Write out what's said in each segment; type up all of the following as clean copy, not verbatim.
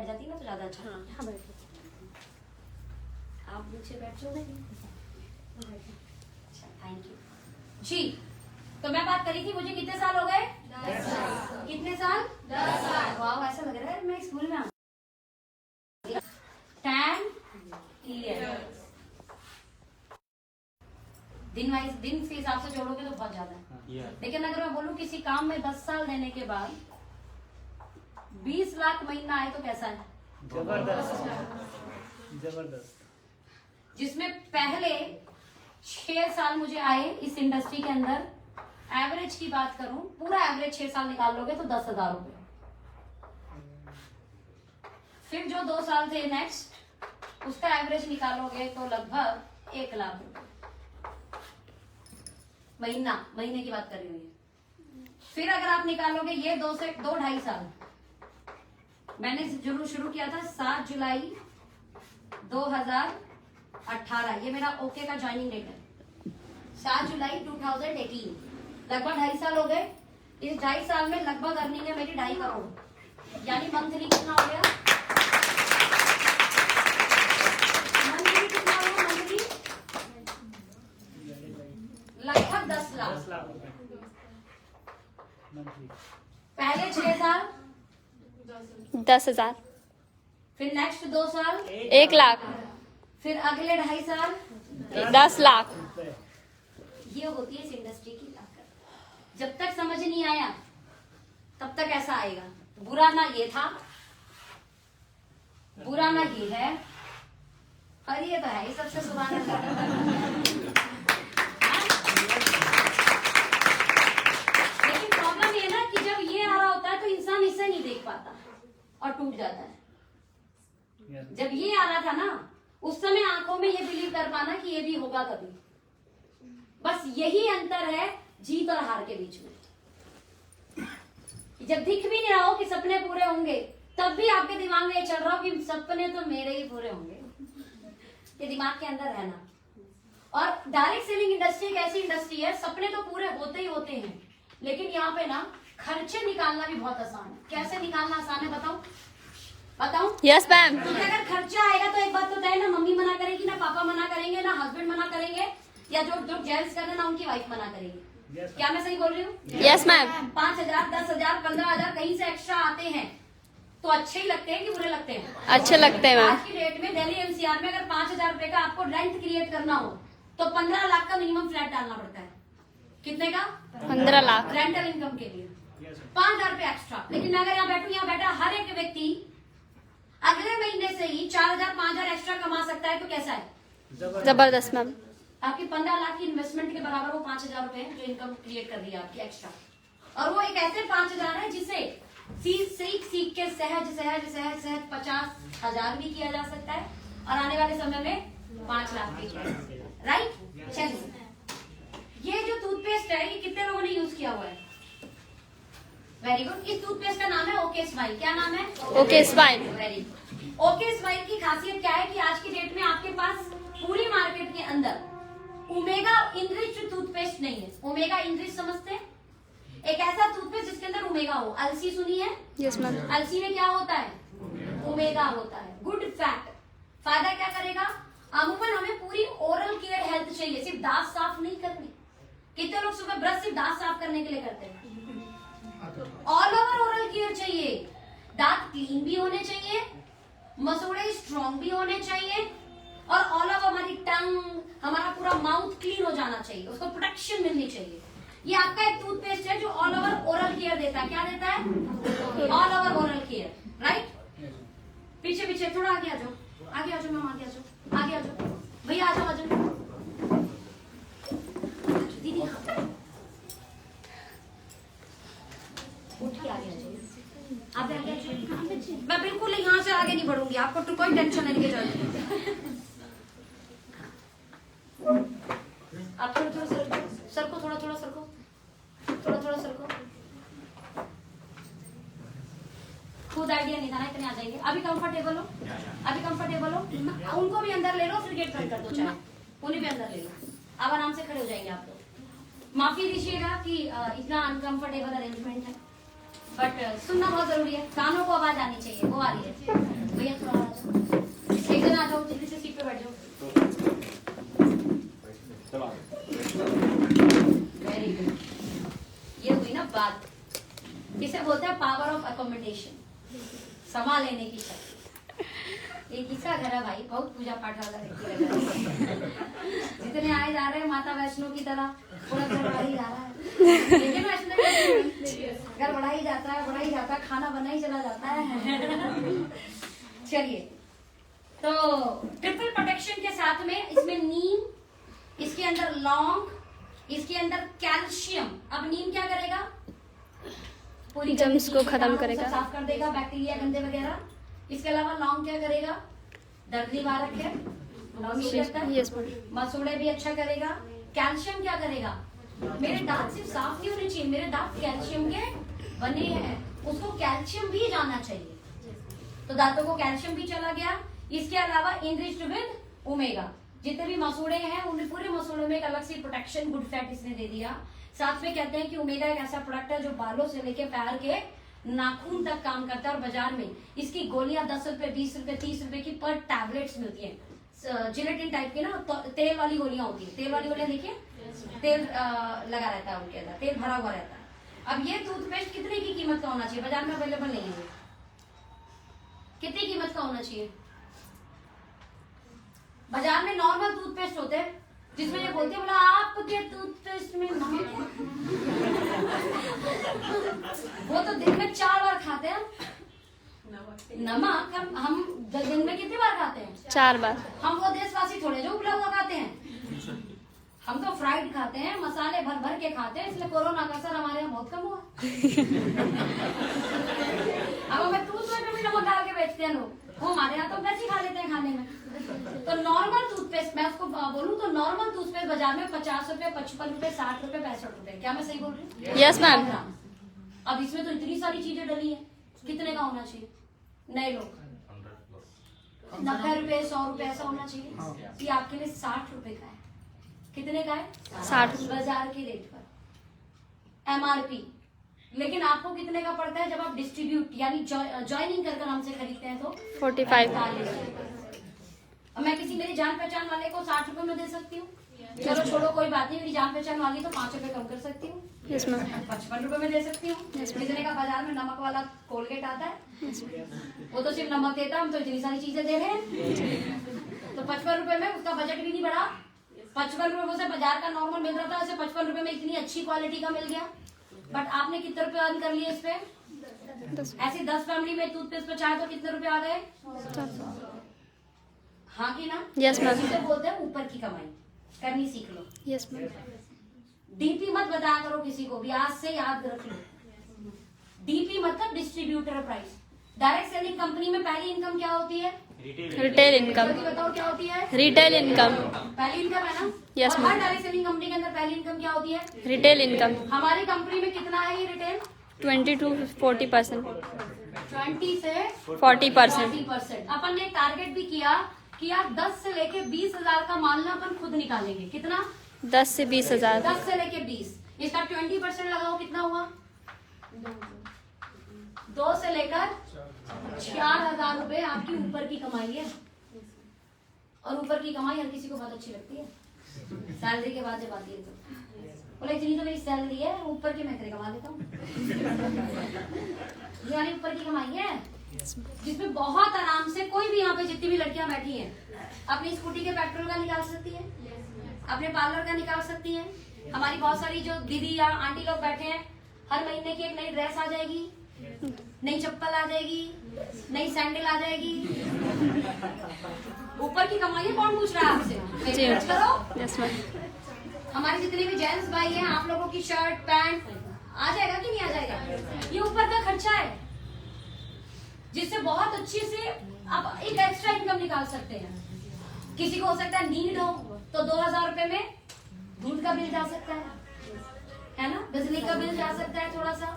बैठ जाती ना तो ज्यादा अच्छा। हाँ बैठो। आप नीचे बैठ जाओगे। अच्छा थैंक यू जी। तो मैं बात करी थी मुझे कितने साल हो गए? 10 साल। कितने साल? 10 साल। वाह ऐसा लग रहा है मैं स्कूल में 10 years। दिन वाइज दिन के हिसाब से जोड़ोगे तो बहुत ज्यादा है। लेकिन अगर मैं बोलूं किसी काम में 10 साल देने के बाद 20 लाख महीना आए तो कैसा है? जबरदस्त जबरदस्त। जिसमें पहले 6 साल मुझे आए इस इंडस्ट्री के अंदर, एवरेज की बात करूं पूरा एवरेज 6 साल निकाल लोगे तो 10,000 रुपए। फिर जो 2 साल थे नेक्स्ट उसका एवरेज निकालोगे तो लगभग 1 लाख रुपए महीने की बात कर रही हूँ। फिर अगर आप निकालोगे ये 2 से 2-2.5 साल, मैंने शुरू किया था 7 जुलाई 2018, ये मेरा ओके का ज्वाइनिंग डेट है 7 जुलाई 2018, लगभग 2.5 साल हो गए। इस 2.5 साल में लगभग अर्निंग है मेरी 2.5 करोड़, यानी मंथली कितना हो गया? मंथली कितना हो गया? मंथली लगभग 10 लाख। पहले 6 साल 10,000। फिर नेक्स्ट 2 साल 1 लाख। फिर अगले 2.5 साल 10 लाख। ये होती है इस इंडस्ट्री की ताकत। जब तक समझ नहीं आया तब तक ऐसा आएगा। बुरा ना ये था, बुरा ना ये है, और ये तो है ही सबसे सुभान अल्लाह। लेकिन प्रॉब्लम ये ना कि जब ये आ रहा होता है तो इंसान इसे नहीं देख पाता और टूट जाता है। जब ये आ रहा था ना उस समय आंखों में ये बिलीव कर पाना कि ये भी होगा कभी। बस यही अंतर है जीत और हार के बीच में। जब दिख भी नहीं रहा हो कि सपने पूरे होंगे तब भी आपके दिमाग में ये चल रहा हो कि सपने तो मेरे ही पूरे होंगे, ये दिमाग के अंदर रहना। और डायरेक्ट सेलिंग इंडस्ट्री एक ऐसी इंडस्ट्री है, सपने तो पूरे होते ही होते हैं, लेकिन यहाँ पे ना खर्चे निकालना भी बहुत आसान है। कैसे निकालना आसान है बताऊं? Yes ma'am. अगर खर्चा आएगा तो एक बात तो तय, ना मम्मी मना करेगी, ना पापा मना करेंगे, ना हस्बैंड मना करेंगे, या जो जेंट्स कर रहे हैं ना उनकी वाइफ मना करेगी। क्या मैं सही बोल रही हूँ? Yes ma'am. 5,000, 10,000, 15,000 कहीं से एक्स्ट्रा आते हैं तो अच्छे ही लगते हैं कि बुरे लगते हैं? अच्छे लगते हैं मैम। आज की डेट में दिल्ली एनसीआर में अगर 5,000 रुपए का आपको रेंट क्रिएट करना हो तो 15 लाख का मिनिमम फ्लैट डालना पड़ता है। कितने का? 15 लाख रेंटल इनकम के लिए 5,000 रुपए एक्स्ट्रा। लेकिन मैं अगर यहाँ बैठा हर एक व्यक्ति अगले महीने से ही 4,000, 5,000 एक्स्ट्रा कमा सकता है तो कैसा है? जबरदस्त मैम। आपकी 15 लाख की इन्वेस्टमेंट के बराबर वो 5,000 रुपए जो इनकम क्रिएट कर रही है आपकी एक्स्ट्रा। और वो एक ऐसे 5,000 है जिसे सीख के सहज 50,000 भी किया जा सकता है और आने वाले समय में 5 लाख भी किया जा सकता है। राइट? चलिए, ये जो टूथपेस्ट है ये कितने लोगों ने यूज किया हुआ है? Very good. इस टूथपेस्ट का नाम है ओके स्माइल। क्या नाम है? Okay smile. Very good. Okay smile की खासियत क्या है कि आज की डेट में आपके पास पूरी मार्केट के अंदर ओमेगा इनरिच टूथपेस्ट नहीं है। ओमेगा इनरिच समझते हैं? एक ऐसा टूथपेस्ट जिसके अंदर ओमेगा हो। अलसी सुनी है? Yes ma'am. अलसी में क्या होता है? ओमेगा होता है, गुड फैट। फायदा क्या करेगा? अमूमन हमें पूरी ओरल केयर हेल्थ चाहिए, सिर्फ दांत साफ नहीं करने। कितने लोग सुबह ब्रश सिर्फ दांत साफ करने के लिए करते हैं? ऑल ओवर ओरल केयर चाहिए। दांत क्लीन भी होने चाहिए, मसूड़े स्ट्रॉन्ग भी होने चाहिए, और ऑल ओवर हमारी टंग, हमारा पूरा माउथ क्लीन हो जाना चाहिए, उसको प्रोटेक्शन मिलनी चाहिए। ये आपका एक टूथपेस्ट है जो ऑल ओवर ओरल केयर देता है। क्या देता है? All over oral care. Right? पीछे पीछे थोड़ा आगे आ जाओ, आगे आ जाओ मैम, आगे आ जाओ, आगे आ जाओ भैया, आ जाओ, आ जाओ दीदी, उठ के आगे आ जाओ, आप आगे आ जाओ। मैं बिल्कुल यहाँ से आगे नहीं बढ़ूंगी, आपको तो कोई टेंशन नहीं की जरूरत नहीं। आप थोड़ा थोड़ा सरको, थोड़ा थोड़ा सरको, थोड़ा थोड़ा सरको। खुद आइडिया नहीं था ना, इतने आ जाएंगे। अभी कंफर्टेबल हो, अभी कंफर्टेबल हो, उनको भी अंदर ले लो, फिर गेट बंद कर दो, चाहे उन्हें भी अंदर ले लो। अब आराम से खड़े हो जाएंगे आप लोग। माफी दीजिएगा कि इतना अनकंफर्टेबल अरेंजमेंट है, बट सुनना बहुत जरूरी है। कानों को आवाज आनी चाहिए, वो आ रही है। भैया थोड़ा आ जाओ, एक जन आ जाओ, जल्दी से सीट पे बैठ जाओ। वेरी गुड, ये हुई ना बात, इसे बोलते हैं पावर ऑफ अकोमोडेशन, समा लेने की शक्ति। ये किसका घर है भाई? बहुत पूजा पाठ वाला व्यक्ति लग रहा है। जितने आए जा रहे हैं माता वैष्णो की तरह, पूरा घर बढ़ा ही जा रहा है। लेकिन वैष्णो घर बढ़ा ही जाता है, बढ़ा ही जाता है, खाना बना ही चला जाता है। चलिए, तो ट्रिपल प्रोटेक्शन के साथ में इसमें नीम, इसके अंदर लौंग, इसके अंदर कैल्शियम। अब नीम क्या करेगा? पूरी जम्स को खत्म कीटाणु करेगा, सब साफ कर देगा, बैक्टीरिया गंदे वगैरह। इसके अलावा लौंग क्या करेगा? दर्द निवारक है, लौंग ही करता है। Yes ma'am. मसूड़े भी अच्छा करेगा। कैल्शियम क्या करेगा? मेरे दांत सिर्फ साफ नहीं होने चाहिए, मेरे दांत कैल्शियम के बने हैं, उसको कैल्शियम भी जाना चाहिए, तो दांतों को कैल्शियम भी चला गया। इसके अलावा इनरिच्ड विद ओमेगा, जितने भी मसूड़े हैं उन पूरे मसूड़ों में एक अलग सी प्रोटेक्शन गुड फैट इसने दे दिया। साथ में कहते हैं कि ओमेगा एक ऐसा प्रोडक्ट है जो बालों से लेके पैर के नाखून तक काम करता है, और बाजार में इसकी गोलियां 10 रुपए, 20 रुपए, 30 रुपए की पर टैबलेट्स मिलती हैं। जिलेटिन टाइप की ना, तो तेल वाली गोलियां होती है, तेल वाली गोलियां देखिए, तेल लगा रहता है उनके अंदर, तेल भरा हुआ रहता है। अब ये टूथपेस्ट कितने की कीमत का होना चाहिए? बाजार में अवेलेबल नहीं है, कितनी कीमत का होना चाहिए? बाजार में नॉर्मल टूथपेस्ट होते हैं जिसमें ये बोलते हैं बोला आपके टूथपेस्ट में नमक है। वो तो दिन में 4 बार खाते हैं नमक। हम दिन में कितनी बार खाते हैं? 4 बार। हम वो देशवासी थोड़े जो उबला हुआ खाते हैं, हम तो फ्राइड खाते हैं, मसाले भर भर के खाते हैं, इसलिए कोरोना का असर हमारे यहाँ बहुत कम हुआ। अब हमें टूथपेस्ट में भी नमक डाल के बेचते हैं लोग, वो हमारे यहाँ तो वैसे ही खा लेते हैं खाने में। तो नॉर्मल टूथपेस्ट, मैं उसको बोलूँ तो नॉर्मल टूथपेस्ट बाजार में 50 रुपए, 55 रुपए, 60 रुपए, 65 रुपए। क्या मैं सही बोल रही हूँ? Yes ma'am. अब इसमें तो इतनी सारी चीजें डली है, कितने का होना चाहिए? नए लोग 90 रुपए, 100 रुपए ऐसा होना चाहिए। ये आपके लिए 60 रुपए का है। कितने का है? 60 बाजार के रेट पर MRP। लेकिन आपको कितने का पड़ता है जब आप डिस्ट्रीब्यूट यानी ज्वाइनिंग कर हमसे खरीदते हैं तो 45। अब मैं किसी मेरी जान पहचान वाले को 60 रुपए में दे सकती हूँ, चलो छोड़ो कोई बात नहीं, मेरी जान पहचान वाली तो 5 रुपए कम कर सकती हूँ, यस मैम। 55 रुपए में दे सकती हूँ। कितने का बाजार में नमक वाला कोलगेट आता है, वो तो सिर्फ नमक देता है, हम तो इतनी सारी चीजें दे रहे हैं। तो 55 रुपए में उसका बजट भी नहीं बढ़ा। 55 रुपए से बाजार का नॉर्मल मिल रहा था, उसे 55 रुपए में इतनी अच्छी क्वालिटी का मिल गया। बट आपने कितने रुपए अर्न कर लिए इस पे? ऐसे 10 फैमिली में टूथपेस्ट बचाए तो कितने रुपए आ गए? हाँ कि ना? Yes ma'am. इसे बोलते हैं ऊपर की कमाई, करनी सीख लो। Yes ma'am. डीपी मत बताया करो किसी को भी, आज से याद रख लो। डीपी मतलब distributor price. Direct selling company में पहली इनकम क्या होती है? Retail income. जल्दी बताओ क्या होती है? Retail income. पहली इनकम है ना? Yes, और ma'am. हर डायरेक्ट सेलिंग कंपनी के अंदर पहली इनकम क्या होती है? Retail income. हमारी कंपनी में कितना है ये रिटेल? 20 to 40%। 20 से 40%। 40%। अपन ने टारगेट भी किया कि आप 10 से लेके 20,000 का माल ना अपन खुद निकालेंगे। कितना? 10 से 20,000। 10 से लेके 20। इसका 20% लगाओ, कितना हुआ? 2 से लेकर 4,000 रुपए आपकी ऊपर की कमाई है। और ऊपर की कमाई हर किसी को बहुत अच्छी लगती है, सैलरी के बाद जब आती है तो बोले इतनी तो मेरी सैलरी है, ऊपर की मैं तेरे कमा लेता हूँ। यानी ऊपर की कमाई है जिसमें बहुत आराम से कोई भी यहाँ पे जितनी भी लड़कियां बैठी हैं अपनी स्कूटी के पेट्रोल का निकाल सकती है, अपने पार्लर का निकाल सकती है। हमारी बहुत सारी जो दीदी या आंटी लोग बैठे हैं, हर महीने की एक नई ड्रेस आ जाएगी, नई चप्पल आ जाएगी, नई सैंडल आ जाएगी। ऊपर की कमाई है, कौन पूछ रहा है आपसे? जी खर्च करो। Yes ma'am. हमारे जितने भी जेंट्स भाई हैं, आप लोगों की शर्ट पैंट आ जाएगा कि नहीं आ जाएगा? ये ऊपर का खर्चा है जिससे बहुत अच्छे से आप एक एक्स्ट्रा इनकम निकाल सकते हैं। किसी को हो सकता है नीड हो तो 2,000 रुपए में दूध का बिल जा सकता है ना? बिजली का बिल जा सकता है, थोड़ा सा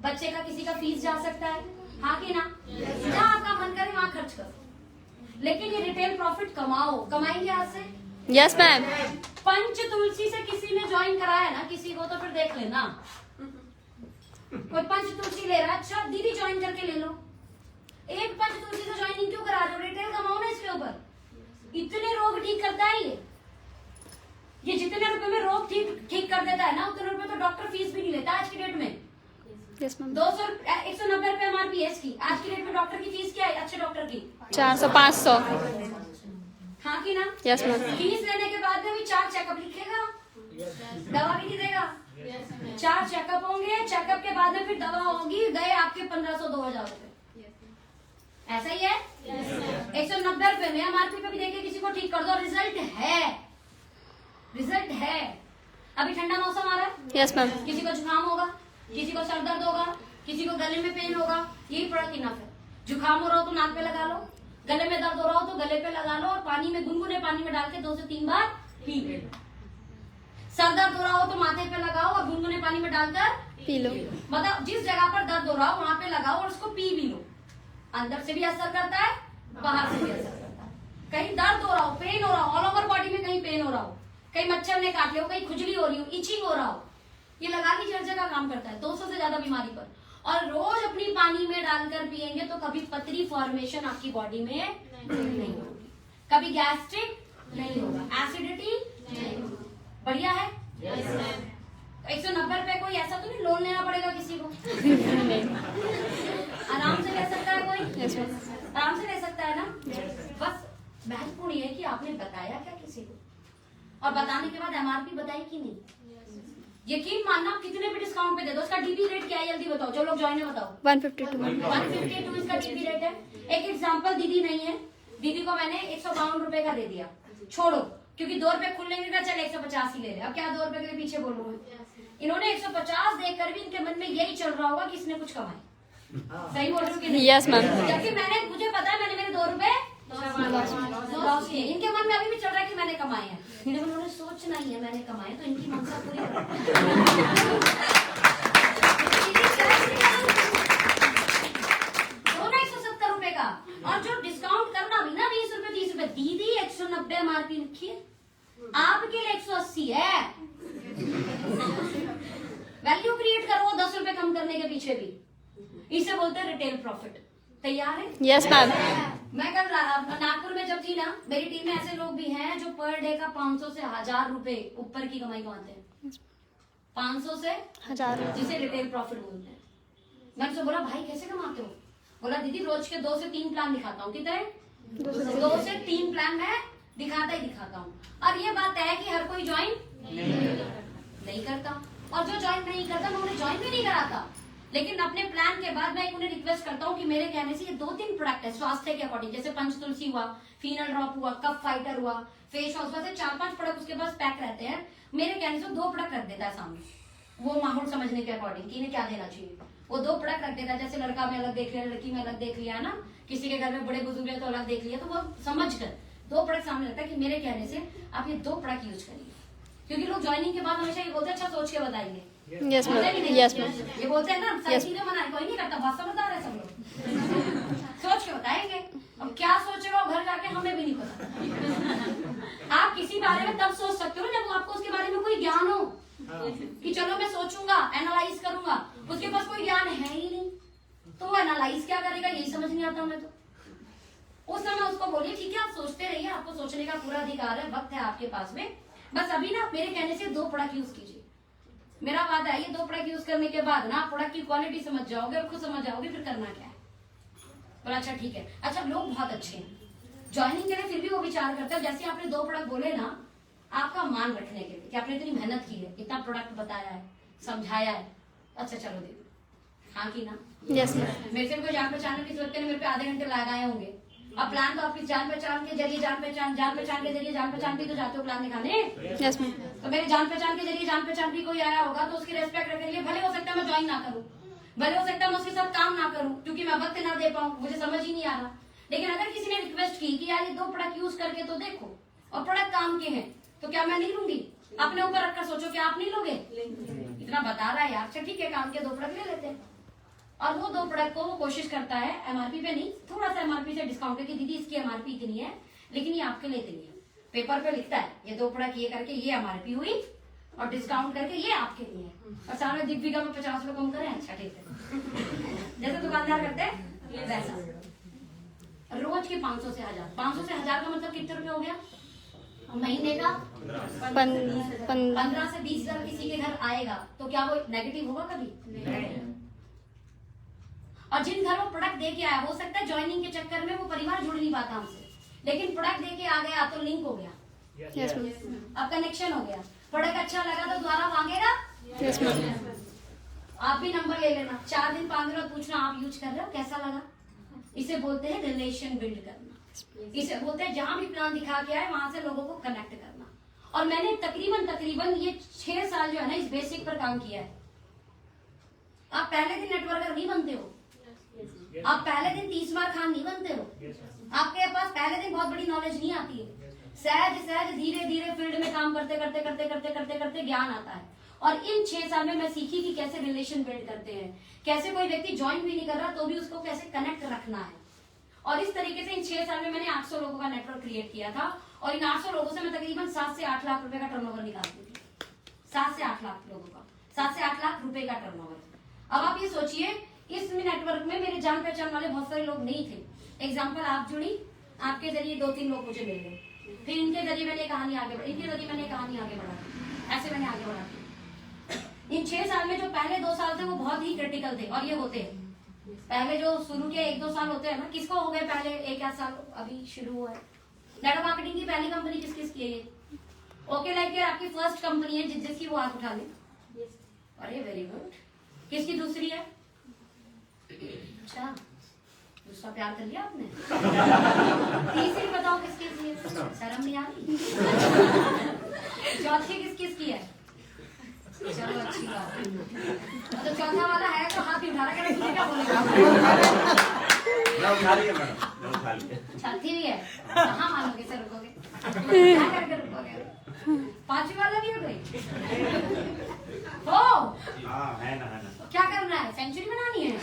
बच्चे का किसी का फीस जा सकता है, हाँ कि ना? जहाँ आपका मन करे वहाँ खर्च करो, लेकिन ये रिटेल प्रॉफिट कमाओ। कमाएंगे आज से? Yes ma'am. पंच तुलसी से किसी ने ज्वाइन कराया ना किसी को, तो फिर देख लेना। कोई पंच तुलसी ले रहा है, अच्छा दीदी ज्वाइन करके ले लो। एक पंच तुलसी से ज्वाइन ठीक करता है ये जितने रुपए में रोग ठीक कर देता है ना, उतने रुपए तो डॉक्टर फीस भी नहीं लेता आज की डेट में। Yes ma'am. 190 रुपए MRP है इसकी। आज की डेट में डॉक्टर की फीस क्या है अच्छे डॉक्टर की? 400-500। हाँ कि ना? Yes ma'am. फीस लेने के बाद में भी 4 चेकअप लिखेगा, दवा भी नहीं देगा। 4 चेकअप होंगे, चेकअप के बाद में फिर दवा होगी, गए आपके 1500-2000 रुपए। ऐसा ही है। 190 रुपए में MRP पे भी देके किसी को ठीक कर दो, रिजल्ट है। अभी ठंडा मौसम आ रहा है। Yes ma'am. किसी को जुकाम होगा, किसी को सर दर्द होगा, किसी को गले में पेन होगा, यही प्रोडक्ट इनफ है। जुकाम हो रहा हो तो नाक पे लगा लो, गले में दर्द हो रहा हो तो गले पे लगा लो और पानी में गुनगुने पानी में डाल के 2 से 3 बार पी लो। सर दर्द हो रहा हो तो माथे पे लगाओ और गुनगुने पानी में डालकर पी लो। मतलब जिस जगह पर दर्द हो रहा हो वहां पे लगाओ और उसको पी भी लो। अंदर से भी असर करता है, बाहर से भी असर करता है। कहीं दर्द हो रहा हो, पेन हो रहा हो, ऑल ओवर बॉडी में कहीं पेन हो रहा हो, कहीं मच्छर ने काट लिया हो, कहीं खुजली हो रही हो, इचिंग हो रहा हो, ये लगा लीजिए, हर जगह काम करता है 200 से ज्यादा बीमारी पर। और रोज अपनी पानी में डालकर पिएंगे तो कभी पतरी फॉर्मेशन आपकी बॉडी में नहीं होगी, कभी गैस्ट्रिक नहीं होगा, एसिडिटी नहीं होगा। बढ़िया है। 190 रुपए कोई ऐसा तो नहीं लोन लेना पड़ेगा किसी को? आराम से ले सकता है कोई? आराम से ले सकता है ना। बस महत्वपूर्ण ये है कि आपने बताया क्या किसी को, और बताने के बाद MRP बताई कि नहीं। यकीन मानना, कितने भी डिस्काउंट पे दे दो, उसका DP रेट क्या है जल्दी बताओ, जो लोग ज्वाइन है बताओ। 152 इसका DP रेट है। एक एग्जांपल, दीदी नहीं है, दीदी को मैंने 152 रुपए का दे दिया, छोड़ो क्योंकि 2 रुपए खुलने का, चले 150 ही ले ले, अब क्या 2 रुपए के लिए पीछे बोलूंगा। इन्होंने 150 देकर भी इनके मन में यही चल रहा होगा कि इसने कुछ कमाए। सही बोल रही हूँ कि नहीं? Yes ma'am. जबकि मुझे पता है मैंने मेरे 2 रुपए लॉस किए, इनके मन में अभी भी चल रहा है कि मैंने कमाए हैं। लेकिन उन्होंने सोचना ही है मैंने कमाए, तो इनकी मनसा पूरी दोनों 170 रुपए का, और जो डिस्काउंट करना भी ना 20 रुपए 30 रुपए, दीदी 190 MRP लिखी है, आपके लिए 180 है। वैल्यू क्रिएट करो 10 रुपए कम करने के पीछे भी, इसे बोलते हैं रिटेल प्रॉफिट। तैयार है? Yes ma'am. मैं कल नागपुर में जब थी ना, मेरी टीम में ऐसे लोग भी हैं जो पर डे का 500 से 1000 रुपए ऊपर की कमाई कमाते हैं। 500 से 1000, जिसे रिटेल प्रॉफिट बोलते हैं। मैंने उनसे बोला भाई कैसे कमाते हो? बोला दीदी रोज के 2 से 3 प्लान दिखाता हूँ। कितने? 2 से 3 प्लान मैं दिखाता हूँ। और ये बात है कि हर कोई ज्वाइन नहीं करता, और जो ज्वाइन नहीं करता मैं उन्हें ज्वाइन भी नहीं कराता। लेकिन अपने प्लान के बाद मैं उन्हें रिक्वेस्ट करता हूँ कि मेरे कहने से ये 2-3 प्रोडक्ट है स्वास्थ्य के अकॉर्डिंग, जैसे पंचतुलसी हुआ, फीनल ड्रॉप हुआ, कप फाइटर हुआ, फेस वॉश, वैसे 4-5 प्रोडक्ट उसके पास पैक रहते हैं। मेरे कहने से 2 प्रोडक्ट रख देता है सामने, वो माहौल समझने के अकॉर्डिंग कि इन्हें क्या देना चाहिए। वो 2 प्रोडक्ट रख देता है, जैसे लड़का में अलग देख लिया, लड़की में अलग देख लिया है ना, किसी के घर में बड़े बुजुर्ग है तो अलग देख लिया, तो वो समझ कर 2 प्रोडक्ट सामने रखता है कि मेरे कहने से आप ये 2 प्रोडक्ट यूज करिए। क्योंकि लोग ज्वाइनिंग के बाद हमेशा ये बोलते हैं अच्छा सोच के बताएंगे। Yes ma'am. Yes ma'am. ये बोलते हैं ना, सही चीजें मना कोई नहीं करता, बहुत समझदार है सब लोग। सोच के बताएंगे, अब क्या सोचेगा घर जाके हमें भी नहीं पता। आप किसी बारे में तब सोच सकते हो जब आपको उसके बारे में कोई ज्ञान हो, कि चलो मैं सोचूंगा, एनालाइज करूंगा। उसके पास कोई ज्ञान है ही नहीं, तो वो एनालाइज क्या करेगा यही समझ नहीं आता हमें। तो उस समय उसको बोलिए ठीक है आप सोचते रहिए, आपको सोचने का पूरा अधिकार है, वक्त है आपके पास में, बस अभी ना मेरे कहने से 2 प्रोडक्ट यूज कीजिए। मेरा वादा है ये 2 प्रोडक्ट यूज करने के बाद ना प्रोडक्ट की क्वालिटी समझ जाओगे और खुद समझ जाओगे फिर करना क्या है। बोला अच्छा ठीक है। अच्छा लोग बहुत अच्छे हैं, ज्वाइनिंग के लिए फिर भी वो विचार करते हैं, जैसे आपने 2 प्रोडक्ट बोले ना, आपका मान रखने के लिए कि आपने इतनी मेहनत की है, इतना प्रोडक्ट बताया है, समझाया है, अच्छा चलो दे दो। हाँ की ना? Yes ma'am. मेरे से कोई जान पहचान की जरूरत नहीं, मेरे पे आधे घंटे लगाए होंगे। अब प्लान तो आपकी जान पहचान के जरिए, जान पहचान के जरिए, जान पहचान भी तो जाते हो प्लान दिखाने। Yes ma'am. तो मेरे जान पहचान के जरिए जान पहचान भी कोई आया होगा तो उसकी रेस्पेक्ट रखने के लिए भले हो सकता है मैं ज्वाइन ना करूं, भले हो सकता है मैं उसके साथ काम ना करूं क्योंकि मैं वक्त ना दे पाऊं, मुझे समझ ही नहीं आ रहा। लेकिन अगर किसी ने रिक्वेस्ट की कि यार ये 2 प्रोडक्ट यूज करके तो देखो और प्रोडक्ट काम के हैं, तो क्या मैं नहीं लूंगी? अपने ऊपर रखकर सोचो कि आप नहीं लोगे? इतना बता रहा है यार, अच्छा ठीक है काम के 2 प्रोडक्ट ले लेते हैं। और वो 2 प्रोडक्ट को वो कोशिश करता है MRP पे नहीं, थोड़ा सा MRP से डिस्काउंट है कि दीदी इसकी MRP इतनी है लेकिन ये आपके लिए इतनी है। पेपर पे लिखता है ये 2 प्रोडक्ट ये करके ये MRP हुई और डिस्काउंट करके ये आपके लिए है, और सामने दिग्विजय में 50 रुपए कम करें, अच्छा ठीक है। जैसे दुकानदार करते हैं वैसा। रोज के 500 से 1000, 500 से 1000 का मतलब कितने रुपए हो गया? महीने का 15 से 20 हजार किसी के घर आएगा तो क्या वो नेगेटिव होगा कभी? और जिन घर वो प्रोडक्ट दे के आया, हो सकता है ज्वाइनिंग के चक्कर में वो परिवार जुड़ नहीं पाता हमसे, लेकिन प्रोडक्ट दे के आ गया तो लिंक हो गया, यस मैम, अब कनेक्शन हो गया, प्रोडक्ट अच्छा लगा तो दोबारा मांगेगा। यस मैम, आप भी नंबर ले लेना, 4 दिन 5 दिन बाद पूछना आप यूज कर रहे हो कैसा लगा। इसे बोलते हैं रिलेशन बिल्ड करना, इसे बोलते हैं जहां भी प्लान दिखा के आए वहां से लोगों को कनेक्ट करना। और मैंने तकरीबन ये 6 साल जो है ना इस बेसिक पर काम किया है। आप पहले दिन नेटवर्कर नहीं बनते हो, आप पहले दिन 30 बार खान नहीं बनते हो, आपके पास पहले दिन बहुत बड़ी नॉलेज नहीं आती है। सहज सहज धीरे धीरे फील्ड में काम करते करते करते करते करते करते ज्ञान आता है। और इन 6 साल में मैं सीखी कि कैसे रिलेशन बिल्ड करते हैं, कैसे कोई व्यक्ति ज्वाइन भी नहीं कर रहा तो भी उसको कैसे कनेक्ट रखना है। और इस तरीके से इन 6 साल में मैंने 800 लोगों का नेटवर्क क्रिएट किया था और इन 800 लोगों से मैं तकरीबन 7 से 8 लाख रुपए का टर्नओवर निकालती थी। 7 से 8 लाख लोगों का 7 से 8 लाख रुपए का टर्नओवर। अब आप ये सोचिए, इस नेटवर्क में मेरे जान पहचान वाले बहुत सारे लोग नहीं थे। एग्जाम्पल, आप जुड़ी, आपके जरिए 2-3 लोग मुझे मिल गए, फिर इनके जरिए मैंने कहानी आगे बढ़ी, इनके जरिए मैंने कहानी आगे बढ़ा, ऐसे मैंने आगे बढ़ा। इन 6 साल में जो पहले 2 साल थे वो बहुत ही क्रिटिकल थे। और ये होते हैं पहले जो शुरू के 1-2 साल होते हैं ना, किसको हो गए पहले 1-8 साल अभी शुरू हुआ है। नेटवर्क मार्केटिंग की पहली कंपनी किस किस की है ये? ओके लाइक केयर आपकी फर्स्ट कंपनी है, जिसकी वो हाथ उठा ले। अरे वेरी गुड। किसकी दूसरी है? अच्छा, दूसरा प्यार कर लिया आपने। तीसरी बताओ किस किस की है? शर्म नहीं आ रही? चौथी किस किस की है? चलो अच्छी बात है। तो चौथा वाला है तो हाथ ही उठा रहा है, क्या बोलेगा? छठी भी है, कहाँ मानोगे से रुकोगे? क्या करके रुकोगे? 5वीं वाला भी हो गई? हो? है ना। तो क्या करना है? सेंचुरी बनानी है?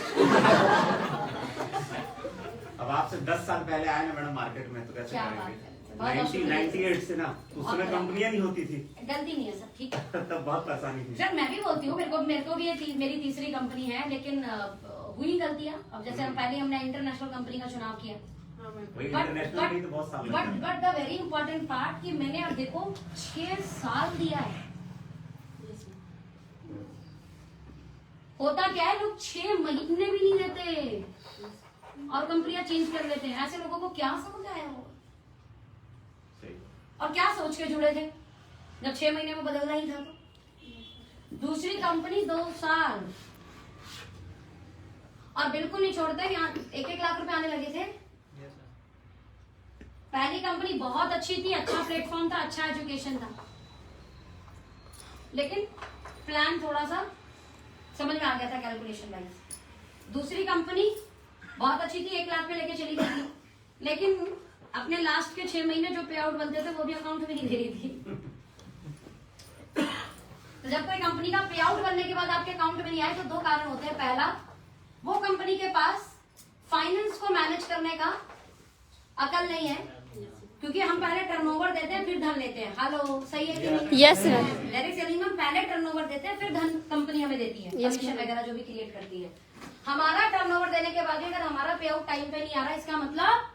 अब आपसे 10 साल पहले आए ना मैडम मार्केट में तो कैसे क्या बात करेंगे? है। बहुत 98 से ना, उस समय कंपनियां नहीं होती थी, गलती नहीं है सर, ठीक है तब बहुत परेशानी थी। सर। मैं भी बोलती हूँ, मेरे को भी ये मेरी तीसरी कंपनी है, लेकिन हुई गलतियां। अब जैसे पहले हमने इंटरनेशनल कंपनी का चुनाव किया, वही इंटरनेशनल भी तो बहुत साल but the very important part कि मैंने अब देखो 6 साल दिया है। होता क्या है, लोग 6 महीने भी नहीं रहते और कंपनियां चेंज कर लेते हैं। ऐसे लोगों को क्या समझ आया होगा और क्या सोच के जुड़े थे जब 6 महीने में बदलना ही था तो। दूसरी कंपनी 2 साल और बिल्कुल नहीं छोड़ते, यहाँ 1-1 लाख रुपए आने लगे थे। पहली कंपनी बहुत अच्छी थी, अच्छा प्लेटफॉर्म था, अच्छा एजुकेशन था, लेकिन प्लान थोड़ा सा समझ में आ गया था कैलकुलेशन वाइज। दूसरी कंपनी बहुत अच्छी थी, 1 लाख पे लेके चली गई थी, लेकिन अपने लास्ट के 6 महीने जो पे आउट बनते थे वो भी अकाउंट में नहीं दे रही थी। तो जब कोई कंपनी का पे आउट बनने के बाद आपके अकाउंट में नहीं आए तो 2 कारण होते हैं। पहला, वो कंपनी के पास फाइनेंस को मैनेज करने का अकल नहीं है, क्योंकि हम पहले टर्नओवर देते हैं फिर धन लेते हैं। हेलो, सही है कि नहीं? यस मैम, डायरेक्ट सेलिंग में पहले टर्नओवर देते हैं फिर धन कंपनी हमें देती है, Yes, कमीशन वगैरह जो भी क्रिएट करती है। हमारा टर्नओवर देने के बाद भी अगर हमारा पे आउट टाइम पे नहीं आ रहा, इसका मतलब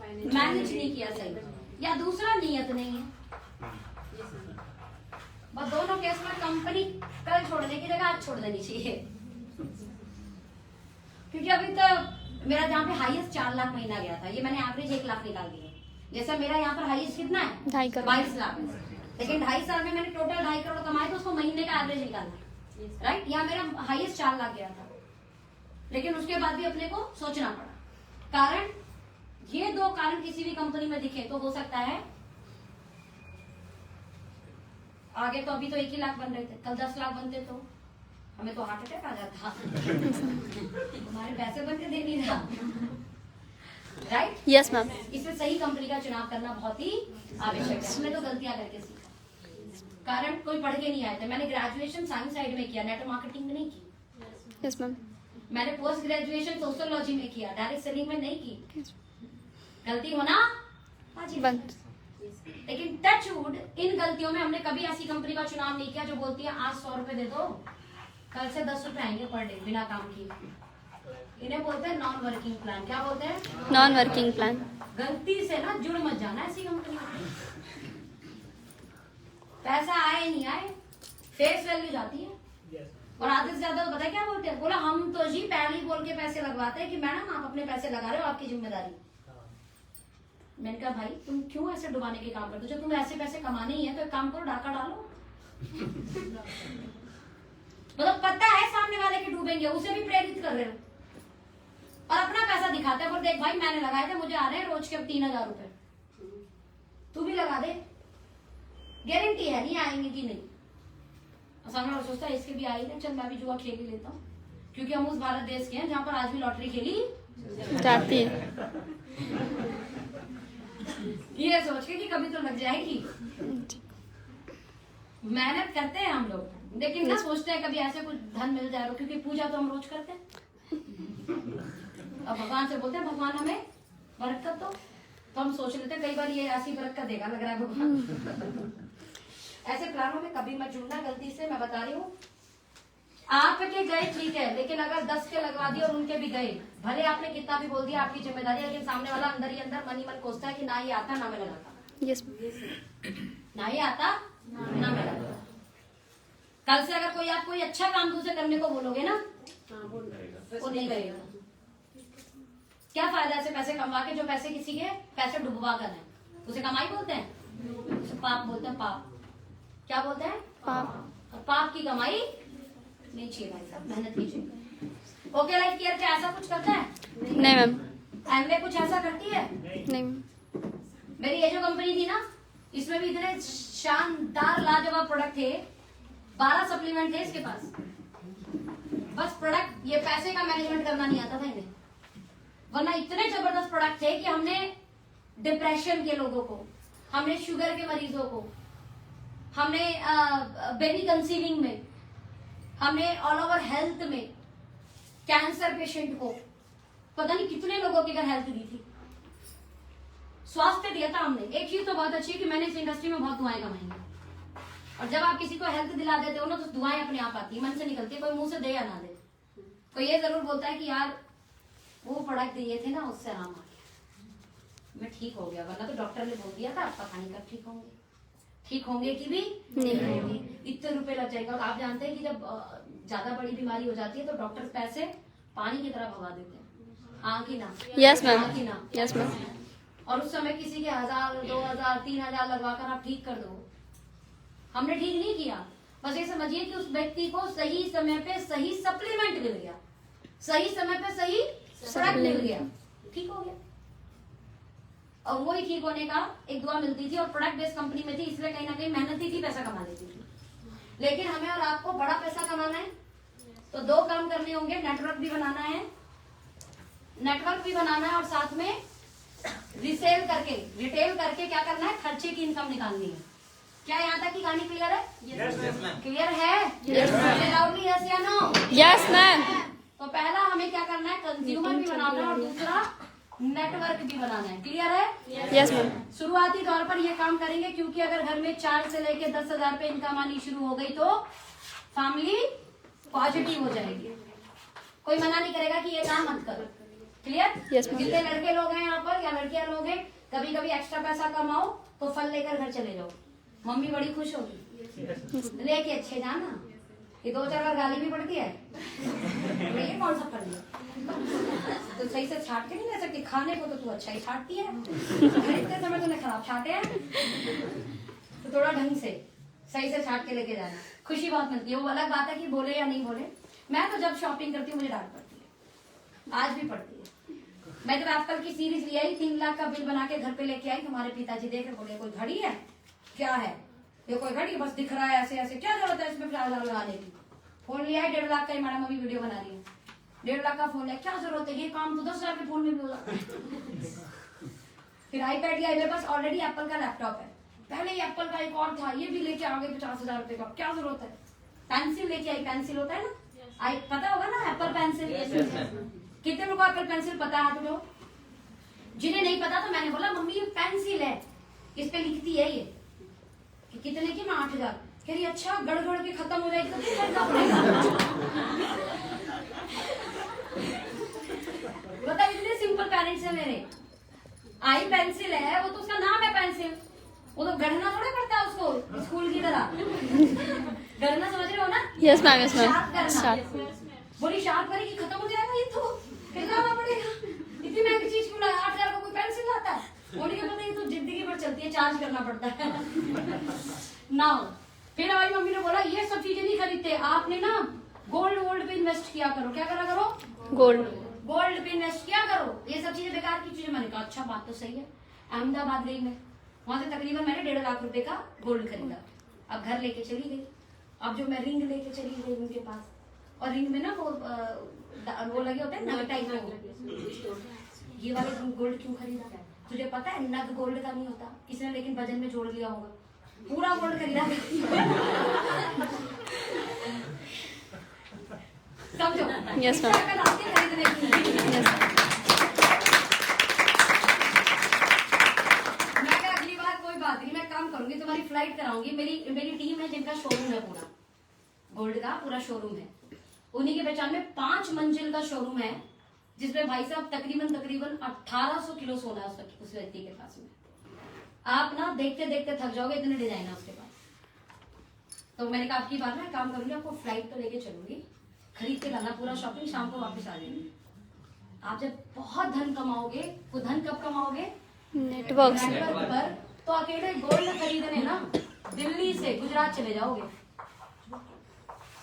मैनेज नहीं किया सही, या दूसरा नियत नहीं है। बस दोनों केस में कंपनी कल छोड़ने की जगह आज छोड़ देनी चाहिए, क्योंकि अभी तो मेरा जहाँ पे हाईएस्ट 4 लाख महीना गया था, ये मैंने एवरेज 1 लाख निकाल दिया। जैसे मेरा यहाँ पर हाईएस्ट कितना है? 2.5 करोड़। 22 लाख, लेकिन 2.5 साल में मैंने टोटल 2.5 करोड़ कमाए तो उसको महीने का एवरेज निकालना, राइट? यहाँ मेरा हाईएस्ट 4 लाख गया था, लेकिन उसके बाद भी अपने को सोचना पड़ा। कारण, ये 2 कारण किसी भी कंपनी में दिखे तो हो सकता है आगे तो अभी तो 1 ही लाख बन रहे थे, कल 10 लाख बनते तो हमें तो हार्ट अटैक आ जाता। हमारे पैसे बन के दे नहीं रहा, राइट? यस मैम, इसमें सही कंपनी का चुनाव करना बहुत ही आवश्यक है। हमने तो गलतियां करके सीखा, कारण कोई पढ़ के नहीं आए थे। मैंने ग्रेजुएशन साइंस साइड में किया, नेटवर्क मार्केटिंग में नहीं की। यस मैम, मैंने पोस्ट ग्रेजुएशन सोशियोलॉजी में किया, डायरेक्ट सेलिंग में नहीं की। गलती होना हाजी बंद। लेकिन टच वुड, इन गलतियों में हमने कभी ऐसी कंपनी का चुनाव नहीं किया जो बोलती है आज 100 रुपए दे दो, कल से 10 रुपए आएंगे पर डे बिना काम किए। इन्हें बोलते हैं नॉन वर्किंग प्लान। क्या बोलते हैं? Non working plan. गलती से ना जुड़ मत जाना ऐसी कंपनी में, पैसा आए नहीं आए, फेस वैल्यू जाती है। और आधे से ज्यादा तो पता है क्या बोलते हैं, बोला हम तो जी पहले ही बोल के पैसे लगवाते हैं कि मैडम आप अपने पैसे लगा रहे हो, आपकी जिम्मेदारी। मैंने कहा भाई तुम क्यों ऐसे डुबाने के काम करते हो, जब तुम ऐसे पैसे कमाने ही है तो एक काम करो डाका डालो। मतलब पता है सामने वाले के डूबेंगे, उसे भी प्रेरित कर रहे हो और अपना पैसा दिखाते हैं, बोल देख भाई मैंने लगाए थे, मुझे आ रहे हैं रोज के 3000 रुपए, तू भी लगा दे, गारंटी है नहीं आएंगे कि नहीं। और सामने वाला सोचता है इसके भी आएंगे, चल मैं भी जुआ खेल ही लेता हूँ, क्योंकि हम उस भारत देश के हैं जहाँ पर आज भी लॉटरी खेली जाती है। ये सोच के कि कभी तो लग जाएगी। मेहनत करते हैं हम लोग, लेकिन ना सोचते हैं कभी ऐसे कुछ धन मिल जाए, क्योंकि पूजा तो हम रोज करते हैं। अब भगवान से बोलते हैं भगवान हमें बरकत दो, तो हम सोच लेते हैं कई बार ये ऐसी बरकत देगा लग रहा है भगवान। ऐसे प्लानों में कभी मत जुड़ना गलती से, मैं बता रही हूँ। आपके गए ठीक है, लेकिन अगर 10 के लगवा दिए और उनके भी गए, भले आपने कितना भी बोल दिया आपकी जिम्मेदारी है, लेकिन सामने वाला अंदर ही अंदर मन ही मन कोसता है कि ना ये आता ना मैं लगाता, यस ना ये आता ना मैं लगाता। कल से अगर कोई आप कोई अच्छा काम दूसरे करने को बोलोगे ना, वो नहीं करेगा। क्या फायदा ऐसे पैसे कमा के, जो पैसे किसी के पैसे डुबवा कर है, उसे कमाई बोलते हैं, उसे पाप बोलते हैं। पाप क्या बोलते हैं? पाप। पाप की कमाई नहीं चाहिए भाई साहब, मेहनत कीजिए। ओके लाइफ केयर क्या ऐसा कुछ करता है? नहीं मैम। एमवे कुछ ऐसा करती है? नहीं। मेरी ये जो कंपनी थी ना, इसमें भी इतने शानदार लाजवाब प्रोडक्ट थे, 12 सप्लीमेंट थे इसके पास। बस प्रोडक्ट, ये पैसे का मैनेजमेंट करना नहीं आता था इन्हें, वरना इतने जबरदस्त प्रोडक्ट थे कि हमने डिप्रेशन के लोगों को, हमने शुगर के मरीजों को, हमने बेबी कंसीविंग में, हमने ऑल ओवर हेल्थ में, कैंसर पेशेंट को, पता नहीं कितने लोगों की अगर हेल्थ दी थी, स्वास्थ्य दिया था हमने। एक चीज तो बहुत अच्छी कि मैंने इस इंडस्ट्री में बहुत दुआएं कमाई हैं, और जब आप किसी को हेल्थ दिला देते हो ना, तो दुआएं अपने आप आती है, मन से निकलती है, कोई मुंह से दे या ना दे। कोई ये जरूर बोलता है कि यार वो प्रोडक्ट दिए थे ना, उससे आराम आ गया, मैं ठीक हो गया, वरना तो डॉक्टर ने बोल दिया था पता नहीं कब ठीक होंगे, ठीक होंगे कि भी नहीं होंगे, इतने रुपए लग जाएगा। और आप जानते हैं कि जब ज्यादा बड़ी बीमारी हो जाती है तो डॉक्टर पैसे पानी की तरह भगा देते हैं, हाँ कि ना? Yes ma'am. हाँ कि ना? Yes ma'am. और उस समय किसी के 1000, 2000, 3000 लगवाकर आप ठीक कर दो। हमने ठीक नहीं किया, बस ये समझिए कि उस व्यक्ति को सही समय पे सही सप्लीमेंट मिल गया, सही समय पे सही प्रोडक्ट मिल गया, ठीक हो गया। और वही ठीक होने का एक दुआ मिलती थी, और प्रोडक्ट बेस्ड कंपनी में थी, इसलिए कहीं ना कहीं मेहनत ही थी, पैसा कमा लेती थी। लेकिन हमें और आपको बड़ा पैसा कमाना है तो 2 काम करने होंगे, नेटवर्क भी बनाना है, और साथ में रिटेल करके क्या करना है, खर्चे की इनकम निकालनी है। क्या यहाँ तक की कहानी क्लियर है? क्लियर है? लाउडली यस या नो? Yes ma'am. तो पहला हमें क्या करना है, कंज्यूमर भी बनाना है, और दूसरा नेटवर्क भी बनाना है। क्लियर है? Yes ma'am. शुरुआती तौर पर ये काम करेंगे, क्योंकि अगर घर में 4 से लेके 10,000 पे इनकम आनी शुरू हो गई तो फैमिली पॉजिटिव हो जाएगी, कोई मना नहीं करेगा कि ये काम मत करो। क्लियर? Yes, ma'am. जितने लड़के लोग हैं यहाँ पर या लड़कियां लोग हैं, कभी कभी एक्स्ट्रा पैसा कमाओ तो फल लेकर घर चले जाओ, मम्मी बड़ी खुश होगी, लेके अच्छे जाना। ये 2-4 बार गाली भी पड़ती है, ये कौन सा फल है, तो सही से छाट के नहीं ले सकती, खाने को तो तू अच्छा ही छाटती है, खरीदते समय तूने खराब छाटे हैं, तो थोड़ा ढंग से सही से छाट के लेके जाना, खुशी बहुत मिलती है। वो अलग बात है कि बोले या नहीं बोले। मैं तो जब शॉपिंग करती हूँ मुझे डांट पड़ती है, आज भी पड़ती है। मैं जब एप्पल की सीरीज ले आई, 3 लाख का बिल बना के घर पे लेके आई, तुम्हारे पिताजी देख रहे, बोले कोई घड़ी है क्या है, ये कोई घड़ी बस दिख रहा है ऐसे ऐसे, क्या जरूरत है इसमें 50,000 लगाने की। फोन लिया है 1.5 लाख का, मैडम अभी वीडियो बना रही है, 1.5 लाख का फोन है, क्या जरूरत है, ये काम तो 10,000 के फोन में भी हो जाता है। फिर आईपैड लिया, मेरे पास ऑलरेडी एप्पल का लैपटॉप है, पहले ही एप्पल का एक और था, ये भी लेके आ गए 50,000 रुपए का, क्या जरूरत है। पेंसिल लेके आई, पेंसिल होता है ना, पता होगा ना एप्पल पेंसिल, कितने लोगों को एप्पल पेंसिल पता है? तुम लोग जिन्हें नहीं पता, तो मैंने बोला मम्मी ये पेंसिल है, इस पे लिखती है ये कि कितने की, मैं 8,000। कह रही अच्छा, गड़गड़ के खत्म हो जाएगी तो फिर खरीदना पड़ेगा। बताओ, इतने सिंपल पेरेंट्स है मेरे। आई पेंसिल है, वो तो उसका नाम है पेंसिल, वो तो गढ़ना थोड़ा पड़ता है उसको स्कूल की तरह। गढ़ना समझ रहे हो ना? Yes, ma'am. Yes, ma'am. Sharp करना। Start. बोली शार्प करेगी, खत्म हो जाएगा ये तो, फिर लाना पड़ेगा। इतनी महंगी चीज क्यों लाया? 8,000 का कोई पेंसिल लाता है? बोली कि पता ये तो जिंदगी भर चलती है, चार्ज करना पड़ता है। नाउ फिर हमारी मम्मी ने बोला ये सब चीजें नहीं खरीदते, आपने ना गोल्ड पे इन्वेस्ट किया करो। क्या करा करो? Gold. गोल्ड पे इन्वेस्ट किया करो, ये सब चीजें बेकार की चीजें। मैंने कहा अच्छा बात तो सही है। अहमदाबाद गई मैं, वहां से तकरीबन मैंने 1.5 लाख रुपए का गोल्ड खरीदा। अब घर लेके चली गई। अब जो मैं रिंग लेके चली गई उनके पास, और रिंग में ना वो लगे होते हैं नग टाइप में। ये वाले गोल्ड क्यों खरीदा? तुझे पता है नग गोल्ड का नहीं होता, इसने लेकिन वजन में जोड़ लिया होगा, पूरा गोल्ड खरीदा। समझो? Yes, ma'am. इसका रास्ते खरीदने की। Yes. मैं कहा अगली बार कोई बात नहीं, मैं काम करूंगी, तुम्हारी फ्लाइट कराऊंगी। मेरी टीम है जिनका शोरूम है, पूरा गोल्ड का पूरा शोरूम है। उन्हीं के पहचान में 5 मंजिल का शोरूम है, जिसमें भाई साहब तकरीबन 1800 किलो सोना है उस व्यक्ति के पास में। आप ना देखते देखते थक जाओगे, इतने डिजाइन है उसके पास। तो मैंने कहा आपकी बार ना काम करूंगी, आपको फ्लाइट तो लेके चलूंगी, खरीद के लाना पूरा शॉपिंग, शाम को वापस आ जाएंगे। आप जब बहुत धन कमाओगे, वो धन कब कमाओगे? Networks. नेटवर्क पर। तो अकेले गोल्ड खरीदने ना दिल्ली से गुजरात चले जाओगे।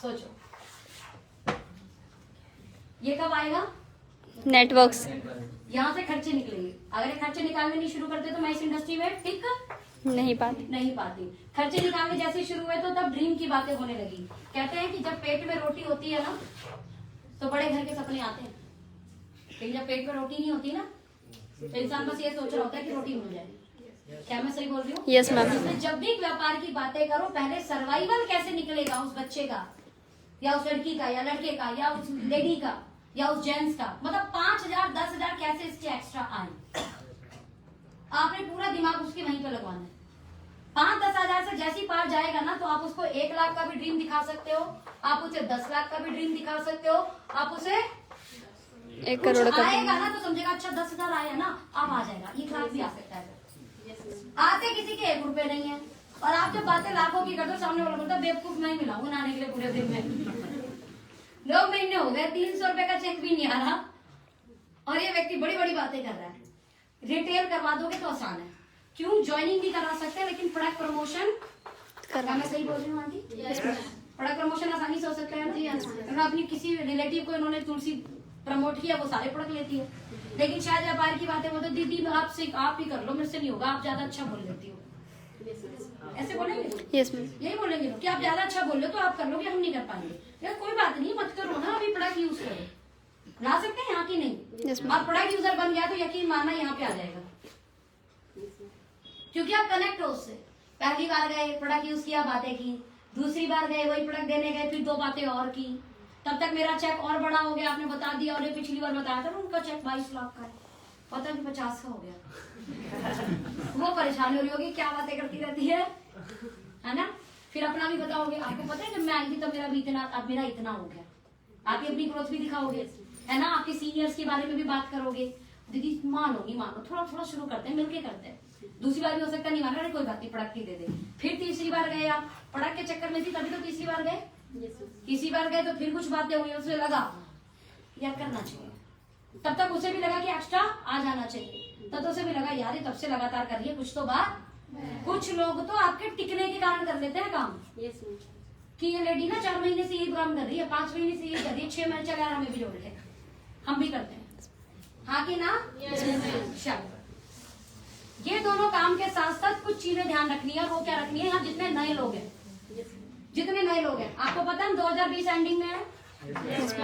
सोचो ये कब आएगा? Networks. यहाँ से खर्चे निकलेंगे। अगर ये खर्चे निकालने नहीं शुरू करते तो मैं इस इंडस्ट्री में टिक नहीं पाती. नहीं पाती। खर्चे निकालने जैसे शुरू हुए तो तब ड्रीम की बातें होने लगी। कहते हैं कि जब पेट में रोटी होती है ना तो बड़े घर के सपने आते हैं, लेकिन जब पेट में रोटी नहीं होती ना तो इंसान बस ये सोच रहा होता है कि रोटी मिल जाए। क्या मैं सही बोल रही हूँ? Yes, ma'am. इसलिए जब भी व्यापार की बातें करो, पहले सर्वाइवल कैसे निकलेगा उस बच्चे का, या उस लड़की का, या लड़के का, या उस लेडी का, या उस जेंट्स का, मतलब 5,000 10,000 कैसे इसके एक्स्ट्रा आए, आपने पूरा दिमाग उसके वहीं पे लगवाना है। 5-10 हजार से जैसी पार जाएगा ना तो आप उसको 1 लाख का भी ड्रीम दिखा सकते हो, आप उसे 10 लाख का भी ड्रीम दिखा सकते हो, आप उसे 1 करोड़ कुछ का. आएगा ना तो समझेगा अच्छा 10,000 आया ना, अब आ जाएगा, 1 लाख भी आ सकता है। आते किसी के 1 रुपए नहीं है, और आप जब बातें लाखों की करते हो, सामने वाला बोलता है बेवकूफ मैं ही मिलाऊंगा नहाने के लिए पूरे दिन में। 2 महीने हो गए 300 रुपए का चेक भी नहीं आ रहा, और ये व्यक्ति बड़ी बड़ी बातें कर रहा है। रिटेल करवा दोगे तो आसान है, क्यों ज्वाइनिंग भी करा सकते हैं, लेकिन प्रोडक्ट प्रमोशन क्या मैं सही बोल रही हूँ आंटी? प्रोडक्ट प्रमोशन आसानी से हो सकता है जी। अगर अपनी किसी रिलेटिव को इन्होंने तुलसी प्रमोट किया, वो सारे प्रोडक्ट लेती है, लेकिन शायद व्यापार की बातें बोलते दीदी आपसे आप ही कर लो, मुझसे नहीं होगा, आप ज्यादा अच्छा बोल लेती हो, ऐसे बोलेंगे? Yes, ma'am. यही बोलेंगे लोग कि आप ज्यादा अच्छा बोल रहे हो तो आप कर लो, कि हम नहीं कर पाएंगे। यार कोई बात नहीं, मत करो ना, अभी प्रोडक्ट यूज करो, ला सकते हैं यहाँ की नहीं। Yes, ma'am. आप प्रोडक्ट यूजर बन गया तो यकीन मानना यहाँ पे आ जाएगा, क्योंकि आप कनेक्ट हो उससे। पहली बार गए प्रोडक्ट यूज किया, बातें की, दूसरी बार गए वही प्रोडक्ट देने गए, फिर 2 बातें और की, तब तक मेरा चेक और बड़ा हो गया, आपने बता दिया, और ये पिछली बार बताया था ना उनका चेक 22 लाख का है, पता नहीं 50 का हो गया। वो परेशानी हो रही होगी, क्या बातें करती रहती है ना? फिर अपना भी बताओगे, आपको पता है जब मैं आई थी तब मेरा भी इतना, अब मेरा इतना हो गया, आप अपनी ग्रोथ भी दिखाओगे, है ना? आपके सीनियर्स के बारे में भी बात करोगे, दीदी मानोगी, मानो, थोड़ा थोड़ा शुरू करते हैं, मिलके करते हैं। दूसरी बार भी हो सकता है नहीं मान रहा, कोई बात नहीं, प्रोडक्ट ही दे दे। फिर तीसरी बार गए आप, प्रोडक्ट के चक्कर में थी तभी तो तीसरी बार गए, तीसरी बार गए तो फिर कुछ बातें हुई, उसमें लगा यार करना चाहिए, तब तक उसे भी लगा कि एक्स्ट्रा आ जाना चाहिए, तब तो उसे भी लगा यार ये तब से लगातार कर रही है, कुछ तो बात। कुछ लोग तो आपके टिकने के कारण कर लेते हैं काम, कि ये लेडी ना 4 महीने से ये काम कर रही है, 5 महीने से ये कर रही है, 6 महीने चला, हमें भी जोड़ ले, हम भी करते हैं, हाँ कि ना? चलो, ये दोनों काम के साथ साथ कुछ चीजें ध्यान रखनी है, और वो क्या रखनी है? यहाँ जितने नए लोग हैं, जितने नए लोग हैं, आपको पता है 2020 एंडिंग में है,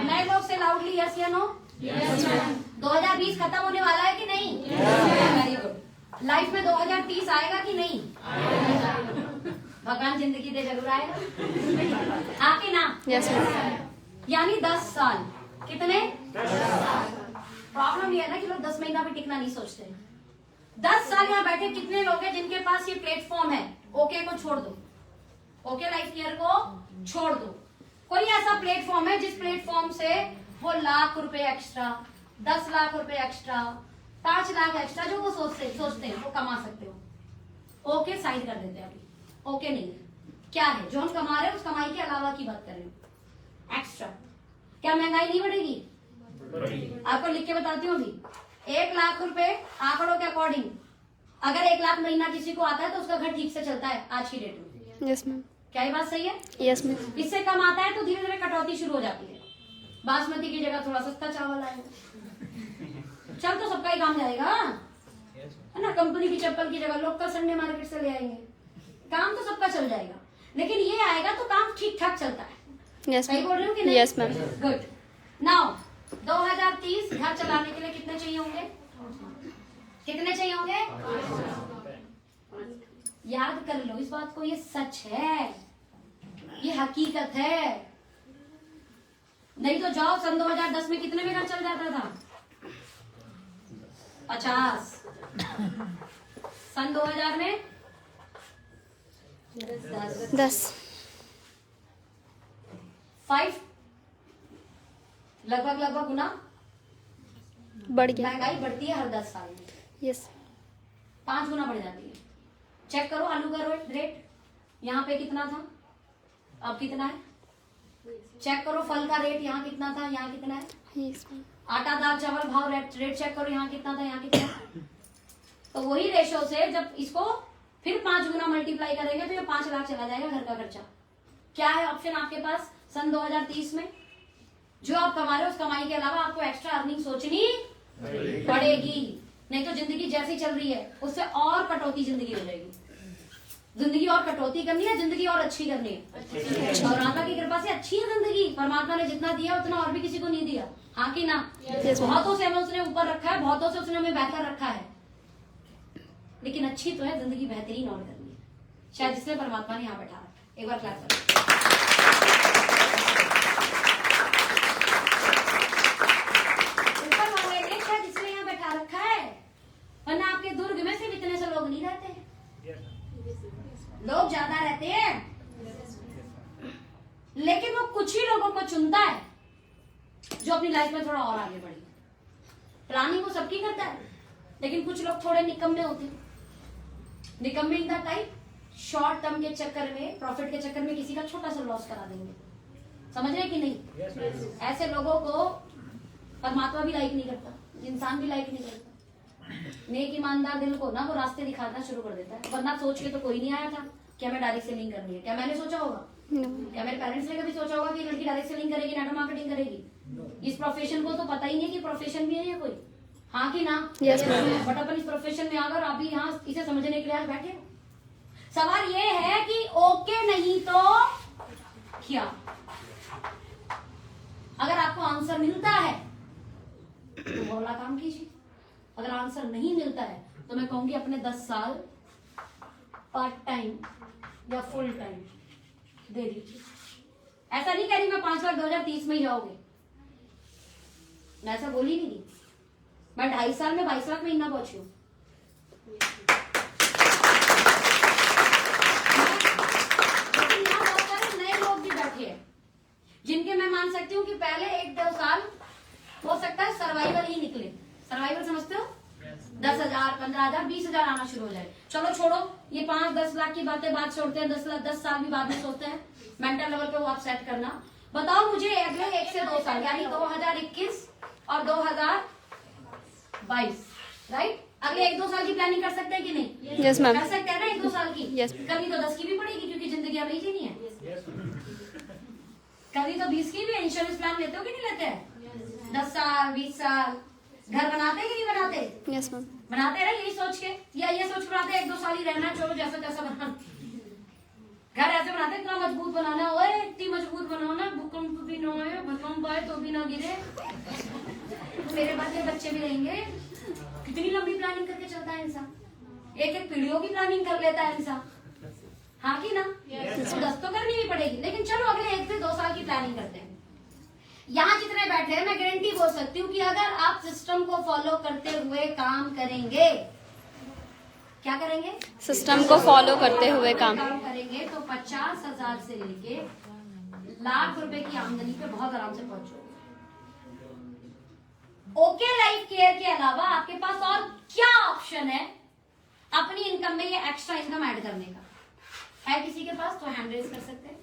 नए लोग से लाउडली यस या नो? 2020 खत्म होने वाला है कि नहीं? Very good. लाइफ में 2030 आएगा कि नहीं? भगवान जिंदगी दे जरूर आएगा, हाँ कि ना? Yes, ma'am. यानी 10 साल, कितने? प्रॉब्लम ये है ना कि लोग 10 महीना भी टिकना नहीं सोचते। 10 साल यहाँ बैठे कितने लोग हैं जिनके पास ये प्लेटफॉर्म है? ओके को छोड़ दो, ओके लाइफ केयर को छोड़ दो, कोई ऐसा प्लेटफॉर्म है जिस प्लेटफॉर्म से वो लाख रुपए एक्स्ट्रा, 10 लाख रुपए एक्स्ट्रा, 5 लाख एक्स्ट्रा जो वो सोचते हैं वो कमा सकते हो? ओके साइड कर देते हैं अभी, ओके नहीं है। क्या है जो हम कमा रहे हैं उस कमाई के अलावा की बात कर रहे हैं, एक्स्ट्रा। क्या महंगाई नहीं बढ़ेगी? आपको लिख के बताती हूँ अभी। 1 लाख रुपए आंकड़ों के अकॉर्डिंग अगर 1 लाख महीना किसी को आता है तो उसका घर ठीक से चलता है आज की डेट में। Yes ma'am. क्या ये बात सही है? Yes ma'am. इससे कम आता है तो धीरे धीरे कटौती शुरू हो जाती है। बासमती की जगह थोड़ा सस्ता चावल आएगा, चल तो सबका ही काम जाएगा, है ना। कंपनी की चप्पल की जगह लोकल संडे मार्केट से ले आएंगे, काम तो सबका चल जाएगा। लेकिन ये आएगा तो काम ठीक ठाक चलता है। यस सही बोल रही हूँ कि मैम। नहीं? Yes ma'am. गुड। नाउ 2030 घर चलाने के लिए कितने चाहिए होंगे? कितने चाहिए होंगे? याद कर लो इस बात को, ये सच है, ये हकीकत है। नहीं तो जाओ सन 2010 में कितने में घर चल जाता था? 50। सन 2000 में 10। 5 लगभग गुना बढ़ गया। महंगाई बढ़ती है हर 10 साल में, यस। 5 गुना बढ़ जाती है। चेक करो आलू का रेट, यहाँ पे कितना था, अब कितना है। चेक करो फल का रेट, यहाँ कितना था, यहाँ कितना है। Yes ma'am. आटा दाल चावल भाव रेट चेक करो, यहाँ कितना था, यहाँ कितना है। तो वही रेशो से जब इसको फिर 5 गुना मल्टीप्लाई करेंगे तो ये 5 लाख चला जाएगा घर का खर्चा। क्या है ऑप्शन आपके पास सन 2030 में? जो आप कमा रहे हो उस कमाई के अलावा आपको एक्स्ट्रा अर्निंग सोचनी पड़ेगी, नहीं तो जिंदगी जैसी चल रही है उससे और कटौती जिंदगी हो जाएगी। जिंदगी और कटौती करनी है, जिंदगी और अच्छी करनी है। परमात्मा की कृपा से अच्छी है जिंदगी, परमात्मा ने जितना दिया उतना और भी किसी को नहीं दिया, हाँ कि ना। बहुतों से हमें उसने ऊपर रखा है, बहुतों से उसने हमें बेहतर रखा है, लेकिन अच्छी तो है जिंदगी, बेहतरीन और करनी है शायद, इसलिए परमात्मा ने यहाँ बैठा रखा है। एक बार क्लैप करो। ऊपर वाले ने शायद इसलिए यहाँ बैठा रखा है, वरना आपके दुर्ग में सिर्फ इतने से लोग नहीं रहते हैं, लोग ज्यादा रहते हैं। लेकिन वो कुछ ही लोगों को चुनता है जो अपनी लाइफ में थोड़ा और आगे बढ़े। प्लानिंग वो सबकी करता है, लेकिन कुछ लोग थोड़े निकम्मे होते हैं। निकम्मे in the type short term के चक्कर में, प्रॉफिट के चक्कर में किसी का छोटा सा लॉस करा देंगे। समझ रहे कि नहीं? ऐसे लोगों को परमात्मा भी लाइक नहीं करता, इंसान भी लाइक नहीं करता। नेक ईमानदार दिल को ना वो रास्ते दिखाना शुरू कर देता है, वरना सोच के तो कोई नहीं आया था कि हमें डायरेक्ट सेलिंग करनी है। क्या मैंने सोचा होगा? क्या मेरे पेरेंट्स ने कभी सोचा होगा कि लड़की डायरेक्ट सेलिंग करेगी, नेटवर्क मार्केटिंग करेगी? इस प्रोफेशन को तो पता ही नहीं कि प्रोफेशन भी है ये कोई, हाँ कि ना। Yes, ma'am. बट अपन इस प्रोफेशन में आकर आप भी यहाँ इसे समझने के लिए आज बैठे हो। सवाल ये है कि ओके नहीं तो क्या? अगर आपको आंसर मिलता है तो वो वाला काम कीजिए, अगर आंसर नहीं मिलता है तो मैं कहूंगी अपने 10 साल पार्ट टाइम या फुल टाइम दे दीजिए। ऐसा नहीं कह रही मैं 5 लाख 2030 में ही जाओगे, मैं ऐसा बोली नहीं थी। मैं 2.5 साल में 22 लाख महीना पहुंची हूँ। लेकिन यहाँ बहुत सारे नए लोग भी बैठे हैं जिनके मैं मान सकती हूँ कि पहले 1-2 साल हो सकता है सर्वाइवल ही निकले। सर्वाइवल समझते हो? 10,000, 15,000, 20,000 आना शुरू हो जाए। चलो छोड़ो ये 5-10 लाख की बातें, बात छोड़ते हैं। 10 साल भी बाद में सोचते हैं, मेंटल लेवल पे वो आप सेट करना। बताओ मुझे अगले 1 से 2 साल यानी 2021 और 2022, राइट? अगले 1-2 साल की प्लानिंग कर सकते हैं कि नहीं? Yes ma'am. कर सकते हैं ना 1-2 साल की? Yes. कभी तो 10 की भी पड़ेगी क्योंकि जिंदगी अब नहीं जीनी है। कभी तो 20 की भी इंश्योरेंस प्लान लेते हो कि नहीं लेते हैं? 10 साल 20 साल घर बनाते कि नहीं बनाते? Yes ma'am. बनाते रहे यही सोच के, या ये सोच बनाते 1-2 साल ही रहना, चलो जैसा जैसा बनाना। घर ऐसे बनाते इतना मजबूत बनाना, ओए इतनी मजबूत बनाना भूकंप भी ना आए, भूकंप आए तो भी ना गिरे, मेरे बच्चे भी रहेंगे। कितनी लंबी प्लानिंग करके चलता है इंसान, एक पीढ़ियों की प्लानिंग कर लेता है इंसान, हाँ कि ना? तो 10 तो करनी भी पड़ेगी, लेकिन चलो अगले 1 से 2 साल की प्लानिंग करते हैं। यहाँ जितने बैठे हैं मैं गारंटी बोल सकती हूँ कि अगर आप सिस्टम को फॉलो करते हुए काम करेंगे, क्या करेंगे? सिस्टम को फॉलो करते हुए काम करेंगे तो 50,000 से लेके लाख रुपए की आमदनी पे बहुत आराम से पहुंचोगे। ओके लाइफ केयर के अलावा आपके पास और क्या ऑप्शन है अपनी इनकम इनकम में ये एक्स्ट्रा इनकम ऐड करने का है किसी के पास तो हैंड रेज कर सकते हैं,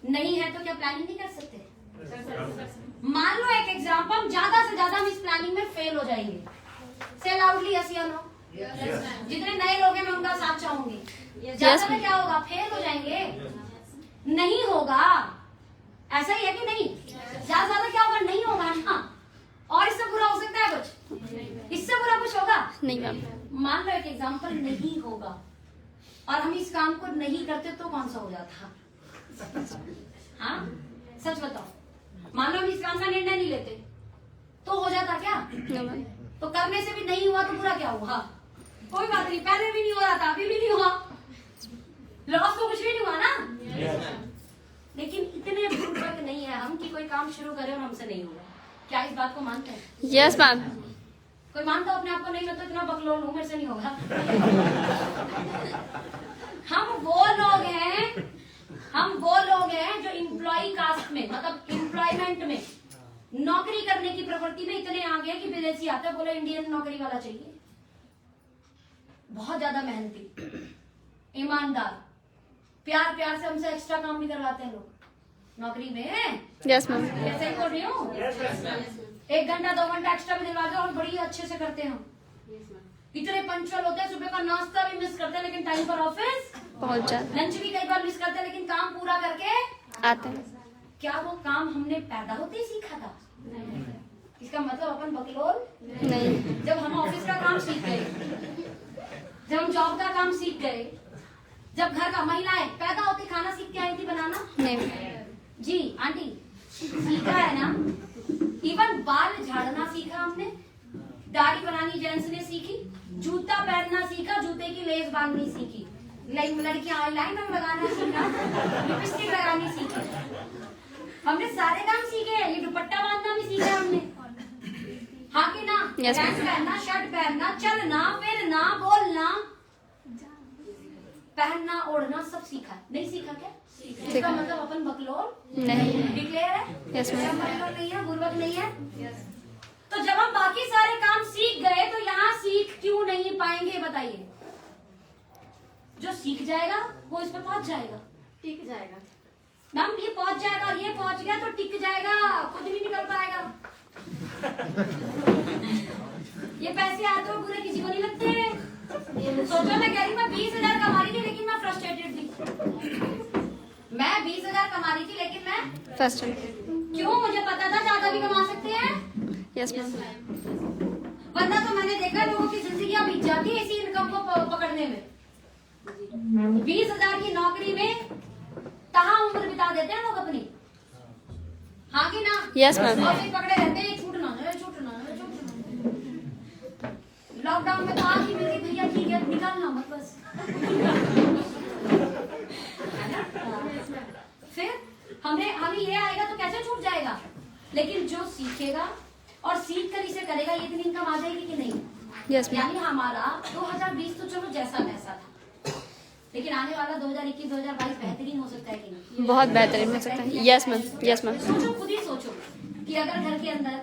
नहीं है तो क्या प्लानिंग नहीं कर सकते? मान लो एक एग्जांपल, ज्यादा से ज्यादा हम इस प्लानिंग में फेल हो जाएंगे, से लाउडली यस या नो। जितने नए लोग हैं मैं उनका साथ चाहूंगी। ज्यादा में क्या होगा? फेल हो जाएंगे, नहीं होगा। ऐसा ही है कि नहीं? ज्यादा ज्यादा क्या होगा? नहीं होगा ना। और इससे बुरा हो सकता है कुछ? इससे बुरा कुछ होगा? नहीं मैम। मान लो एक एग्जांपल, नहीं होगा और हम इस काम को नहीं करते तो कौन सा हो जाता? हाँ सच बताओ, मान लो हम इस काम का निर्णय नहीं लेते तो हो जाता क्या? No ma'am. तो करने से भी नहीं हुआ तो बुरा क्या हुआ? कोई बात नहीं, पहले भी नहीं हो रहा था, अभी भी नहीं हुआ, लॉस तो कुछ भी नहीं हुआ ना। लेकिन इतने बुर्बक नहीं है हम कि कोई काम शुरू करें और हमसे नहीं होगा। क्या इस बात को मानते हैं? Yes ma'am. कोई मानता अपने आप को? नहीं, मैं तो इतना बकलोल हूं, मेरे से नहीं होगा। हम वो लोग हैं जो इम्प्लॉय कास्ट में, मतलब एम्प्लॉयमेंट में, नौकरी करने की प्रवृत्ति में इतने आगे हैं कि विदेशी आता है बोले इंडियन नौकरी वाला चाहिए। बहुत ज्यादा मेहनती, ईमानदार, प्यार प्यार से हमसे एक्स्ट्रा काम भी करवाते हैं लोग नौकरी में। Yes ma'am. ऐसे ही बोल रही हूँ। 1 घंटा 2 घंटा एक्स्ट्रा भी दिलवाते हैं और बड़ी अच्छे से करते हैं हम। इतने पंचुअल होते हैं, सुबह का नाश्ता भी मिस करते हैं लेकिन टाइम पर ऑफिस बहुत ज्यादा लंच भी कई बार मिस करते हैं लेकिन काम पूरा करके आते हैं। क्या वो काम हमने पैदा होते ही सीखा था? इसका मतलब अपन बकलोल नहीं। जब हम ऑफिस का काम सीख गए, जब हम जॉब का काम सीख गए, जब घर का महिलाएं पैदा होते खाना सीख के आई थी बनाना? नहीं जी आंटी सीखा है ना। इवन बाल झाड़ना सीखा हमने, दाढ़ी बनानी जेंट्स ने सीखी, जूता पहनना सीखा, जूते की लेस बांधनी सीखी, लड़कियां आईलाइनर लगाना सीखा, लिपस्टिक लगानी सीखी। हमने सारे काम सीखे हैं, ये दुपट्टा बांधना भी सीखा हमने। हाँ कि ना? Yes, पैंट पहनना, शर्ट पहनना, चलना फिरना, बोलना, पहनना ओढ़ना सब सीखा। नहीं सीखा क्या? इसका मतलब अपन बकलोल नहीं। डिक्लेयर है? Yes, ma'am. बकलोल नहीं है, बुर्बक नहीं है। तो जब हम बाकी सारे काम सीख गए तो यहाँ सीख क्यों नहीं पाएंगे बताइए? जो सीख जाएगा वो इस पर पहुंच जाएगा, टिक जाएगा। मैम ये पहुंच जाएगा, ये पहुंच गया तो टिक जाएगा, खुद भी निकल पाएगा। ये पैसे आते हो पूरे किसी को नहीं लगते। सोचो मैं कह रही मैं 20,000 कमा रही थी लेकिन मैं फ्रस्ट्रेटेड थी। मैं 20,000 कमा रही थी लेकिन मैं फर्स्ट। क्यों? मुझे पता था ज्यादा भी कमा सकते हैं। Yes ma'am. वरना तो मैंने देखा लोगों की जिंदगियां बीत जाती है इसी इनकम को पकड़ने में। 20,000 की नौकरी में तहा उम्र बिता देते हैं लोग अपनी। हाँ कि ना? Yes, ma'am. और फिर पकड़े रहते हैं छूटना छूटना छूटना। लॉकडाउन में तो आज ही मिलती भैया ठीक है निकालना मत बस। फिर हमें ये आएगा तो कैसे छूट जाएगा? लेकिन जो सीखेगा और सीख कर इसे करेगा ये इतनी इनकम आ जाएगी कि नहीं? Yes ma'am. यानी हमारा 2020 तो चलो जैसा वैसा था, लेकिन आने वाला 2021-2022 बेहतरीन हो सकता है कि नहीं? बहुत बेहतरीन हो सकता है। Yes ma'am. Yes ma'am. सोचो, खुद ही सोचो कि अगर घर के अंदर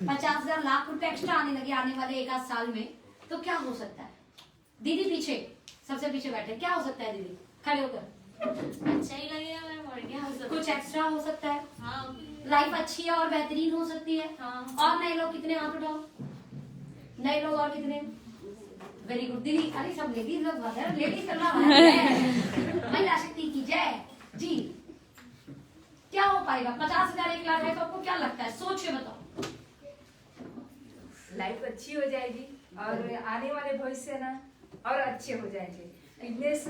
50,000 लाख रुपए एक्स्ट्रा आने लगे आने वाले 1 आध साल में तो क्या हो सकता है? दीदी पीछे, सबसे पीछे बैठे, क्या हो सकता है दीदी? खड़े होकर अच्छा ही लगेगा मैम, और क्या हो सकता कुछ एक्स्ट्रा हो सकता है, है? हाँ लाइफ अच्छी है और बेहतरीन हो सकती है। हाँ। और नए लोग कितने? हाथ उठाओ। नए लोग और कितने? वेरी गुड दीदी। अरे सब लेडीज लोग बात है, लेडीज करना महिला शक्ति की जय जी। क्या हो पाएगा? 50,000 1 लाख है तो आपको क्या लगता है? सोच के बताओ। लाइफ अच्छी हो जाएगी और आने वाले भविष्य ना और अच्छे हो जाएंगे। बिजनेस,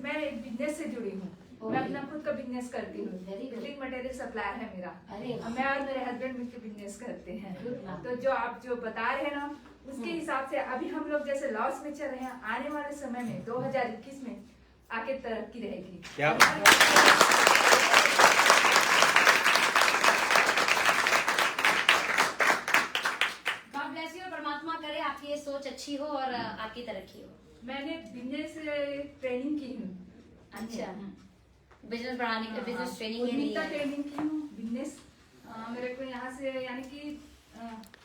मैं एक बिजनेस से जुड़ी हूँ। मैं अपना खुद का बिजनेस करती हूँ। Very good. Building material supplier है मेरा। अरे वाह। मैं और मेरे हस्बैंड मिलकर बिजनेस करते हैं। Good, ma'am. तो जो आप जो बता रहे हैं ना उसके हिसाब से अभी हम लोग जैसे लॉस में चल रहे हैं, आने वाले समय में 2021 में आगे तरक्की रहेगी। क्या गॉड ब्लेस यू। परमात्मा करे आपकी ये सोच अच्छी हो और आपकी तरक्की हो। मैंने बिजनेस ट्रेनिंग की हूँ। अच्छा, बिजनेस बढ़ाने का बिजनेस ट्रेनिंग के लिए ट्रेनिंग की हूँ। बिजनेस मेरे को यहाँ से यानी कि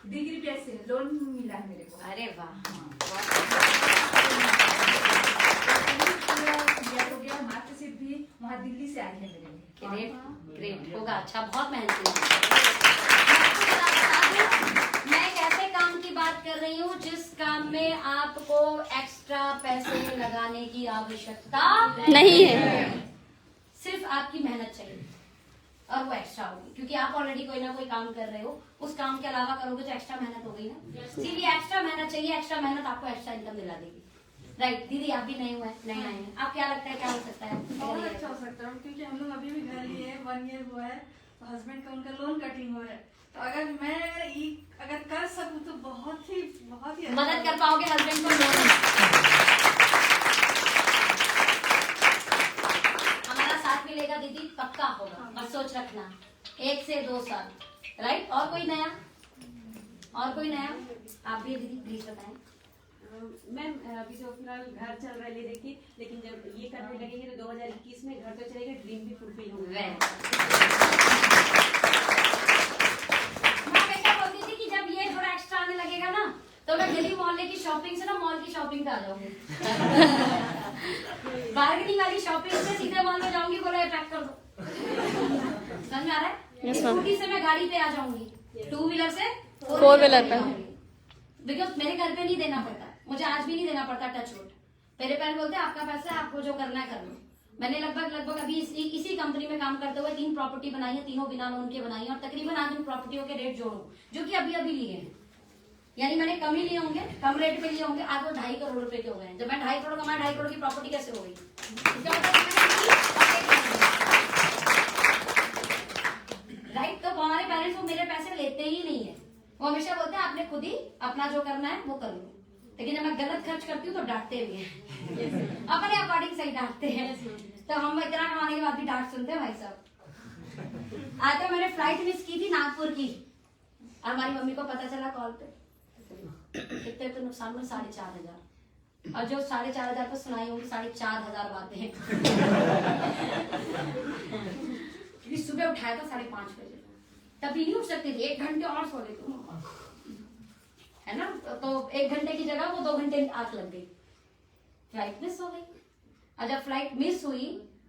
डिग्री बेस से लोन मिला है मेरे को। अरे वाह। हाँ। अच्छा, बहुत मेहनती हूँ। मैं आपको बता दूं, मैं एक ऐसे काम की बात कर रही हूँ जिस काम में आपको एक्स्ट्रा पैसे लगाने की आवश्यकता नहीं है। सिर्फ आपकी मेहनत चाहिए और वो एक्स्ट्रा होगी, क्योंकि आप ऑलरेडी कोई ना कोई काम कर रहे हो, उस काम के अलावा करोगे तो एक्स्ट्रा मेहनत हो गई ना। इसीलिए एक्स्ट्रा मेहनत चाहिए, एक्स्ट्रा मेहनत आपको एक्स्ट्रा इनकम दिला देगी। राइट दीदी, आप भी नए हुए हैं, नए आए हैं, आप क्या लगता है क्या हो सकता है? बहुत अच्छा हो सकता है, क्योंकि हम लोग अभी भी घर लिए हैं, 1 ईयर हुआ है, तो हस्बैंड का उनका लोन कटिंग हो रहा है, तो अगर मैं अगर कर सकूं तो बहुत ही अच्छा। मदद कर पाओगे हस्बैंड को लोन? हमारा साथ मिलेगा दीदी, पक्का होगा, बस सोच रखना 1 से 2 साल। राइट, और कोई नया? और कोई नया? आप भी दीदी प्लीज बताएं। मैम अभी तो फिलहाल घर चल रहा है देखिए, लेकिन जब ये करने लगेंगे तो 2021 में घर तो चलेगा, ड्रीम भी फुलफिल होगा। मैं हमेशा बोलती थी कि जब ये थोड़ा एक्स्ट्रा आने लगेगा ना, तो मैं दिल्ली मोहल्ले की शॉपिंग से ना मॉल की शॉपिंग पे आ जाऊंगी। बार्गेनिंग वाली शॉपिंग से सीधे मॉल में जाऊंगी, बोला ये पैक कर दो। समझ आ रहा है? Yes, ma'am. स्कूटी से मैं गाड़ी पे आ जाऊंगी, 2 व्हीलर से 4 व्हीलर पे। बिकॉज मेरे घर पे नहीं देना पड़ता, मुझे आज भी नहीं देना पड़ता टच वुड। मेरे पेरेंट्स बोलते हैं आपका पैसा है, आपको जो करना है कर लो। मैंने लगभग अभी इसी कंपनी में काम करते हुए 3 प्रॉपर्टी बनाई है, तीनों बिना लोन के बनाई है, और तकरीबन आज उन प्रॉपर्टियों के रेट जोड़ो जो कि अभी लिए हैं, यानी मैंने कम ही लिए होंगे, कम रेट पे लिए होंगे, आज वो 2.5 करोड़ रुपए के हो गए हैं। जब मैं 2.5 करोड़ कमाया, 2.5 करोड़ की प्रॉपर्टी कैसे हो गई? राइट, तो हमारे पेरेंट्स वो मेरे पैसे लेते ही नहीं है, वो हमेशा बोलते हैं आपने खुद ही अपना जो करना है वो कर लो। लेकिन जब मैं गलत खर्च करती हूँ तो डांटते भी हैं। अपने अकॉर्डिंग सही डांटते हैं। तो हम इतना कमाने के बाद भी डांट सुनते हैं भाई साहब। आज तो मैंने फ्लाइट मिस की थी नागपुर की, और हमारी मम्मी को पता चला कॉल पे, कितने तो नुकसान में 4,500, और जो 4,500 को सुनाई होंगी 4,500 बातें। क्योंकि सुबह उठाया था 5:30 बजे, तभी नहीं उठ सकती थी, 1 घंटे और सो लेती हूँ, है ना। तो 1 घंटे की जगह वो 2 घंटे आंख लग गई, फ्लाइट मिस हो गई। और जब फ्लाइट मिस हुई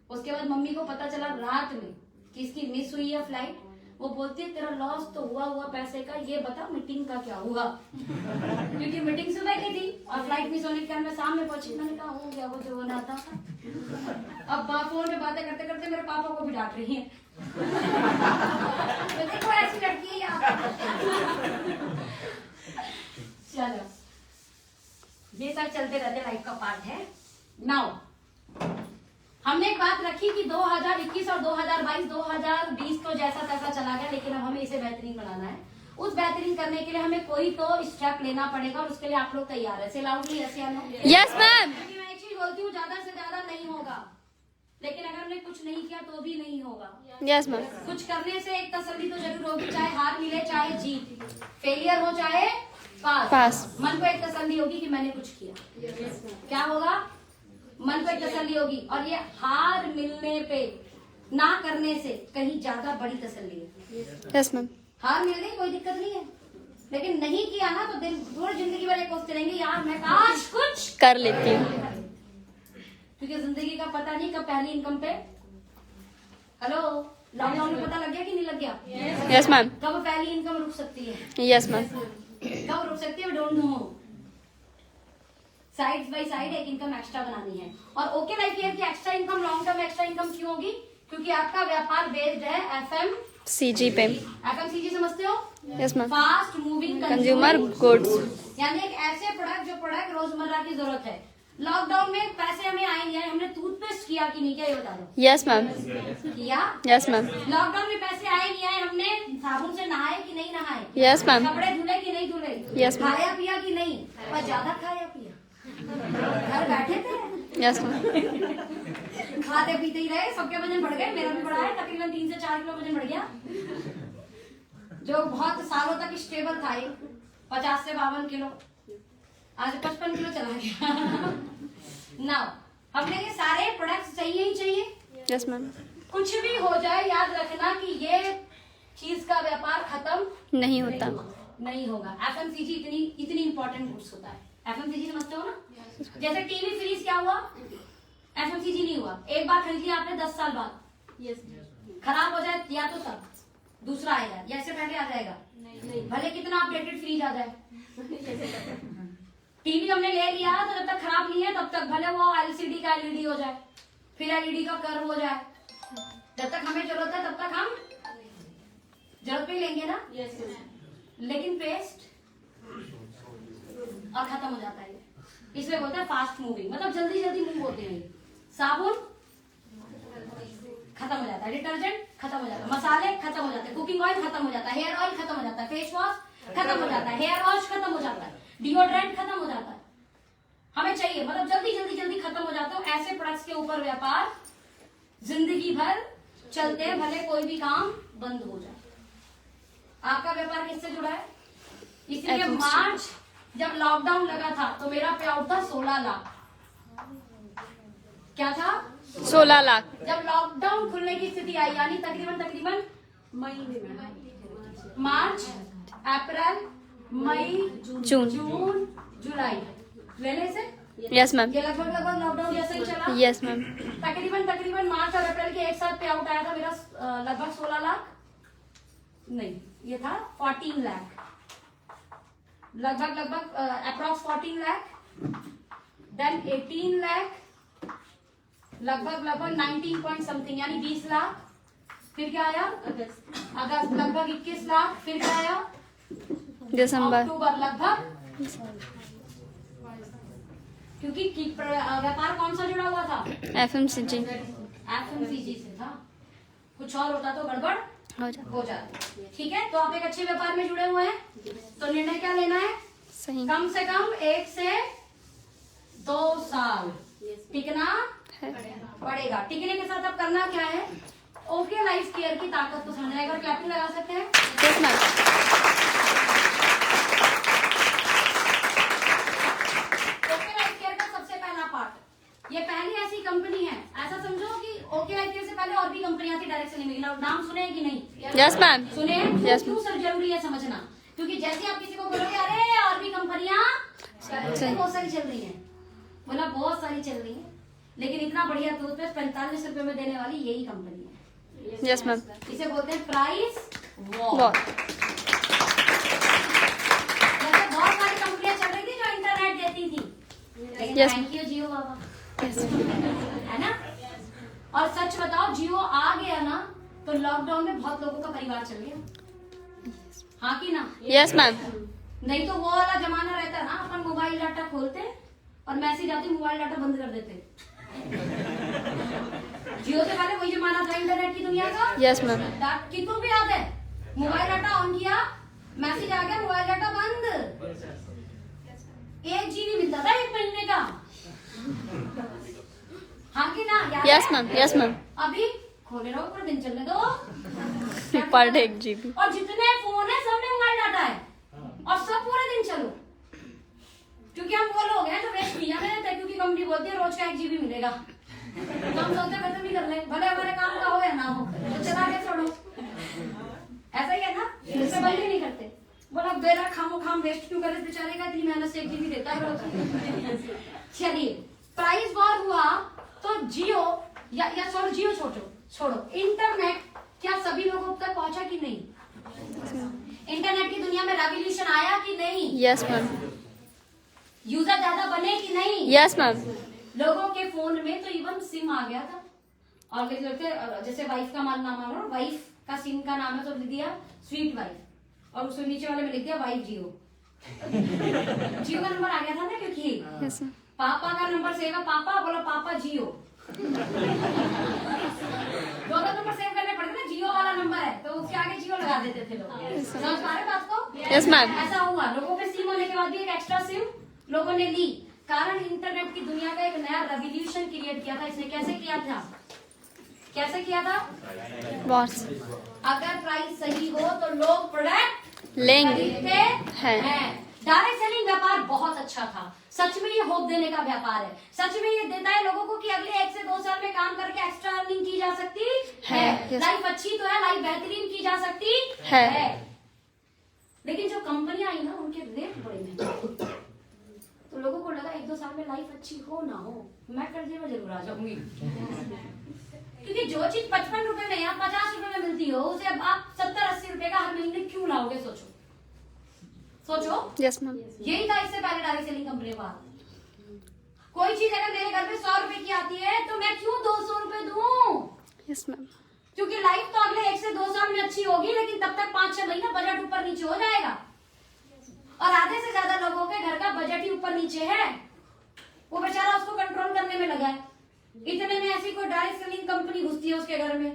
उसके बाद मम्मी को पता चला रात में कि इसकी मिस हुई है फ्लाइट, वो बोलती है तेरा लॉस तो हुआ पैसे का, ये बता मीटिंग का क्या हुआ। क्योंकि मीटिंग सुबह की थी और फ्लाइट मिस होने के कारण मैं शाम में पहुंची। मैंने कहा हो गया वो जो होना था। अब फोन पे बातें करते करते मेरे पापा को भी डांट रही है, देखो ऐसी लड़की है आप। चलो, ये सब चलते रहते, लाइफ का पार्ट है। नाउ हमने एक बात रखी कि 2021 और 2022 2020 तो जैसा तैसा चला गया, लेकिन अब हमें इसे बेहतरीन बनाना है। उस बेहतरीन करने के लिए हमें कोई तो स्टेप लेना पड़ेगा, और उसके लिए आप लोग तैयार है? से लाउडली यस या नो? Yes ma'am. क्योंकि मैं एक चीज बोलती हूँ, ज्यादा से ज्यादा नहीं होगा, लेकिन अगर हमने कुछ नहीं किया तो भी नहीं होगा। Yes ma'am. कुछ करने से एक तसल्ली तो जरूर होगी, चाहे हार मिले चाहे जीत, फेलियर हो चाहे पास। मन को एक तसल्ली होगी कि मैंने कुछ किया। क्या होगा? मन को एक तसल्ली होगी, और ये हार मिलने पे ना करने से कहीं ज्यादा बड़ी तसल्ली है। Yes ma'am. हार मिल गई कोई दिक्कत नहीं है, लेकिन नहीं किया ना तो दिन पूरी जिंदगी भर सोचते रहेंगे यार मैं काश कुछ कर लेती हूँ। क्योंकि जिंदगी का पता नहीं कब पहली इनकम पे, हेलो, लॉकडाउन में पता लग गया कि नहीं लग गया? Yes ma'am. कब पहली इनकम रुक सकती है? Yes ma'am. कब रुक सकती है? Don't know. Side by side एक इनकम एक्स्ट्रा बनानी है। और ओके लाइफ केयर की extra income, long term extra income क्यों होगी? क्योंकि आपका व्यापार बेस्ड है CG पे। FMCG समझते हो? Yes ma'am. Fast moving consumer goods, यानी एक ऐसे प्रोडक्ट जो प्रोडक्ट रोजमर्रा की जरूरत है। लॉकडाउन में पैसे हमें आए नहीं आए, हमने टूथपेस्ट किया कि नहीं किया, ये बता दो। Yes ma'am. किया? Yes ma'am. लॉकडाउन में पैसे आए नहीं आए, हमने साबुन से नहाए कि नहीं नहाए? Yes ma'am. कपड़े धुले कि नहीं धुले? Yes, ma'am. खाया पिया कि नहीं? पर ज्यादा खाया पिया, घर बैठे थे, यस मैम। खाते पीते ही रहे, सबके वजन बढ़ गए, मेरा भी बढ़ा है, तकरीबन 3 से 4 किलो वजन बढ़ गया। जो बहुत सालों तक स्टेबल था 50 से 52 किलो, आज 55 किलो चला गया। नाउ हमने ये सारे प्रोडक्ट्स चाहिए ही चाहिए। Yes ma'am. कुछ भी हो जाए याद रखना कि ये चीज का व्यापार खत्म नहीं होता। नहीं होगा। FMCG इतनी इंपॉर्टेंट गुड्स होता है। FMCG समझते हो ना? जैसे टीवी फ्रीज क्या हुआ? FMCG नहीं हुआ। एक बार खरीद लिया आपने 10 साल बाद खराब हो जाए या तो तब दूसरा आएगा, या इससे पहले आ जाएगा? नहीं भले कितना अपडेटेड फ्रीज आ जाए। टीवी हमने ले लिया तो जब तक खराब नहीं है तब तक, भले वो एलसीडी का एलईडी हो जाए, फिर एलईडी का कर्व हो जाए, जब तक हमें जरूरत है तब तक हम जरूरत पे ही लेंगे ना। Yes ma'am. लेकिन पेस्ट और खत्म हो जाता है ये। इसलिए बोलते हैं फास्ट मूविंग, मतलब जल्दी जल्दी मूव होते हैं ये। साबुन खत्म हो जाता है, डिटर्जेंट खत्म हो जाता है, मसाले खत्म हो जाते हैं, कुकिंग ऑयल खत्म हो जाता है, हेयर ऑयल खत्म हो जाता है, फेस वॉश खत्म हो जाता है, हेयर वॉश खत्म हो जाता है, डिओड्रेंट खत्म हो जाता है। हमें चाहिए, मतलब जल्दी जल्दी जल्दी खत्म हो जाता है। ऐसे प्रोडक्ट्स के ऊपर व्यापार जिंदगी भर चलते हैं, भले कोई भी काम बंद हो जाए। आपका व्यापार किससे जुड़ा है? इसलिए FMCG। मार्च जब लॉकडाउन लगा था तो मेरा पे आउट था 16 लाख। क्या था? 16 लाख। जब लॉकडाउन खुलने की स्थिति आई, यानी तकरीबन मई में मार्च, अप्रैल, मई, जून। जून, जुलाई, लेने से यस मैम। ये लगभग लॉकडाउन जैसे ही चला। Yes ma'am. तकरीबन मार्च और अप्रैल के एक साथ पे आउट आया था मेरा लगभग 16 लाख नहीं, ये था 14 लाख, लगभग अप्रॉक्स 14 लाख, देन 18 लाख, लगभग 19 पॉइंट समथिंग यानी 20 लाख। फिर क्या आया? अगस्त लगभग 21 लाख। फिर क्या आया? दिसंबर। अक्टूबर लगभग, क्योंकि व्यापार कौन सा जुड़ा हुआ था? FMCG एफएमसीजी से था, कुछ और होता तो गड़बड़ हो जाए। जाती। ठीक है, तो आप एक अच्छे व्यापार में जुड़े हुए हैं, तो निर्णय क्या लेना है? सही कम से कम 1 से 2 साल टिकना है। पड़ेगा। टिकने के साथ अब करना क्या है? ओके लाइफ केयर की ताकत को समझना है। एक बार क्लैपिंग लगा सकते हैं? Yes ma'am. Okay life care का सबसे पहला पार्ट, ये पहली ऐसी कंपनी है, ऐसा समझो कि ओके लाइफ केयर से पहले और भी कंपनियां थी डायरेक्ट सेलिंग में। नाम सुने कि नहीं? Yes ma'am. सुने? Yes, क्यों सर जरूरी है समझना? क्योंकि जैसे आप किसी को बोलोगे अरे और भी कंपनियां बहुत सारी चल रही हैं, बोला बहुत सारी चल रही हैं, लेकिन इतना बढ़िया टूथपेस्ट 45 रुपए में देने वाली यही कंपनी है। Yes ma'am. इसे बोलते हैं प्राइस वॉर। बहुत। जैसे बहुत सारी कंपनियां चल रही थी जो इंटरनेट देती थी, लेकिन Yes. Thank you Jio Baba, yes. है ना? और सच बताओ, जियो आ गया ना तो लॉकडाउन में बहुत लोगों का परिवार चल गया, हाँ कि ना? Yes ma'am. नहीं तो वो वाला जमाना रहता ना, अपन मोबाइल डाटा खोलते और मैसेज आती, मोबाइल डाटा बंद कर देते। जियो से पहले वही जमाना था इंटरनेट की दुनिया का। Yes ma'am. कितनों को याद है? मोबाइल डाटा ऑन किया, मैसेज आ गया, मोबाइल डाटा बंद। 1 GB मिलता था 1 महीने का, हाँ कि ना? याद यस है? मैम। Yes ma'am. अभी खोले रहो, पूरा दिन चलने दो। Per day 1 GB। और जितने फोन है सब में मोबाइल डाटा है, और सब पूरे दिन चलो, क्योंकि हम वो लोग हैं जो वेस्ट नहीं आने देते, क्योंकि कंपनी बोलती है रोज का 1 GB मिलेगा, तो हम सोचते खत्म ही कर ले, भले हमारे काम का हो या ना हो, तो चला के छोड़ो। ऐसा ही है ना, इससे बंद ही नहीं करते। बोला बेरा खामो खाम वेस्ट क्यों करे, बेचारे का इतनी मेहनत से 1 GB देता है रोज। चलिए, प्राइस वॉर हुआ तो जियो या जियो छोड़ो, इंटरनेट क्या सभी लोगों तक पहुंचा कि नहीं? इंटरनेट की दुनिया में रेवोल्यूशन आया कि नहीं? Yes ma'am. यूजर ज्यादा बने कि नहीं? Yes ma'am. लोगों के फोन में तो इवन सिम आ गया था, और जैसे वाइफ का नाम मानो, वाइफ का सिम का नाम है तो लिख दिया स्वीट वाइफ, और उसके नीचे वाले में लिख दिया वाइफ जियो। जियो का नंबर आ गया था ना, क्योंकि यस मैम। पापा का नंबर सेव है, पापा बोलो पापा जियो। दोनों नंबर सेव करने पड़ते ना, जियो वाला नंबर है तो उसके आगे जियो लगा देते थे लोग। समझ पा रहे बात को? Yes ma'am. ऐसा हुआ, लोगों पे सिम होने के बाद भी एक एक्स्ट्रा सिम लोगों ने ली, कारण इंटरनेट की दुनिया का एक नया रेवोल्यूशन क्रिएट किया था। इसने कैसे किया था? बहुत। अगर प्राइस सही हो तो लोग प्रोडक्ट लेंगे खरीदते हैं। हैं। डायरेक्ट सेलिंग व्यापार बहुत अच्छा था, सच में ये होप देने का व्यापार है, सच में ये देता है लोगों को कि अगले 1 से 2 साल में काम करके एक्स्ट्रा अर्निंग की जा सकती है। Yes. लाइफ अच्छी तो है, लाइफ बेहतरीन की जा सकती है। लेकिन जो कंपनियां आई ना, उनके रेट बड़े महंगे, तो लोगों को लगा 1-2 साल में लाइफ अच्छी हो ना हो, मैं कर्जे में जरूर आ जाऊंगी। क्योंकि जो चीज 55 रुपए में या 50 रुपए में मिलती हो उसे अब आप 70-80 रुपए का हर महीने क्यों लाओगे? सोचो सोचो। Yes ma'am. यही था इससे पहले डायरेक्ट सेलिंग कंपनी का। कोई चीज अगर मेरे घर में 100 रुपए की आती है तो मैं क्यों 200 रुपए दूं? Yes ma'am. क्योंकि लाइफ तो अगले 1 से 2 साल में अच्छी होगी, लेकिन तब तक 5-6 महीना बजट ऊपर नीचे हो जाएगा। और आधे से ज्यादा लोगों के घर का बजट ही ऊपर नीचे है, वो बेचारा उसको कंट्रोल करने में लगा है। इतने में ऐसी कोई डायरेक्ट सेलिंग कंपनी घुसती है उसके घर में,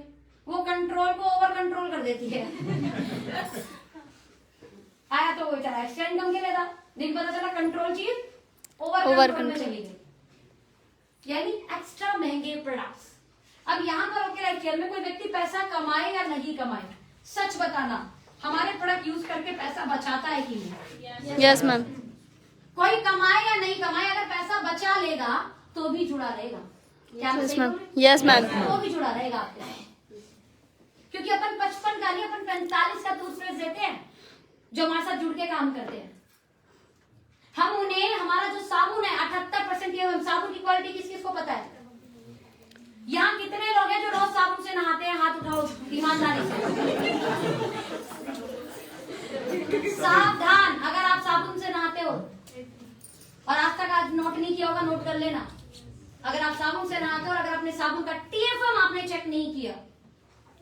वो कंट्रोल को ओवर कंट्रोल कर देती है। आया तो वो बेचारा एक्स्ट्रा इनकम के लिए था, लेकिन पता चला कंट्रोल चीज ओवर कंट्रोल में चली गई, यानी एक्स्ट्रा महंगे प्रोडक्ट्स। अब यहाँ पर ओके लाइफ में कोई व्यक्ति पैसा कमाए या नहीं कमाए, सच बताना, हमारे प्रोडक्ट यूज करके पैसा बचाता है कि नहीं? Yes ma'am. कोई कमाए या नहीं कमाए, अगर पैसा बचा लेगा तो भी जुड़ा रहेगा। क्या मैं यस सही मैम। बोल रही? Yes ma'am. वो भी जुड़ा रहेगा आपके साथ। क्योंकि अपन 55 का नहीं, अपन 45 का टूथपेस्ट देते हैं जो हमारे साथ जुड़ के काम करते हैं। हम उन्हें, हमारा जो साबुन है 78% ये साबुन की क्वालिटी किस किस को पता है? यहाँ कितने लोग हैं जो रोज साबुन से नहाते हैं? हाथ उठाओ ईमानदारी से। सावधान, अगर आप साबुन से नहाते हो और आज तक आज नोट नहीं किया होगा, नोट कर लेना। अगर आप साबुन से नहाते हो और अगर अपने साबुन का TFM आपने चेक नहीं किया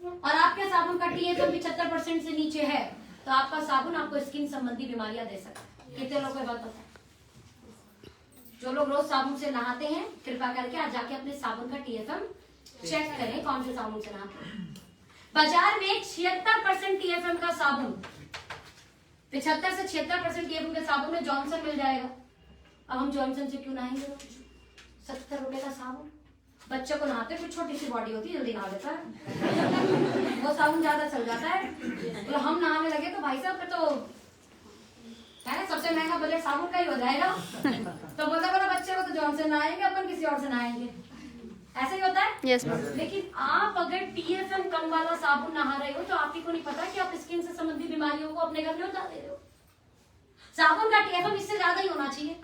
और आपके साबुन का TFM 75% से नीचे है, तो आपका साबुन आपको स्किन संबंधी बीमारियां दे सकता है। कितने लोगों को बात पता है? जो लोग रोज साबुन से नहाते हैं, कृपया करके आज जाके अपने साबुन का TFM चेक करें, कौन से साबुन से नहाते हैं। बाजार में 76% TFM का साबुन, 75 से 76% TFM के साबुन में जॉनसन मिल जाएगा। अब हम जॉनसन से क्यों नहाएंगे? 70 रुपए का साबुन, बच्चे को नहाते हैं, छोटी सी बॉडी होती है, जल्दी नहा लेता है, वो साबुन ज्यादा चल जाता है। तो हम नहाने लगे तो भाई साहब तो है सबसे महंगा बजट साबुन का ही हो जाएगा। तो बोला बच्चे को तो जॉनसन नहाएंगे, अपन किसी और से नहाएंगे, ऐसे ही होता है। Yes ma'am. लेकिन आप अगर TFM कम वाला साबुन नहा रहे हो तो आपको नहीं पता कि आप स्किन से संबंधित बीमारियों को अपने घर में उतार दे रहे हो। साबुन का TFM इससे ज्यादा ही होना चाहिए।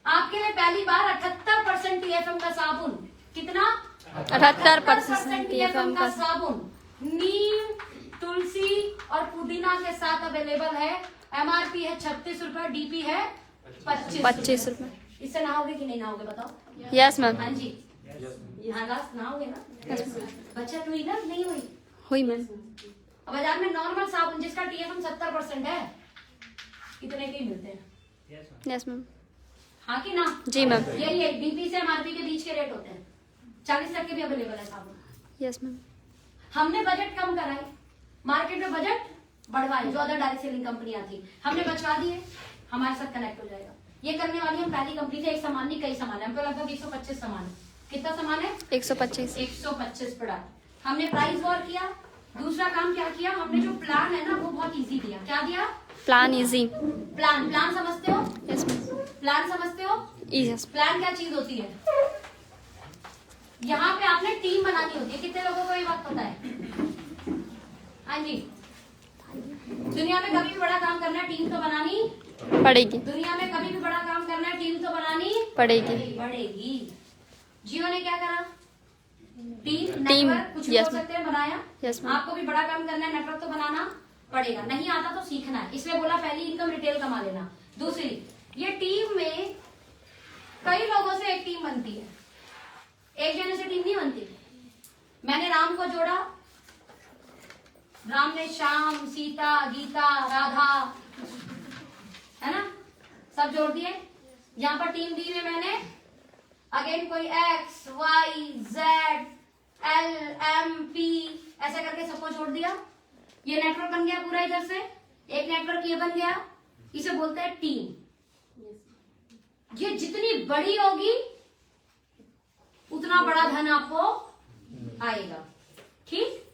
आपके लिए पहली बार 78% TFM का साबुन, कितना? 78% TFM का साबुन नीम, तुलसी और पुदीना के साथ अवेलेबल है। MRP है 36 रुपए, DP है 25 रुपए। इससे नहाओगे कि नहीं नहाओगे बताओ? Yes ma'am. हाँ जी, यहाँ लास्ट नहाओगे ना? बचत हुई ना? नहीं हुई? हुई मैम। अब बाजार में नॉर्मल साबुन जिसका TFM 70% है, कितने के ही मिलते हैं? Yes ma'am. हाँ कि ना? जी मैम। यही DP से MRP के बीच के रेट होते हैं। 40 तक के भी अवेलेबल है साबुन। Yes ma'am. हमने बजट कम कराए, मार्केट में बजट बढ़वाए, जो अदर डायरेक्ट सेलिंग कंपनियां थी हमने बचवा दिए, हमारे साथ कनेक्ट हो जाएगा। ये करने वाली हम पहली कंपनी थे। एक सामान नहीं, कई सामान है, हमको लगभग 125 सामान है। कितना सामान है? 125 प्रोडक्ट। हमने प्राइस वॉर किया। दूसरा काम क्या किया हमने, जो प्लान है ना वो बहुत इजी दिया। क्या दिया? Plan easy. प्लान समझते हो? Yes ma'am. प्लान समझते हो? यस। प्लान क्या चीज होती है? यहाँ पे आपने टीम बनानी होती है। कितने लोगों को ये बात पता है? हाँ जी। दुनिया में कभी भी बड़ा काम करना है, टीम तो बनानी पड़ेगी। दुनिया में कभी भी बड़ा काम करना है, टीम तो बनानी पड़ेगी। जियो ने क्या करा? टीम, नेटवर्क, कुछ भी yes, हो सकते हैं, बनाया। yes, आपको भी बड़ा काम करना है, नेटवर्क तो बनाना पड़ेगा। नहीं आता तो सीखना है, इसलिए बोला पहली इनकम रिटेल कमा लेना। दूसरी, ये टीम में कई लोगों से एक टीम बनती है, एक जने से टीम नहीं बनती। मैंने राम को जोड़ा, राम ने श्याम, सीता, गीता, राधा, है ना, सब जोड़ दिए। यहाँ पर टीम डी में मैंने अगेन कोई X, Y, Z, L, M, P ऐसा करके सबको जोड़ दिया। ये नेटवर्क बन गया पूरा। इधर से एक नेटवर्क ये बन गया, इसे बोलते हैं टीम। ये जितनी बड़ी होगी उतना बड़ा धन आपको आएगा। ठीक?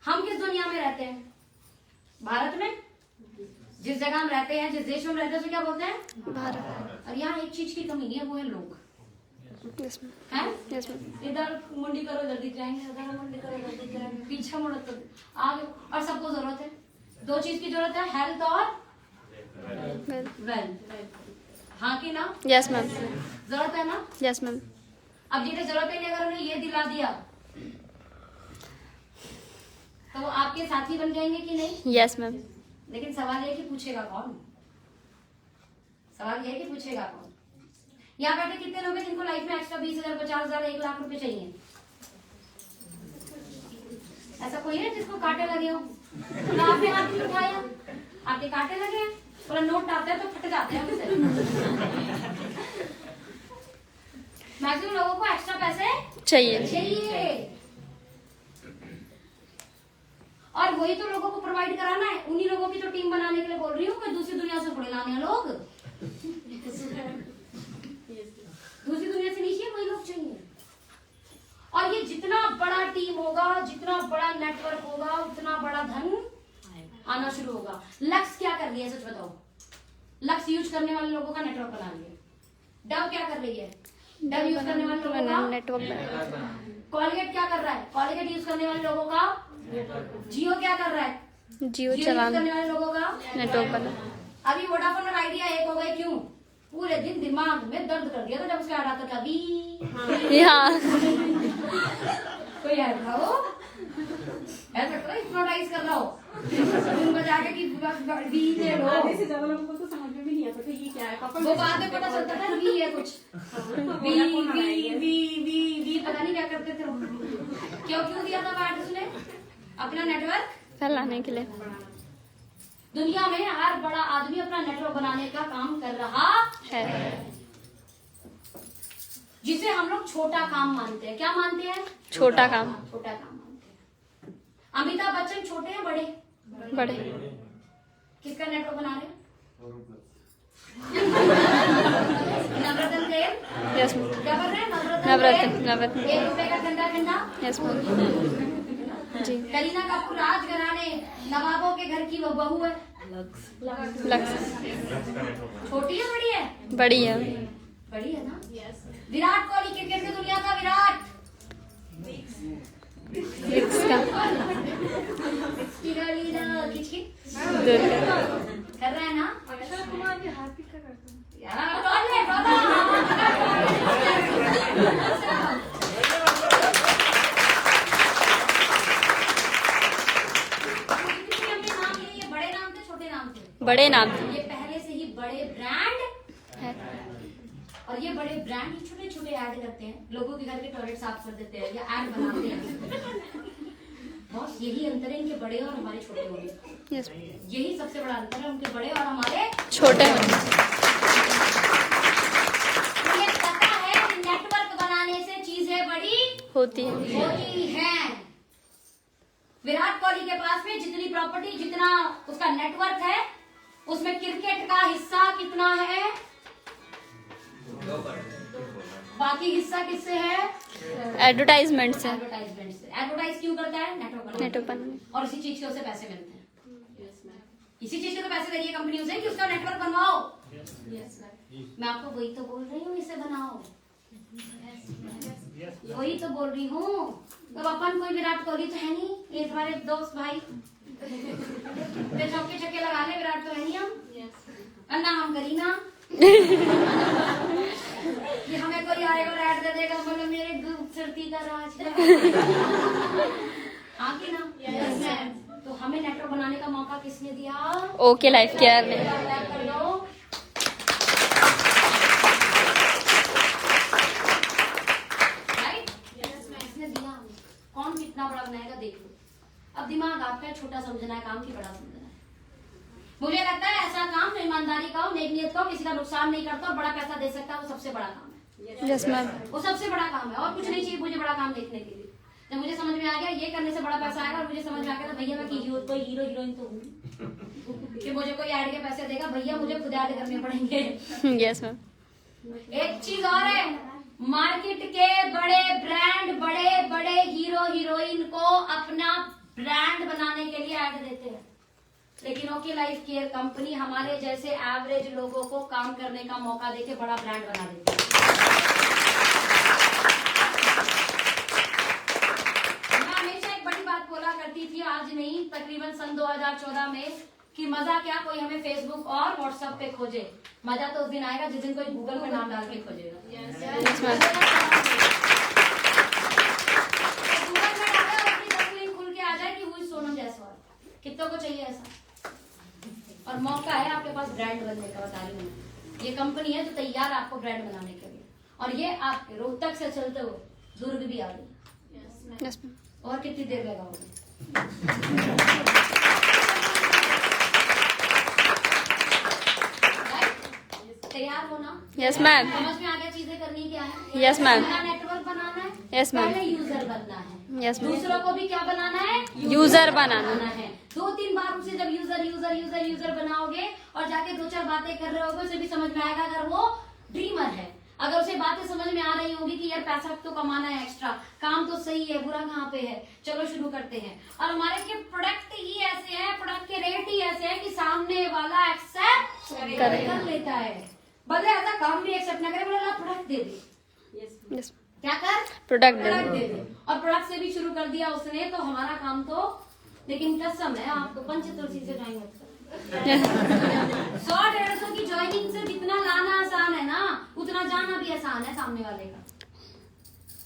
हम किस दुनिया में रहते हैं? भारत में। जिस जगह हम रहते हैं, जिस देश में रहते हैं, उसे क्या बोलते हैं? भारत। और यहाँ एक चीज की कमी नहीं है, वो है लोग। Yes ma'am. हैं? Yes ma'am. इधर मुंडी करो इधर दिख जाएंगे, उधर मुंडी करो इधर दिख जाएंगे, पीछे मुड़ो तो आगे। और सबको जरूरत है, दो चीज की जरूरत है, हेल्थ और वेल्थ। हाँ कि ना? Yes ma'am. जरूरत है ना? Yes ma'am. अब जिन्हें जरूरत है नहीं, अगर उन्हें ये दिला दिया तो वो आपके साथी बन जाएंगे कि नहीं? Yes ma'am. लेकिन सवाल ये कि पूछेगा कौन? सवाल ये कि पूछेगा कौन? यहाँ बैठे कितने लोग हैं जिनको लाइफ में एक्स्ट्रा 20,000, 50,000, 1 लाख रुपए चाहिए? ऐसा कोई है जिसको कांटे लगे हो? तो आपने हाथ नहीं उठाया, आपके कांटे लगे हैं, पूरा नोट आता है तो फट जाते हैं उससे। मैक्सिमम लोगों को एक्स्ट्रा पैसे चाहिए और वही तो लोगों को प्रोवाइड कराना है। उन्हीं लोगों की तो टीम बनाने के लिए बोल रही हूँ, कोई दूसरी दुनिया से थोड़े लाने हैं लोग। दूसरी दुनिया से नहीं चाहिए, वही लोग चाहिए। और ये जितना बड़ा टीम होगा, जितना बड़ा नेटवर्क होगा, उतना बड़ा धन आना शुरू होगा। लक्स क्या कर रही है, सच बताओ? लक्स यूज करने वाले लोगों का नेटवर्क बना रही है। डव क्या कर रही है? डव यूज करने वाले लोगों का नेटवर्क। कॉलगेट क्या कर रहा है? कॉलगेट यूज करने वाले लोगों का। जियो क्या कर रहा है? जियो यूज चलाने करने वाले लोगों का नेटवर्क बना। अभी वोडाफोन और आइडिया एक हो गए, क्यों? पूरे दिन दिमाग में दर्द कर दिया था जब उसका ऐड आता था। हाँ कोई ऐड था वो ऐसा लगता है हिप्नोटाइज कर रहा हो उनको जाके कि वी ले लो। आधे से ज्यादा लोगों को तो समझ में भी नहीं आता था ये क्या है। पापा वो बाद में पता चलता था वी है कुछ। वी वी वी वी वी पता नहीं क्या करते थे वो। क्यों दिया था ऐड उसने? अपना नेटवर्क फैलाने के लिए। दुनिया में हर बड़ा आदमी अपना नेटवर्क बनाने का काम कर रहा है, जिसे हम लोग छोटा काम मानते हैं। क्या मानते हैं? छोटा काम। छोटा काम मानते हैं। अमिताभ बच्चन छोटे हैं बड़े? बड़े। किसका नेटवर्क बना रहे हैं? नवरत्न तेल। यस क्या कर रहे हैं? नवरत्न। 1 रुपए का ठंडा ठंडा। यस मैम जी। करीना कपूर राजघराने नवाबों के घर की वो बहू है। लक्स। छोटी है बड़ी है? बड़ी है। बड़ी है ना? विराट कोहली क्रिकेट की दुनिया का विराट। इसका दूर कर रहा है ना? अक्षय कुमार भी हार्पिक का करते हैं। यार टॉयलेट वाला। बड़े नाम थे छोटे नाम थे? बड़े नाम थे। ये पहले से ही बड़े ब्रांड है। और ये बड़े ब्रांड ही छोटे छोटे ऐड करते हैं, लोगों के घर के टॉयलेट साफ कर देते हैं या ऐड बनाते हैं। बॉस यही अंतर है इनके बड़े और हमारे छोटे होने। यस यही सबसे बड़ा अंतर है उनके बड़े और हमारे छोटे। उन्हें पता है कि नेटवर्क बनाने से चीजें बड़ी होती है। होती हैं। विराट कोहली के पास में जितनी प्रॉपर्टी, जितना उसका नेटवर्क है, उसमें क्रिकेट का हिस्सा कितना है? बाकी हिस्सा किससे है? एडवर्टाइजमेंट से। एडवर्टाइजमेंट से। एडवर्टाइज क्यों करता है? नेटवर्क बनाने। और इसी चीज के उसे पैसे मिलते हैं। इसी चीज के तो पैसे दे रही है कंपनी उसे कि उसका नेटवर्क बनवाओ। मैं आपको वही तो बोल रही हूँ, इसे बनाओ। वही तो बोल रही हूँ। तो अपन कोई विराट कोहली तो है नहीं, ये तुम्हारे दोस्त भाई चौके छक्के लगा ले, विराट तो है नहीं हम। अन्ना हम करीना कि हमें कोई आएगा और ऐड दे देगा, बोलो मेरे खूबसूरती का राज है। हाँ कि ना? तो हमें नेटवर्क बनाने का मौका किसने दिया? ओके लाइफ केयर ने। कर लो। राइट? इसने दिया हमें। कौन कितना बड़ा बनाएगा देख लो। अब दिमाग आपका छोटा समझना है, काम की बड़ा समझना है। मुझे लगता है ऐसा काम जो ईमानदारी का हो, नेक नियत का हो, किसी का नुकसान नहीं करता और बड़ा पैसा दे सकता है, वो सबसे बड़ा काम है। Yes ma'am. वो सबसे बड़ा काम है और कुछ नहीं चाहिए मुझे बड़ा काम देखने के लिए। जब मुझे समझ में आ गया ये करने से बड़ा पैसा आएगा और मुझे समझ में आ गया था भैया मैं कोई हीरो हीरोइन तो हूँ कि मुझे कोई ऐड के पैसे देगा, भैया मुझे खुद ऐड करने पड़ेंगे। Yes ma'am. एक चीज और है, मार्केट के बड़े ब्रांड बड़े बड़े हीरो हीरोइन को अपना ब्रांड बनाने के लिए ऐड देते हैं, लेकिन ओके लाइफ केयर कंपनी हमारे जैसे एवरेज लोगों को काम करने का मौका देके बड़ा ब्रांड बना देती है। मैं हमेशा एक बड़ी बात बोला करती थी, आज नहीं तकरीबन सन 2014 में, कि मजा क्या कोई हमें फेसबुक और व्हाट्सएप पे खोजे, मजा तो उस दिन आएगा जिस दिन कोई गूगल में नाम डाल के खोजेगा। Yes ma'am. गूगल में डाला अपनी तस्वीर खुल के आ जाए कि हुई सोनम ये कंपनी है जो तैयार है आपको ब्रांड बनाने के लिए, और ये आपके रोहतक से चलते हुए दुर्ग भी आ गई। Yes ma'am. और कितनी देर लगाओगे? तैयार हो ना? Yes ma'am. समझ में आ गया चीजें करनी क्या है? Yes ma'am. अपना नेटवर्क बनाना है, यस मैम। पहले यूजर बनना है, यस मैम। दूसरों को भी क्या बनाना है? यूजर बनाना है। 2-3 बार उसे जब यूजर यूजर यूजर यूजर बनाओगे और जाके 2-4 बातें कर रहे होगे, उसे भी समझ में आएगा अगर वो ड्रीमर है। अगर उसे बातें समझ में आ रही होगी कि यार पैसा तो कमाना है एक्स्ट्रा, काम तो सही है, बुरा कहाँ पे है, चलो शुरू करते हैं। और हमारे के प्रोडक्ट ही ऐसे हैं, प्रोडक्ट के रेट ही ऐसे हैं कि सामने वाला एक्सेप्ट कर लेता है, भले ऐसा काम भी एक्सेप्ट ना करे, बोले ला प्रोडक्ट दे दे। यस। क्या कर? प्रोडक्ट दे दे दे। और प्रोडक्ट से भी शुरू कर दिया उसने, तो हमारा काम तो, लेकिन कसम है आपको पंचतुलसी से ज्वाइन मत करो। 100-150 की ज्वाइनिंग से जितना लाना आसान है ना, उतना जाना भी आसान है सामने वाले का।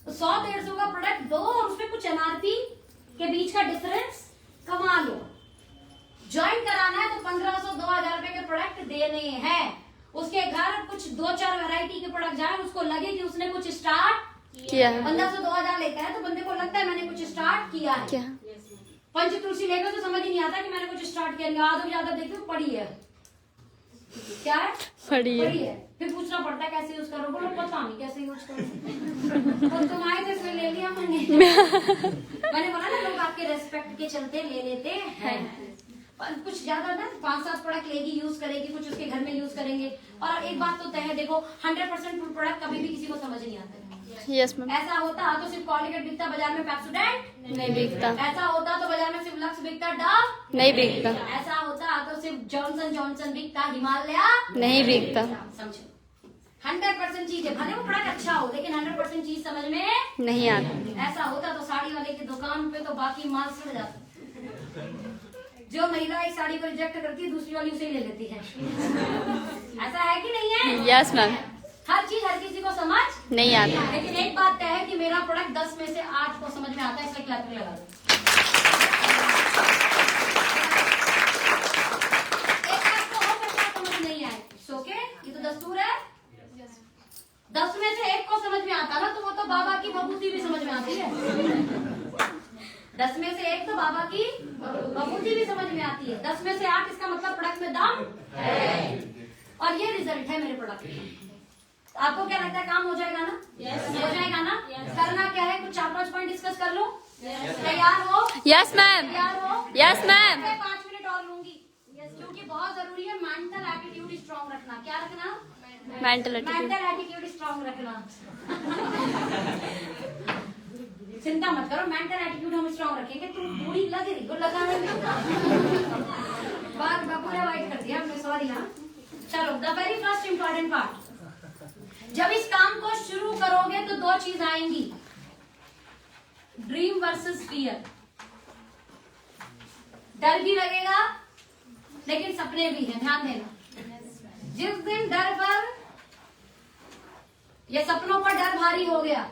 तो 100-150 का प्रोडक्ट दो और उसमें कुछ एमआरपी के बीच का डिफरेंस कमा लो। ज्वाइन कराना है तो 1500-2000 रुपए के प्रोडक्ट देने हैं, उसके घर कुछ 2-4 वैरायटी के प्रोडक्ट जाए, उसको लगे कि उसने कुछ स्टार्ट किया है। 1500-2000 लेता है तो बंदे को लगता है मैंने कुछ स्टार्ट किया है। क्या? पंचतुलसी लेकर तो समझ ही नहीं आता कि मैंने कुछ स्टार्ट किया, आधा ज्यादा देखते हो पड़ी है, क्या है? पड़ी पड़ी है। है। फिर पूछना पड़ता है कैसे यूज करो, बोलो पता नहीं कैसे यूज करो। और तुम आए थे इसलिए ले लिया मैंने। मैंने बोला ना लोग आपके रेस्पेक्ट के चलते ले लेते हैं। पर कुछ ज्यादा ना 5-7 प्रोडक्ट लेगी, यूज करेगी, कुछ उसके घर में यूज करेंगे। और एक बात तो तय है, देखो 100% प्रोडक्ट कभी भी किसी को समझ नहीं आता है। Yes ma'am. ऐसा होता तो सिर्फ कॉलिगेट बिकता, बाजार में पैप्सोडेंट नहीं बिकता। ऐसा होता तो बाजार में सिर्फ लक्स बिकता, डव नहीं बिकता। ऐसा होता तो सिर्फ जॉनसन बिकता, हिमालय नहीं बिकता। समझो 100% चीज है, भले वो प्रोडक्ट अच्छा हो लेकिन 100% चीज समझ में नहीं आता। ऐसा होता तो साड़ी वाले की दुकान पे तो बाकी माल सड़ जाता। जो महिला एक साड़ी को रिजेक्ट करती है, दूसरी वाली उसे ही ले लेती है। ऐसा है कि नहीं है? Yes ma'am. हर चीज हर किसी को समझ नहीं आता। लेकिन एक बात तय है कि मेरा प्रोडक्ट 10 में से 8 को समझ में आता है, इसलिए क्लैपिंग लगा दो। एक बात तो हो सकता है समझ नहीं आए, ओके, ये तो दस्तूर है। 10 में से 1 को समझ में आता ना, तो वो तो बाबा की बबूती भी समझ में आती है। 10 में से 1 तो बाबा की बबूती भी समझ में आती है। 10 में से 8 इसका मतलब प्रोडक्ट में दम है। और ये रिजल्ट है मेरे प्रोडक्ट का। आपको क्या लगता है काम हो जाएगा ना? हो जाएगा ना? करना क्या है, कुछ 4-5 पॉइंट डिस्कस कर लो। तैयार हो? Yes ma'am. तैयार हो? Yes ma'am. मैं 5 मिनट और लूंगी, क्योंकि बहुत जरूरी है मेंटल एटीट्यूड स्ट्रांग रखना। क्या रखना? Mental attitude. Mental attitude strong रखना। चिंता मत करो, मेंटल एटीट्यूड हम स्ट्रांग रखेंगे। तुम बूढ़ी लग रही हो, लगाने में बात पूरा वाइट कर दिया हमने, सॉरी। हाँ चलो, the very first important part, जब इस काम को शुरू करोगे तो 2 चीज आएंगी, ड्रीम वर्सेस फियर। डर भी लगेगा लेकिन सपने भी हैं, ध्यान देना। जिस दिन डर पर या सपनों पर डर भारी हो गया,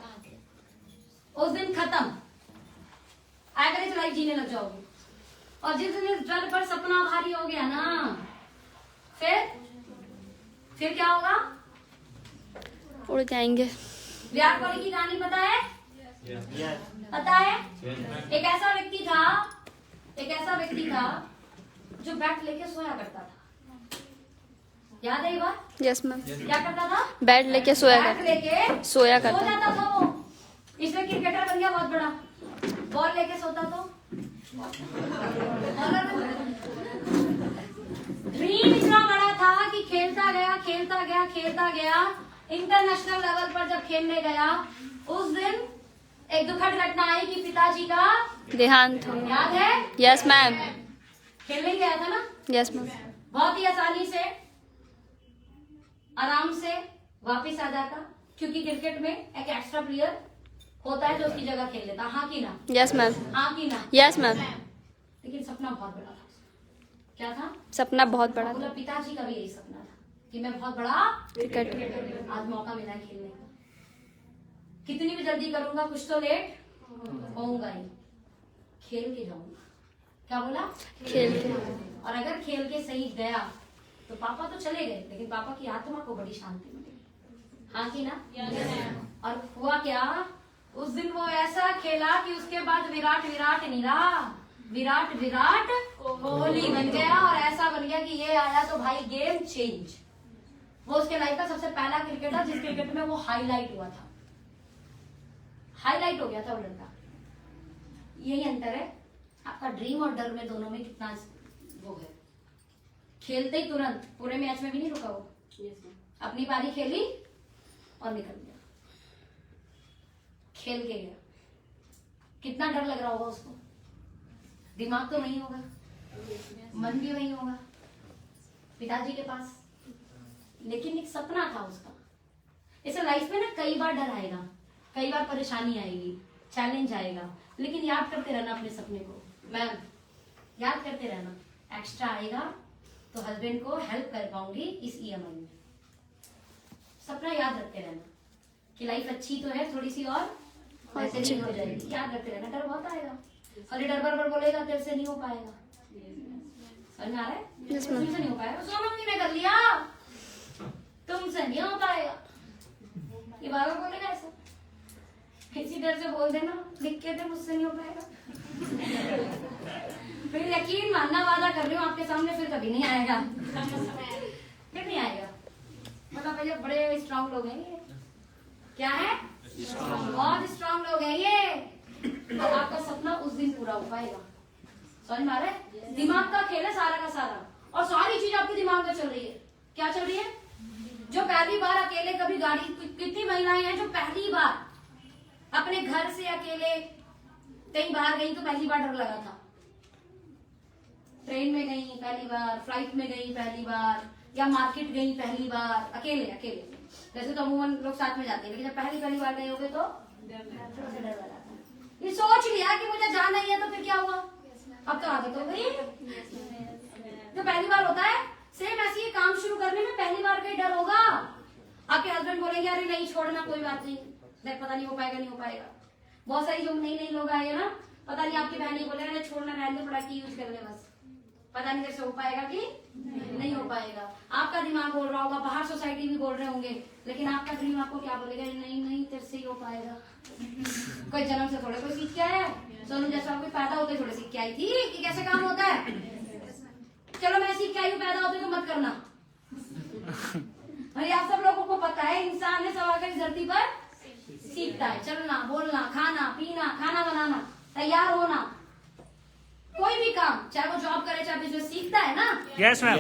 उस दिन खत्म, एवरेज लाइफ जीने लग जाओगे। और जिस दिन इस डर पर सपना भारी हो गया ना, फिर क्या होगा? उड़ जाएंगे। विराट कोहली की कहानी पता है? पता है? एक ऐसा व्यक्ति था जो बैट लेके सोया करता था। याद है ये बात? Yes ma'am. क्या करता था? बैट लेके सोया बैट करता। लेके सोया सो करता। जाता था वो, इसलिए क्रिकेटर बन गया बहुत बड़ा। बॉल लेके सोता तो ड्रीम इतना बड़ा था कि खेलता गया। इंटरनेशनल लेवल पर जब खेलने गया, उस दिन एक दुखद घटना आई कि पिताजी का देहांत हो। याद है? Yes ma'am. खेलने गया था ना, यस मैम। बहुत ही आसानी से आराम से वापस आ जाता, क्योंकि क्रिकेट में एक एक्स्ट्रा प्लेयर होता है जो उसकी जगह खेल लेता। हाँ की ना? Yes ma'am. हाँ की ना? Yes ma'am. लेकिन सपना बहुत बड़ा था। क्या था? सपना बहुत बड़ा बोला था। पिताजी का भी यही सपना था कि मैं बहुत बड़ा क्रिकेट। आज मौका मिला है खेलने का, कितनी भी जल्दी करूंगा कुछ तो लेट होऊंगा ही, खेल के जाऊंगा। क्या बोला? खेल के। और अगर खेल के सही गया तो पापा तो चले गए, लेकिन पापा की आत्मा को बड़ी शांति मिली। हाँ कि ना? और हुआ क्या, उस दिन वो ऐसा खेला कि उसके बाद विराट विराट नहीं रहा, विराट विराट कोहली बन गया। और ऐसा बन गया कि ये आया तो भाई गेम चेंज। वो उसके लाइफ का सबसे पहला क्रिकेटर जिस क्रिकेट में वो हाईलाइट हुआ था, हाईलाइट हो गया था वो लड़का। यही अंतर है आपका ड्रीम और डर में, दोनों में कितना वो है। खेलते ही तुरंत पूरे मैच में भी नहीं रुका वो, अपनी पारी खेली और निकल गया, खेल के गया। कितना डर लग रहा होगा उसको, दिमाग तो नहीं होगा, मन भी वही होगा पिताजी के पास, लेकिन एक सपना था उसका। इसे लाइफ में ना कई बार डर आएगा, कई बार परेशानी आएगी, चैलेंज आएगा, लेकिन याद करते रहना अपने सपने को। मैम याद करते रहना, एक्स्ट्रा आएगा तो हस्बैंड को हेल्प कर पाऊंगी इस EMI में। सपना याद रखते रहना कि लाइफ अच्छी तो है, थोड़ी सी और वैसे नहीं हो जाएगी। याद रखते रहना, डर बहुत आएगा। और ये डर बार बोलेगा तेरे से नहीं हो पाएगा, समझ में आ रहा है? तुमसे नहीं हो पाएगा, सोनम जी ने कर लिया, तुमसे नहीं हो पाएगा, ये बार बार बोलेगा ऐसा। इसी डर से बोल देना, लिख के दे मुझसे नहीं हो पाएगा। फिर यकीन मानना, वादा कर रही हूँ आपके सामने, फिर कभी नहीं आएगा, फिर नहीं आएगा। मतलब भैया बड़े स्ट्रांग लोग हैं ये। क्या है? बहुत स्ट्रांग लोग हैं ये। तो आपका सपना उस दिन पूरा हो पाएगा, समझ में आ रहा है? दिमाग का खेल है सारा का सारा, और सारी चीज आपके दिमाग में चल रही है। क्या चल रही है? जो पहली बार अकेले कभी गाड़ी, कितनी महिलाएं हैं जो पहली बार अपने घर से अकेले कहीं बाहर गई तो पहली बार डर लगा था। ट्रेन में गई पहली बार, फ्लाइट में गई पहली बार, या मार्केट गई पहली बार, अकेले अकेले। वैसे तो अमूमन लोग साथ में जाते हैं, लेकिन जब पहली बार गए होगे तो थोड़ा सा डर लगा था। ये सोच लिया कि मुझे जाना ही है, तो फिर क्या हुआ? अब तो आदत हो गई। जो पहली बार होता है, सेम ऐसे ही काम शुरू करने में पहली बार का ही डर होगा। आपके हस्बैंड बोलेंगे अरे नहीं छोड़ना, कोई बात नहीं, देख पता नहीं हो पाएगा, नहीं हो पाएगा। बहुत सारी जो नई लोग आए हैं ना, पता नहीं आपकी बहन बोले अरे छोड़ना, रहने दे, प्रोडक्ट यूज कर ले बस, पता नहीं कैसे हो पाएगा कि नहीं हो पाएगा। आपका दिमाग बोल रहा होगा, बाहर सोसाइटी भी बोल रहे होंगे, लेकिन आपका ड्रीम आपको क्या बोलेगा? नहीं नहीं तेरे से ही हो पाएगा। कोई जन्म से थोड़े कोई सीख के आया है, सोनू जैसा कोई पैदा होते थोड़े सीख के आई थी कि कैसे काम होता है। चलो मैं सीख के आई हूँ, पैदा होते तो मत करना। अरे आप सब लोगों को पता है, इंसान ने सवाल इस धरती पर सीखता है, चलना, बोलना, खाना पीना, खाना बनाना, तैयार होना, कोई भी काम, चाहे वो जॉब करे चाहे बिजनेस, सीखता है ना। Yes ma'am.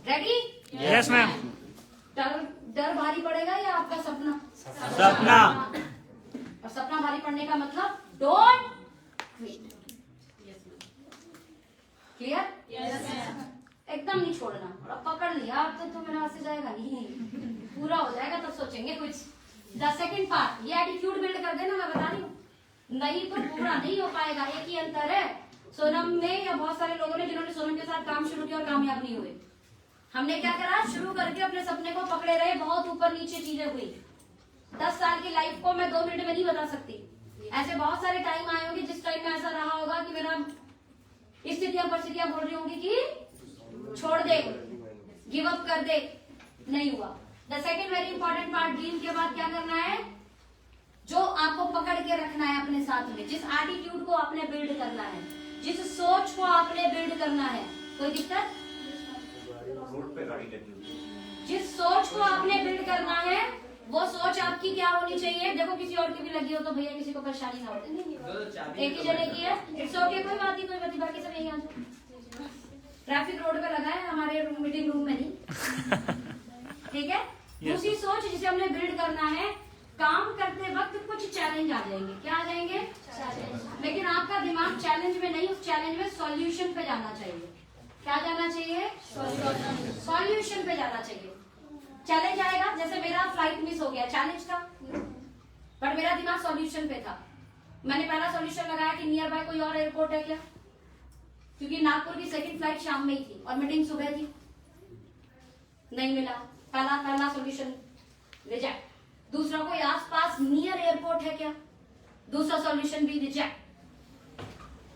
Ready? Yes ma'am. डर भारी पड़ेगा या आपका सपना? सपना। और सपना भारी पड़ने का मतलब डोंट क्विट। क्लियर? एकदम नहीं छोड़ना। और पकड़ लिया अब तो मेरा हाथ से जाएगा नहीं, पूरा हो जाएगा तब सोचेंगे कुछ। द सेकंड पार्ट, ये एटीट्यूड बिल्ड कर देना, मैं बता रही हूँ, नहीं तो पूरा नहीं हो पाएगा। एक ही अंतर है सोनम में या बहुत सारे लोगों ने जिन्होंने सोनम के साथ काम शुरू किया और कामयाब नहीं हुए। हमने क्या करा, शुरू करके अपने सपने को पकड़े रहे, बहुत ऊपर नीचे चीजें हुई। 10 साल की लाइफ को मैं 2 मिनट में नहीं बता सकती। ऐसे बहुत सारे टाइम आए होंगे जिस टाइम में ऐसा रहा होगा कि मेरा स्थितियां परिस्थितियां बोल रही होंगी कि छोड़ दे, गिव अप कर दे, नहीं हुआ। The second very important part, dream के बाद क्या करना है, जो आपको पकड़ के रखना है अपने साथ में, जिस एटीट्यूड को आपने बिल्ड करना है, जिस सोच को आपने बिल्ड करना है। कोई दिक्कत? रोड पे गाड़ी लगी हुई। जिस सोच को आपने बिल्ड करना है वो सोच आपकी क्या होनी चाहिए? देखो किसी और की भी लगी हो तो भैया किसी को परेशानी ना हो, एक ही जने की है, इट्स ओके, कोई बात नहीं, कोई बात नहीं, बाकी सब यही आ जाओ। ट्रैफिक रोड पे लगा है, हमारे मीटिंग रूम में नहीं, ठीक है? दूसरी सोच जिसे हमने बिल्ड करना है, काम करते वक्त कुछ चैलेंज आ जाएंगे। क्या आ जाएंगे? चैलेंज। लेकिन आपका दिमाग चैलेंज में नहीं, उस चैलेंज में सॉल्यूशन पे जाना चाहिए। क्या जाना चाहिए? सॉल्यूशन पे जाना चाहिए। चैलेंज आएगा, जैसे मेरा फ्लाइट मिस हो गया, चैलेंज था, बट मेरा दिमाग सॉल्यूशन पे था। मैंने पहला सॉल्यूशन लगाया कि नियर बाय कोई और एयरपोर्ट है क्या, क्योंकि नागपुर की सेकंड फ्लाइट शाम में ही थी और मीटिंग सुबह थी, नहीं मिला। पहला सॉल्यूशन रिजेक्ट। दूसरा, कोई आसपास नियर एयरपोर्ट है क्या, दूसरा सॉल्यूशन भी रिजेक्ट।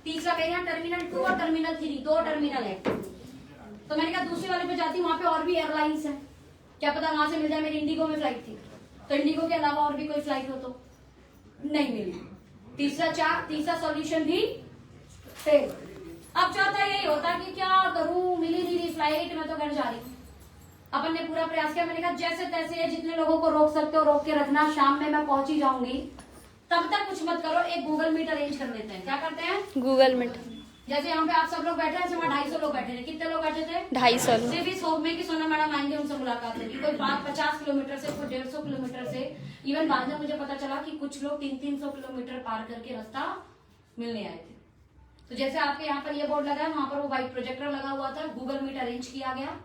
तीसरा, मेरे यहाँ टर्मिनल 2 और टर्मिनल 3, 2 टर्मिनल है, तो मैंने कहा दूसरे वाले पे जाती हूँ, वहां पे और भी एयरलाइंस है, क्या पता वहां से मिल जाए। मेरी इंडिगो में फ्लाइट थी, तो इंडिगो के अलावा और भी कोई फ्लाइट हो तो नहीं मिली। तीसरा सॉल्यूशन भी फेल। अब चौथा यही होता कि क्या करूं, मिली नहीं रही फ्लाइट, मैं तो घर जा रही हूँ। अपन ने पूरा प्रयास किया, मैंने कहा जैसे तैसे जितने लोगों को रोक सकते हो रोक के रखना, शाम में मैं पहुंच ही जाऊंगी, तब तक कुछ मत करो, एक गूगल मीट अरेंज कर लेते हैं। क्या करते हैं? Google Meet. जैसे यहाँ पे आप सब लोग बैठे हैं, वहाँ 250 लोग बैठे थे। कितने लोग बैठे थे? 250 सिर्फ इस होप में कि सोना मैडम आएंगे, उनसे मुलाकात होगी। कोई 50 किलोमीटर से, कोई 150 किलोमीटर से, इवन बाद में मुझे पता चला कि कुछ लोग 300 किलोमीटर पार करके रास्ता मिलने आए थे। तो जैसे आपके यहाँ पर ये बोर्ड लगा है, वहां पर वो व्हाइट प्रोजेक्टर लगा हुआ था, गूगल मीट अरेंज किया गया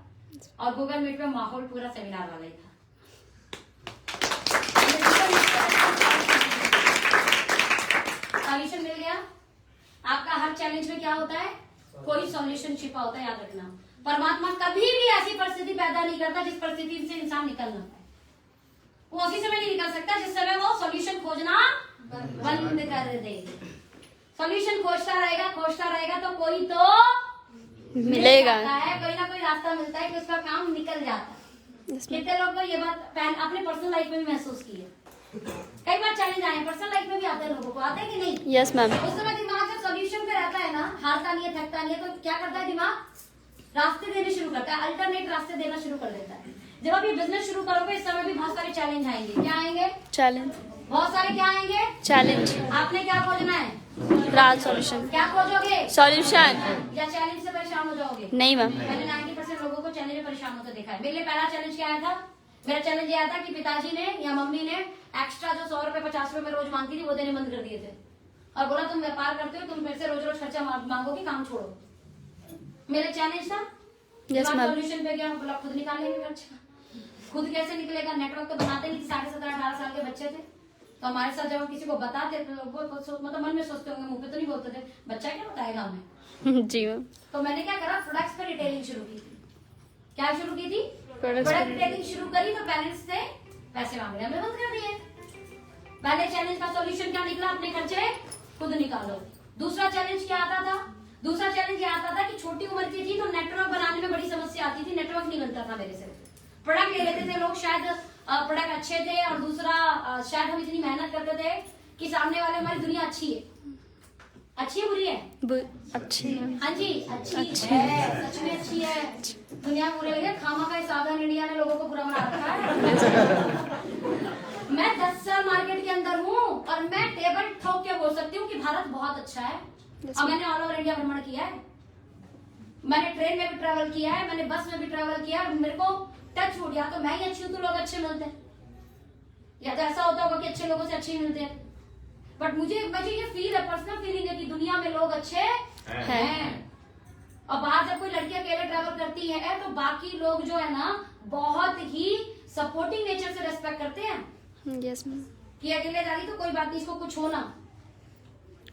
और गूगल मीट में माहौल पूरा सेमिनार वाला ही था। सॉल्यूशन मिल गया। आपका हर चैलेंज में क्या होता है? कोई सॉल्यूशन छिपा होता है, याद रखना। परमात्मा कभी भी ऐसी परिस्थिति पैदा नहीं करता जिस परिस्थिति से इंसान निकल ना पाए। वो उसी समय नहीं निकल सकता जिस समय वो सॉल्यूशन खोजना बंद कर दे। सॉल्यूशन खोजता रहेगा तो कोई तो मिलेगा। है, कोई ना कोई रास्ता मिलता है कि उसका काम निकल जाता है। कितने लोग को ये बात अपने पर्सनल लाइफ में भी महसूस की है? कई बार चैलेंज आए, पर्सनल लाइफ में भी आते हैं लोगों को, आते हैं कि नहीं? Yes ma'am. उस समय दिमाग जब सॉल्यूशन पे रहता है ना, हारता नहीं है, थकता नहीं है, तो क्या करता है दिमाग? रास्ते देने शुरू करता है, अल्टरनेट रास्ते देना शुरू कर देता है। जब आप ये बिजनेस शुरू करोगे, इस समय भी बहुत सारे चैलेंज आएंगे। क्या आएंगे? चैलेंज। बहुत सारे क्या आएंगे? चैलेंज। आपने क्या खोजना है? राज सॉल्यूशन। क्या खोजोगे? सॉल्यूशन। या चैलेंज से परेशान हो जाओगे? नहीं मैम। मैंने 90% लोगों को चैलेंज में परेशान होते देखा है। मेरे लिए पहला चैलेंज क्या आया था? मेरा चैलेंज ये आया था कि पिताजी ने या मम्मी ने एक्स्ट्रा जो 100 रुपए 50 रुपए रोज मांगती थी वो देने बंद कर दिए थे और बोला तुम व्यापार करते हो, तुम मेरे से रोज रोज खर्चा मांगोगे, काम छोड़ो। मेरा चैलेंज था। Yes ma'am. सॉल्यूशन पे गया, बोला खुद निकालेंगे खर्चा। खुद कैसे निकलेगा? नेटवर्क तो बनाते नहीं थे, 17.5-18 साल के बच्चे थे। तो हमारे साथ जब हम किसी को बताते थे तो वो मतलब मन में सोचते होंगे, मुंह पे तो नहीं बोलते थे, बच्चा क्या बताएगा हमें। जी मैम। तो मैंने क्या करा, प्रोडक्ट्स पर रिटेलिंग शुरू की थी। क्या शुरू की थी? प्रोडक्ट्स प्रोडक्ट रिटेलिंग शुरू करी तो पेरेंट्स से पैसे मांगने हमें बंद कर दिए। पहले चैलेंज का सॉल्यूशन क्या निकला? अपने खर्चे खुद निकालो। दूसरा चैलेंज क्या आता था? दूसरा चैलेंज ये आता था कि छोटी उम्र की थी तो नेटवर्क बनाने में बड़ी समस्या आती थी, नेटवर्क नहीं बनता था मेरे से। प्रोडक्ट ले लेते थे लोग, शायद प्रोडक्ट अच्छे थे, और दूसरा शायद हम इतनी मेहनत करते थे कि सामने वाले हमारी दुनिया अच्छी है। अच्छी है बुरी है? अच्छी है। हाँ जी अच्छी है, सच में अच्छी है। दुनिया बुरे लगे, खामा का सावधान इंडिया ने लोगों को बुरा बना रखा है। मैं 10 साल मार्केट के अंदर हूँ और मैं टेबल ठोक के बोल सकती हूँ कि भारत बहुत अच्छा है। और मैंने ऑल ओवर इंडिया भ्रमण किया है, मैंने ट्रेन में भी ट्रेवल किया है, मैंने बस में भी ट्रेवल किया है। मेरे को टच हो गया तो मैं ही अच्छी हूँ तो लोग अच्छे मिलते हैं, या तो ऐसा होता होगा कि अच्छे लोगों से अच्छे ही मिलते हैं। बट मुझे ये फील है, पर्सनल फीलिंग है कि दुनिया में लोग अच्छे हैं। और बाहर जब कोई लड़की अकेले ट्रैवल करती है तो बाकी लोग जो है ना बहुत ही सपोर्टिंग नेचर से रेस्पेक्ट करते हैं। Yes ma'am. कि अकेले जा रही तो कोई बात नहीं, इसको कुछ होना,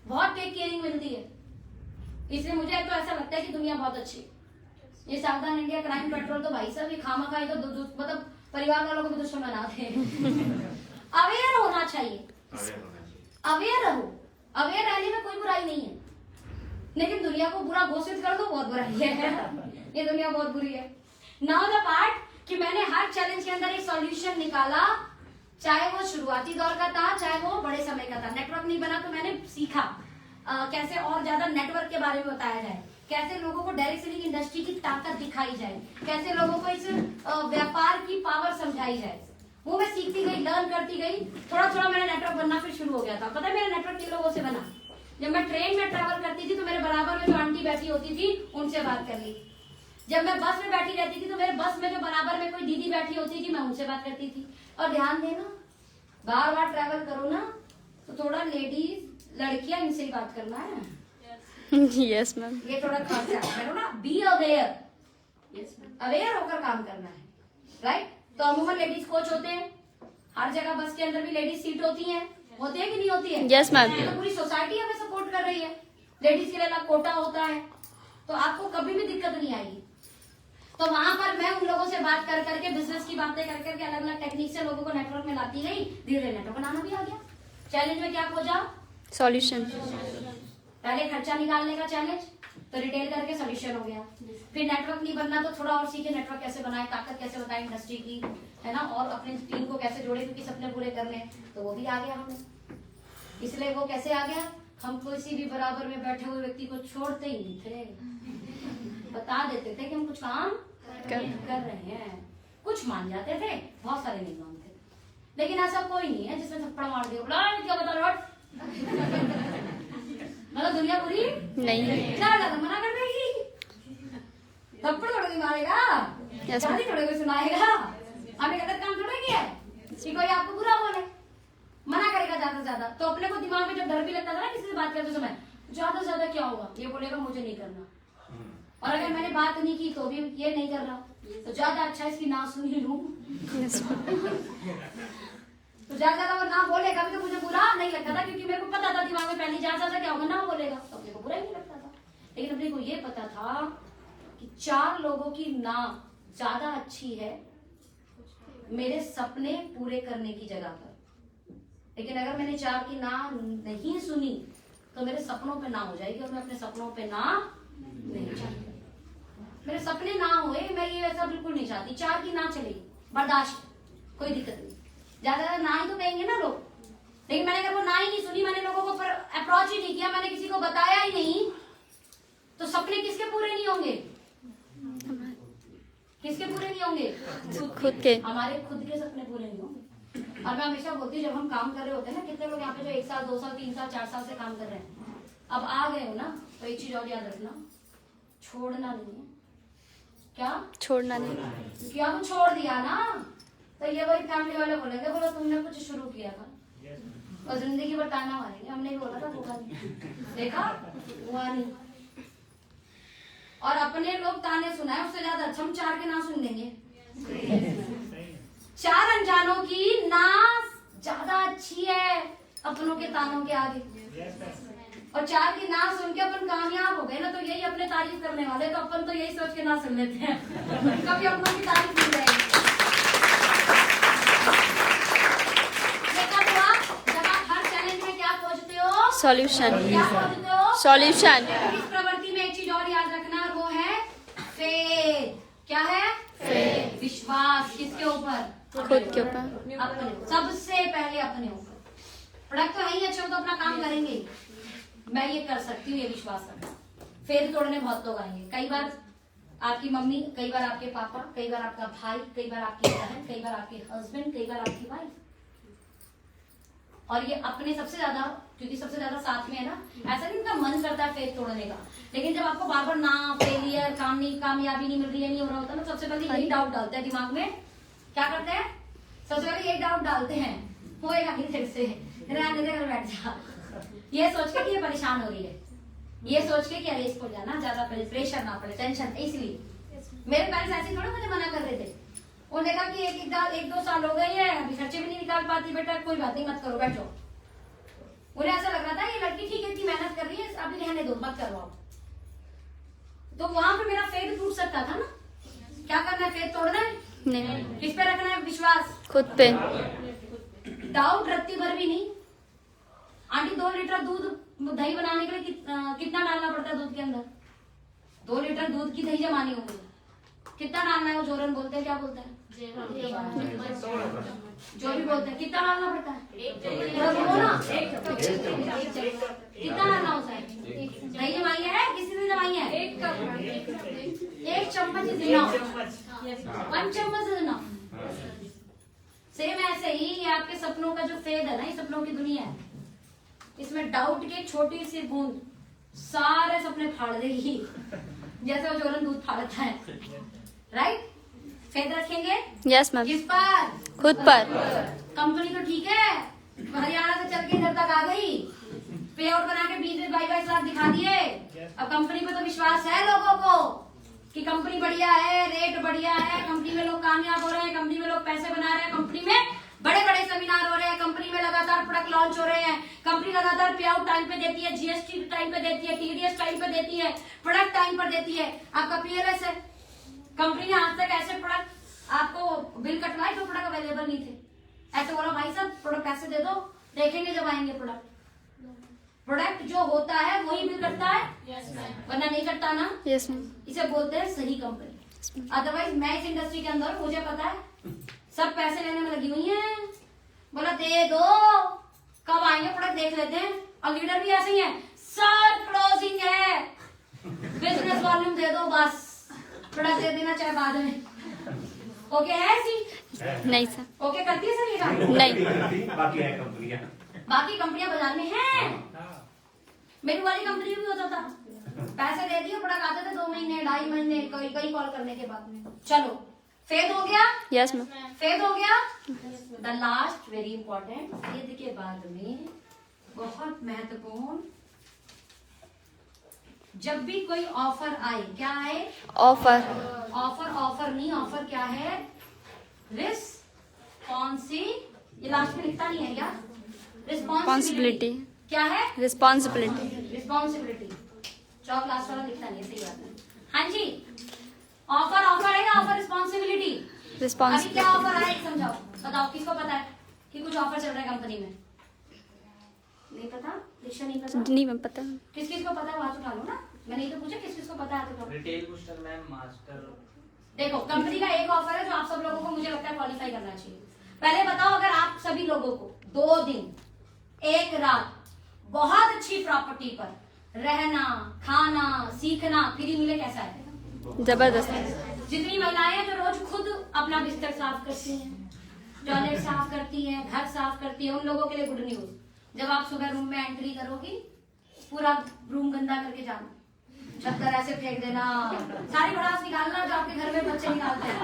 बहुत टेक केयरिंग मिलती है। इसलिए मुझे तो ऐसा लगता है कि दुनिया बहुत अच्छी है। ये सावधान इंडिया क्राइम पेट्रोल तो भाई साहब ये खामा खाई तो मतलब परिवार वालों को भी दुश्मन बनाते हैं। अवेयर होना चाहिए, अवेयर रहो। अवेयर रहने में कोई बुराई नहीं है, लेकिन दुनिया को बुरा घोषित कर दो, बहुत बुराई है। ये दुनिया बहुत बुरी है। नाउ द पार्ट कि मैंने हर चैलेंज के अंदर एक सॉल्यूशन निकाला, चाहे वो शुरुआती दौर का था, चाहे वो बड़े समय का था। नेटवर्क नहीं बना तो मैंने सीखा कैसे और ज्यादा नेटवर्क के बारे में बताया जाए, कैसे लोगों को डायरेक्ट सेलिंग इंडस्ट्री की ताकत दिखाई जाए, कैसे लोगों को इस व्यापार की पावर समझाई जाए। वो मैं सीखती गई, लर्न करती गई, थोड़ा थोड़ा मेरा नेटवर्क बनना फिर शुरू हो गया था। पता है मेरा नेटवर्क किन लोगों से बना? जब मैं ट्रेन में ट्रैवल करती थी तो मेरे बराबर में जो आंटी बैठी होती थी उनसे बात कर ली। जब मैं बस में बैठी रहती थी तो मेरे बस में जो बराबर में कोई दीदी बैठी होती थी मैं उनसे बात करती थी। और ध्यान देना, बार बार ट्रैवल करो ना तो थोड़ा लेडीज लड़कियां इनसे ही बात करना है। Yes ma'am. ये थोड़ा कॉन्सेप्ट करो ना, बी अवेयर, अवेयर होकर काम करना है, राइट। तो अमूमन लेडीज कोच होते हैं, हर जगह बस के अंदर भी लेडीज सीट होती हैं, होती है कि नहीं होती है? Yes ma'am. तो पूरी सोसाइटी हमें सपोर्ट कर रही है, लेडीज के लिए अलग कोटा होता है, तो आपको कभी भी दिक्कत नहीं आएगी। तो वहां पर मैं उन लोगों से बात कर करके, बिजनेस की बातें कर करके, अलग अलग टेक्निक से लोगों को नेटवर्क में लाती गई। धीरे धीरे नेटवर्क बनाना भी आ गया। चैलेंज में क्या खोजा? सॉल्यूशन। पहले खर्चा निकालने का चैलेंज, तो रिटेल करके सोल्यूशन हो गया। फिर नेटवर्क नहीं बनना तो थोड़ा और सीखे, नेटवर्क कैसे बनाए, ताकत कैसे बताए इंडस्ट्री की, है ना, और अपने टीम को कैसे जोड़े क्योंकि सपने पूरे करने हैं, तो वो भी आ गया हमें। इसलिए वो कैसे आ गया, हम किसी भी बराबर में बैठे हुए व्यक्ति को छोड़ते ही नहीं थे, बता देते थे कि हम कुछ काम कर रहे हैं, कुछ मान जाते थे, बहुत सारे नहीं मानते, लेकिन ऐसा कोई नहीं है जिसने थप्पड़ मार दिया बोला क्या बता लौट मतलब दुनिया पूरी नहीं। क्या लगा मना कर देगी, थप्पड़ थोड़ा कोई मारेगा, Yes, शादी थोड़ा कोई सुनाएगा, हमें गलत काम थोड़ा किया है कि कोई आपको बुरा बोले, मना करेगा ज्यादा से ज्यादा। तो अपने को दिमाग में जब डर भी लगता था ना किसी से बात करते समय, ज्यादा से ज्यादा क्या होगा, ये बोलेगा मुझे नहीं करना, और अगर मैंने बात नहीं की तो भी ये नहीं कर रहा, तो ज्यादा अच्छा इसकी ना सुन ही लूं। Yes, ma'am. तो ज्यादा वो ना बोलेगा भी तो मुझे बुरा नहीं लगता था, क्योंकि मेरे को पता था दिमाग में पहले ज्यादा क्या होगा, ना बोलेगा तो अपने को बुरा ही नहीं लगता था। लेकिन अपने को ये पता था कि 4 लोगों की ना ज्यादा अच्छी है मेरे सपने पूरे करने की जगह पर। लेकिन अगर मैंने 4 की ना नहीं सुनी तो मेरे सपनों पे ना हो जाएगी, और मैं अपने सपनों पे ना नहीं चाहती, मेरे सपने ना हुए, मैं ये ऐसा बिल्कुल नहीं चाहती। 4 की ना चलेगी, बर्दाश्त, कोई दिक्कत नहीं, ज्यादा ना ही तो कहेंगे ना लोग, लेकिन मैंने अगर वो ना ही नहीं सुनी, मैंने लोगों को पर अप्रोच ही नहीं किया, मैंने किसी को बताया ही नहीं, तो सपने किसके पूरे नहीं होंगे, किसके पूरे नहीं होंगे, खुद के। हमारे खुद के सपने पूरे नहीं होंगे। और मैं हमेशा बोलती हूँ जब हम काम कर रहे होते हैं ना, कितने लोग यहाँ पे जो 1 साल 2 साल 3 साल 4 साल से काम कर रहे हैं, अब आ गए हो ना, तो एक चीज और याद रखना, छोड़ना नहीं है, क्या छोड़ना नहीं। क्योंकि अब छोड़ दिया ना तो ये वही फैमिली वाले बोलेंगे बोलो तुमने कुछ शुरू किया था और जिंदगी भर ताना मारेंगे, हमने भी बोला था हुआ नहीं, देखा हुआ नहीं। और अपने लोग ताने सुनाए उससे ज्यादा अच्छा हम 4 के ना सुन लेंगे। 4 अनजानों की ना ज्यादा अच्छी है अपनों के तानों के आगे, और 4 की ना सुन के अपन कामयाब हो गए ना, तो यही अपने तारीफ करने वाले, तो अपन तो यही सोच के ना सुन लेते हैं कभी अपनों की तारीफ मिल जाएगी। जब आप हर चैलेंज में क्या खोजते हो, सॉल्यूशन। क्या खोजते हो, सॉल्यूशन। इस प्रवृत्ति में एक चीज और याद रखना, और वो है फेथ। क्या है? फेथ, विश्वास। किसके ऊपर? खुद के ऊपर। अपने, सबसे पहले अपने ऊपर। प्रोडक्ट तो है ही अच्छा, तो अपना काम करेंगे, मैं ये कर सकती हूँ, ये विश्वास रखना। फेथ तोड़ने बहुत लोग आएंगे, कई बार आपकी मम्मी, कई बार आपके पापा, कई बार आपका भाई, कई बार आपकी बहन, कई बार आपके हस्बैंड, कई बार आपकी वाइफ। और ये अपने सबसे ज्यादा, क्योंकि सबसे ज्यादा साथ में है ना, ऐसा नहीं उनका मन करता है फेथ तोड़ने का, लेकिन जब आपको बार बार ना, फेलियर, कामयाबी नहीं मिल रही है, नहीं हो रहा होता ना, सबसे पहले यही डाउट डालते हैं दिमाग में। क्या करते हैं? सबसे पहले यही डाउट डालते हैं, होएगा नहीं तेरे से, रहने दे, घर बैठ जा, ये सोच के कि ये परेशान हो रही है, ये सोच के कि अरे इसको जाना ज्यादा प्रेशर ना पड़े, टेंशन। इसलिए मेरे पेरेंट्स ऐसे थोड़ा मुझे मना कर रहे थे, उन्होंने कहा कि 1-2 साल हो गए हैं, अभी खर्चे भी नहीं निकाल पाती, बेटा कोई बात नहीं, मत करो, बैठो। उन्हें ऐसा लग रहा था ये लड़की ठीक है, इतनी मेहनत कर रही है, अभी रहने दो, मत करवाओ। तो वहां पे मेरा फेथ टूट सकता था ना। क्या करना है? फेथ तोड़ना है? नहीं, किस पे रखना है विश्वास? खुद पे। डाउट रत्ती भर भी नहीं। आंटी 2 लीटर दूध, दही बनाने के लिए कितना डालना पड़ता है दूध के अंदर? 2 लीटर दूध की दही जमानी होगी, कितना डालना है? वो जोरन बोलते हैं, क्या बोलते हैं, जो भी बोलते हैं, कितना डालना पड़ता है? बोलो ना, कितना डालना होता है? दही जमाई है, किसी ने जमाई है? 1 चम्मच इज इनफ, 1 चम्मच इज इनफ। सेम ऐसे ही ये आपके सपनों का जो फेद है ना, ये सपनों की दुनिया है, इसमें डाउट की छोटी सी बूंद सारे सपने फाड़ देगी, जैसे वो जोरन दूध फाड़ता है, राइट? फेद रखेंगे यस मैम। किस पर? खुद पर। कंपनी तो ठीक है, हरियाणा से चल के इधर तक आ गई, पे आउट बना के 20-22 लाख दिखा दिए। अब कंपनी पे तो विश्वास है लोगों को कि कंपनी बढ़िया है, रेट बढ़िया है, कंपनी में लोग कामयाब हो रहे हैं, कंपनी में लोग पैसे बना रहे हैं, कंपनी में बड़े बड़े सेमिनार हो रहे हैं, कंपनी में लगातार प्रोडक्ट लॉन्च हो रहे हैं, कंपनी लगातार पे आउट टाइम पे देती है, जीएसटी टाइम पे देती है, टीडीएस टाइम पे देती है, प्रोडक्ट टाइम पर देती है। आपका पीएलएस है, कंपनी ने आज तक ऐसे प्रोडक्ट आपको बिल कटवाए जो प्रोडक्ट अवेलेबल नहीं थे, ऐसे बोला भाई साहब प्रोडक्ट पैसे दे दो, देखेंगे जब आएंगे प्रोडक्ट। प्रोडक्ट जो होता है वही बिल करता है, वरना नहीं करता ना। Yes ma'am. इसे बोलते हैं सही कंपनी। अदरवाइज मैं इस इंडस्ट्री के अंदर हूं, मुझे पता है सब पैसे लेने में लगी हुई हैं, बोला दे दो, कब आएंगे प्रोडक्ट देख लेते हैं। और लीडर भी ऐसे ही है, सर क्लोजिंग है, बिजनेस वॉल्यूम दे दो, बस प्रोडक्ट दे देना चाहे बाद में। ओके है ऐसी? नहीं सर। ओके करती है सर ये काम? नहीं। बाकी है कंपनियां, बाकी कंपनियां बाजार में हैं। मेरी वाली कंपनी भी होता था, पैसे दे दिए, प्रोडक्ट आते थे 2 महीने 2.5 महीने, कई कॉल करने के बाद में। चलो फेद हो गया, यस मैम। फेद हो गया। द लास्ट वेरी इंपॉर्टेंट, फेद के बाद में बहुत महत्वपूर्ण, जब भी कोई ऑफर आए, क्या आए? ऑफर। ऑफर नहीं, ऑफर क्या है? रिस्पॉन्सी, ये लास्ट में लिखता नहीं है क्या? रिस्पॉन्सिबिलिटी। क्या है? रिस्पॉन्सिबिलिटी। रिस्पॉन्सिबिलिटी। चौक लास्ट वाला लिखता नहीं है, सही बात है। हाँ जी, ऑफर है या ऑफर रिस्पॉन्सिबिलिटी? अभी क्या ऑफर आया समझाओ, बताओ किसको पता है कि कुछ ऑफर चल रहा है कंपनी में? नहीं पता? दीक्षा नहीं पता? नहीं मैम पता। किस किस को पता है हाथ उठा लो ना, मैंने ही तो पूछा किस किस को पता है तो। Retail booster ma'am, master. देखो कंपनी का एक ऑफर है जो आप सब लोगों को मुझे लगता है क्वालिफाई करना चाहिए। पहले बताओ, अगर आप सभी लोगों को 2 दिन 1 रात बहुत अच्छी प्रॉपर्टी पर रहना, खाना, सीखना फ्री मिले, कैसा है? जबरदस्त। जितनी महिलाएं हैं जो रोज खुद अपना बिस्तर साफ करती हैं, टॉयलेट साफ करती हैं, घर साफ करती हैं, उन लोगों के लिए गुड न्यूज, जब आप सुबह रूम में एंट्री करोगी पूरा रूम गंदा करके जाना, चद्दर ऐसे फेंक देना, सारी भड़ास निकालना जो आपके घर में बच्चे निकालते हैं,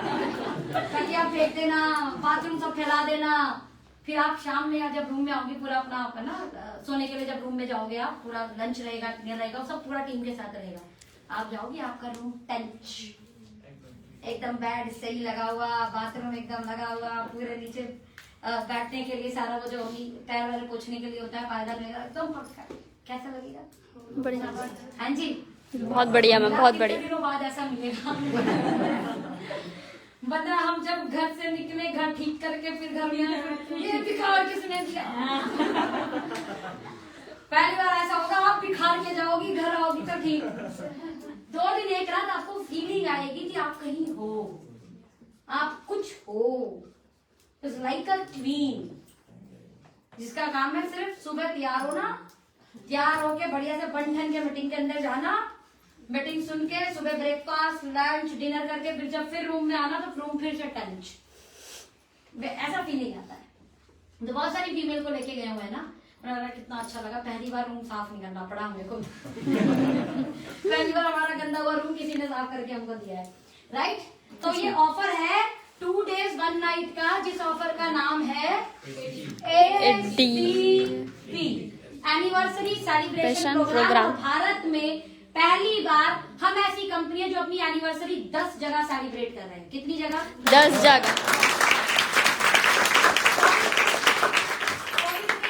तकिया फेंक देना, बाथरूम सब फैला देना। फिर आप शाम में या जब रूम में आओगे, पूरा अपना ना सोने के लिए जब रूम में जाओगे आप, पूरा लंच रहेगा, डिनर रहेगा, सब पूरा टीम के साथ रहेगा। आप जाओगे, आपका रूम टंच एकदम, बेड सही लगा हुआ, बाथरूम एकदम लगा हुआ, पूरे नीचे बैठने के लिए सारा वो जो पैर वाले पोछने के लिए होता है, पायदान वगैरह एकदम परफेक्ट। कैसा लगेगा? बढ़िया। हाँ जी, बहुत बढ़िया मैम, बहुत बढ़िया। दिनों बाद ऐसा मिलेगा। वरना हम जब घर से निकले, घर ठीक करके फिर घर में आए, ये बिखार किसने दिया? पहली बार ऐसा होगा, आप बिखार के जाओगी, घर आओगी तो ठीक। 2 दिन 1 रात आपको फीलिंग आएगी कि आप कहीं हो, आप कुछ हो। इट्स लाइक अ क्वीन जिसका काम है सिर्फ सुबह तैयार होना, तैयार होके बढ़िया से बन ठन के मीटिंग के अंदर जाना, मीटिंग सुन के सुबह ब्रेकफास्ट, लंच, डिनर करके फिर जब फिर रूम में आना तो रूम फिर से टंच, ऐसा फीलिंग आता है। तो बहुत सारी फीमेल को लेके गए हुए हैं ना, कितना अच्छा लगा, पहली बार रूम साफ नहीं करना पड़ा हमें को। पहली बार हमारा गंदा हुआ रूम किसी ने साफ करके हमको दिया है, राइट? तो ये ऑफर है 2 days 1 night का, जिस ऑफर का नाम है ASDP, anniversary celebration programme. Bharat में पहली बार हम ऐसी कंपनी है जो अपनी एनिवर्सरी 10 जगह सेलिब्रेट कर रहे हैं। कितनी जगह? 10 जगह।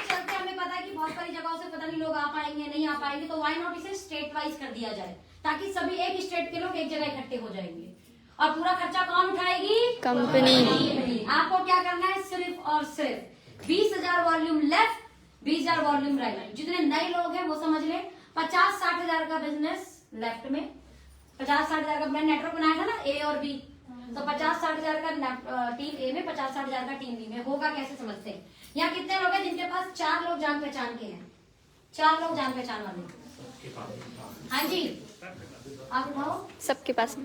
चलते हमें पता है कि बहुत सारी जगहों से पता नहीं लोग आ पाएंगे नहीं आ पाएंगे, तो व्हाई नॉट इसे स्टेट वाइज कर दिया जाए, ताकि सभी एक स्टेट के लोग एक जगह इकट्ठे हो जाएंगे। और पूरा खर्चा कौन उठाएगी? कंपनी। आपको क्या करना है? सिर्फ और सिर्फ 20,000 वॉल्यूम लेफ्ट, 20,000 वॉल्यूम राइट। जितने नए लोग हैं वो समझ लें, 50-60 हजार का बिजनेस लेफ्ट में, 50-60 हजार का मैंने नेटवर्क बनाया था ना, ए और बी, तो 50-60 हजार का टीम ए में, 50-60 हजार का टीम बी में। होगा कैसे समझते हैं? यहाँ कितने लोग हैं जिनके पास 4 लोग जान पहचान के हैं? 4 लोग जान पहचान वाले। हाँ जी, आप उठाओ। सबके पास।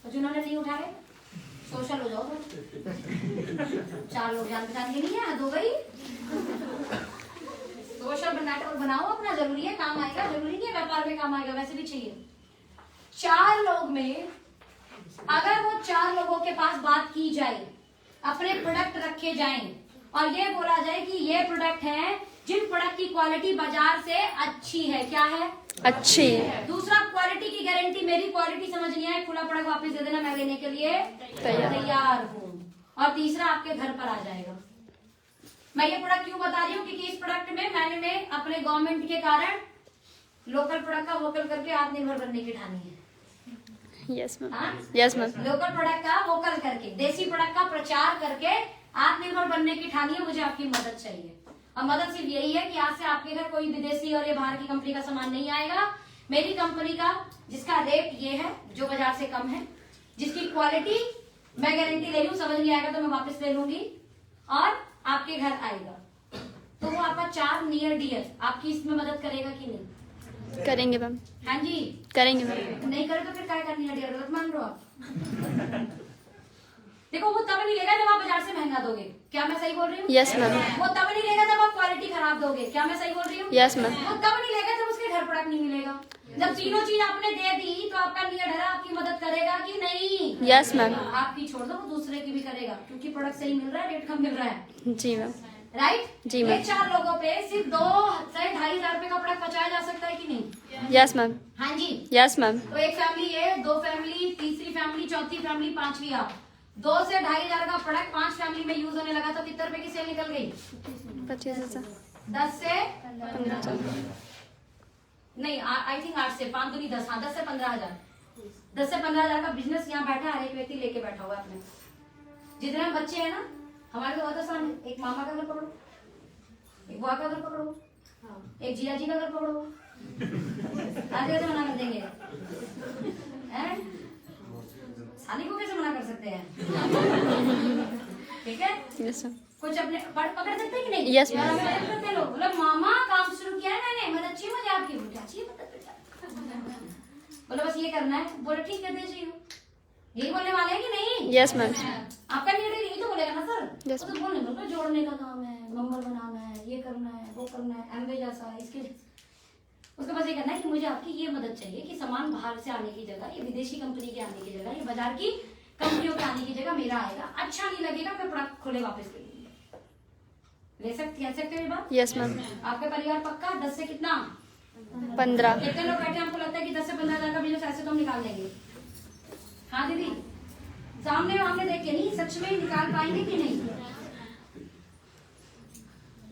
तो जिन्होंने नहीं उठाए सोशल हो जाओ। 4 लोग जान पहचान के नहीं है, हद हो गई। सोशल नेटवर्क बनाओ अपना, जरूरी है, काम आएगा, जरूरी नहीं है व्यापार में काम आएगा, वैसे भी चाहिए। 4 लोग में अगर वो 4 लोगों के पास बात की जाए, अपने प्रोडक्ट रखे जाएं और ये बोला जाए कि ये प्रोडक्ट है जिन प्रोडक्ट की क्वालिटी बाजार से अच्छी है। क्या है? अच्छी। दूसरा, क्वालिटी की गारंटी, मेरी क्वालिटी समझ नहीं आए, खुला प्रोडक्ट वापस दे देना, मैं लेने के लिए तैयार हूँ। और तीसरा, आपके घर पर आ जाएगा। मैं ये प्रोडक्ट क्यों बता रही हूँ? क्योंकि इस प्रोडक्ट में मैंने अपने गवर्नमेंट के कारण लोकल प्रोडक्ट का वोकल करके आत्मनिर्भर बनने की ठानी है। Yes ma'am, yes ma'am. Local product का वोकल करके, देसी प्रोडक्ट का प्रचार करके आत्मनिर्भर बनने की ठानी है। मुझे आपकी मदद चाहिए और मदद सिर्फ यही है कि आज से आपके घर कोई विदेशी और ये बाहर की कंपनी का सामान नहीं आएगा। मेरी कंपनी का जिसका रेट ये है जो बाजार से कम है, जिसकी क्वालिटी मैं गारंटी ले रही हूँ, समझ नहीं आएगा तो मैं वापस ले लूंगी और आपके घर आएगा। तो वो आपका 4 नियर डियर आपकी इसमें मदद करेगा कि नहीं? करेंगे मैम, हाँ जी करेंगे मैम। नहीं करे तो फिर क्या करनी है डियर, गलत मान लो आप। देखो वो तब नहीं लेगा जब आप बाजार से महंगा दोगे, क्या मैं सही बोल रही हूँ? यस मैम, वो तब नहीं लेगा जब आप क्वालिटी खराब दोगे, क्या मैं सही बोल रही हूँ? यस मैम, वो तब नहीं लेगा जब उसके घर प्रोडक्ट नहीं मिलेगा। जब तीनों चीज आपने दे दी तो आपका नियर डरा आपकी मदद करेगा कि नहीं? यस मैम, आपकी छोड़ दो, वो दूसरे की भी करेगा क्योंकि प्रोडक्ट सही मिल रहा है, रेट कम मिल रहा है। जी मैम, राइट जी ये मैम। 4 लोगों पे सिर्फ 2 से 2,500 रुपए का प्रोडक्ट पहुंचाया जा सकता है कि नहीं? यस मैम, हाँ जी। यस मैम, तो एक फैमिली है, 2 फैमिली, तीसरी फैमिली, चौथी फैमिली, 5वीं आप 2 से 2,500 का प्रोडक्ट 5 फैमिली में यूज होने लगा तो कितने रुपए की सेल निकल गई? 25,000, 10 से 15,000, नहीं आई थिंक 8 से 5 दूनी 10, हाँ 10 से 15,000। 10 से 15,000 का बिजनेस यहाँ बैठा हर एक व्यक्ति लेके बैठा हुआ है अपने। जितने हम बच्चे हैं ना हमारे तो बहुत आसान है, एक मामा का घर पकड़ो, एक बुआ का घर पकड़ो, एक जिया जी का घर पकड़ो, आज कैसे मना कर देंगे? हैं? साली को कैसे मना कर सकते हैं? ठीक है, यस मैम, कुछ अपने पकड़ सकते हैं कि नहीं? Yes, यार, ma'am. हमें मदद करते हैं लोग, बोले मामा काम शुरू किया है मैंने, मदद चाहिए मुझे आपकी। बोले क्या चाहिए मदद बेटा? बोले बस ये करना है। बोले ठीक है दे चाहिए, यही बोलने वाले हैं कि नहीं? यस मैम, आपका निर्णय यही तो बोलेगा ना सर? Yes, वो तो बोलने दो, जोड़ने का काम है, नंबर बनाना है, ये करना है, वो करना है, एमवे जैसा है, इसके उसको बस ये करना है कि मुझे आपकी ये मदद चाहिए कि सामान बाहर से आने की जगह, ये विदेशी कंपनी के आने की जगह, ये बाजार की कंपनियों के आने की जगह मेरा आएगा। अच्छा नहीं लगेगा फिर प्रोडक्ट खोले वापस ले लेंगे। ले सकते हो ये बात? यस मैम, आपका परिवार पक्का 10 से कितना? 15, कितने लोग बैठे हैं आपको लगता है कि 10 से 15,000 का बिजनेस ऐसे तो हम निकाल लेंगे? हाँ दीदी, सामने आमने देख के नहीं, सच में निकाल पाएंगे कि नहीं?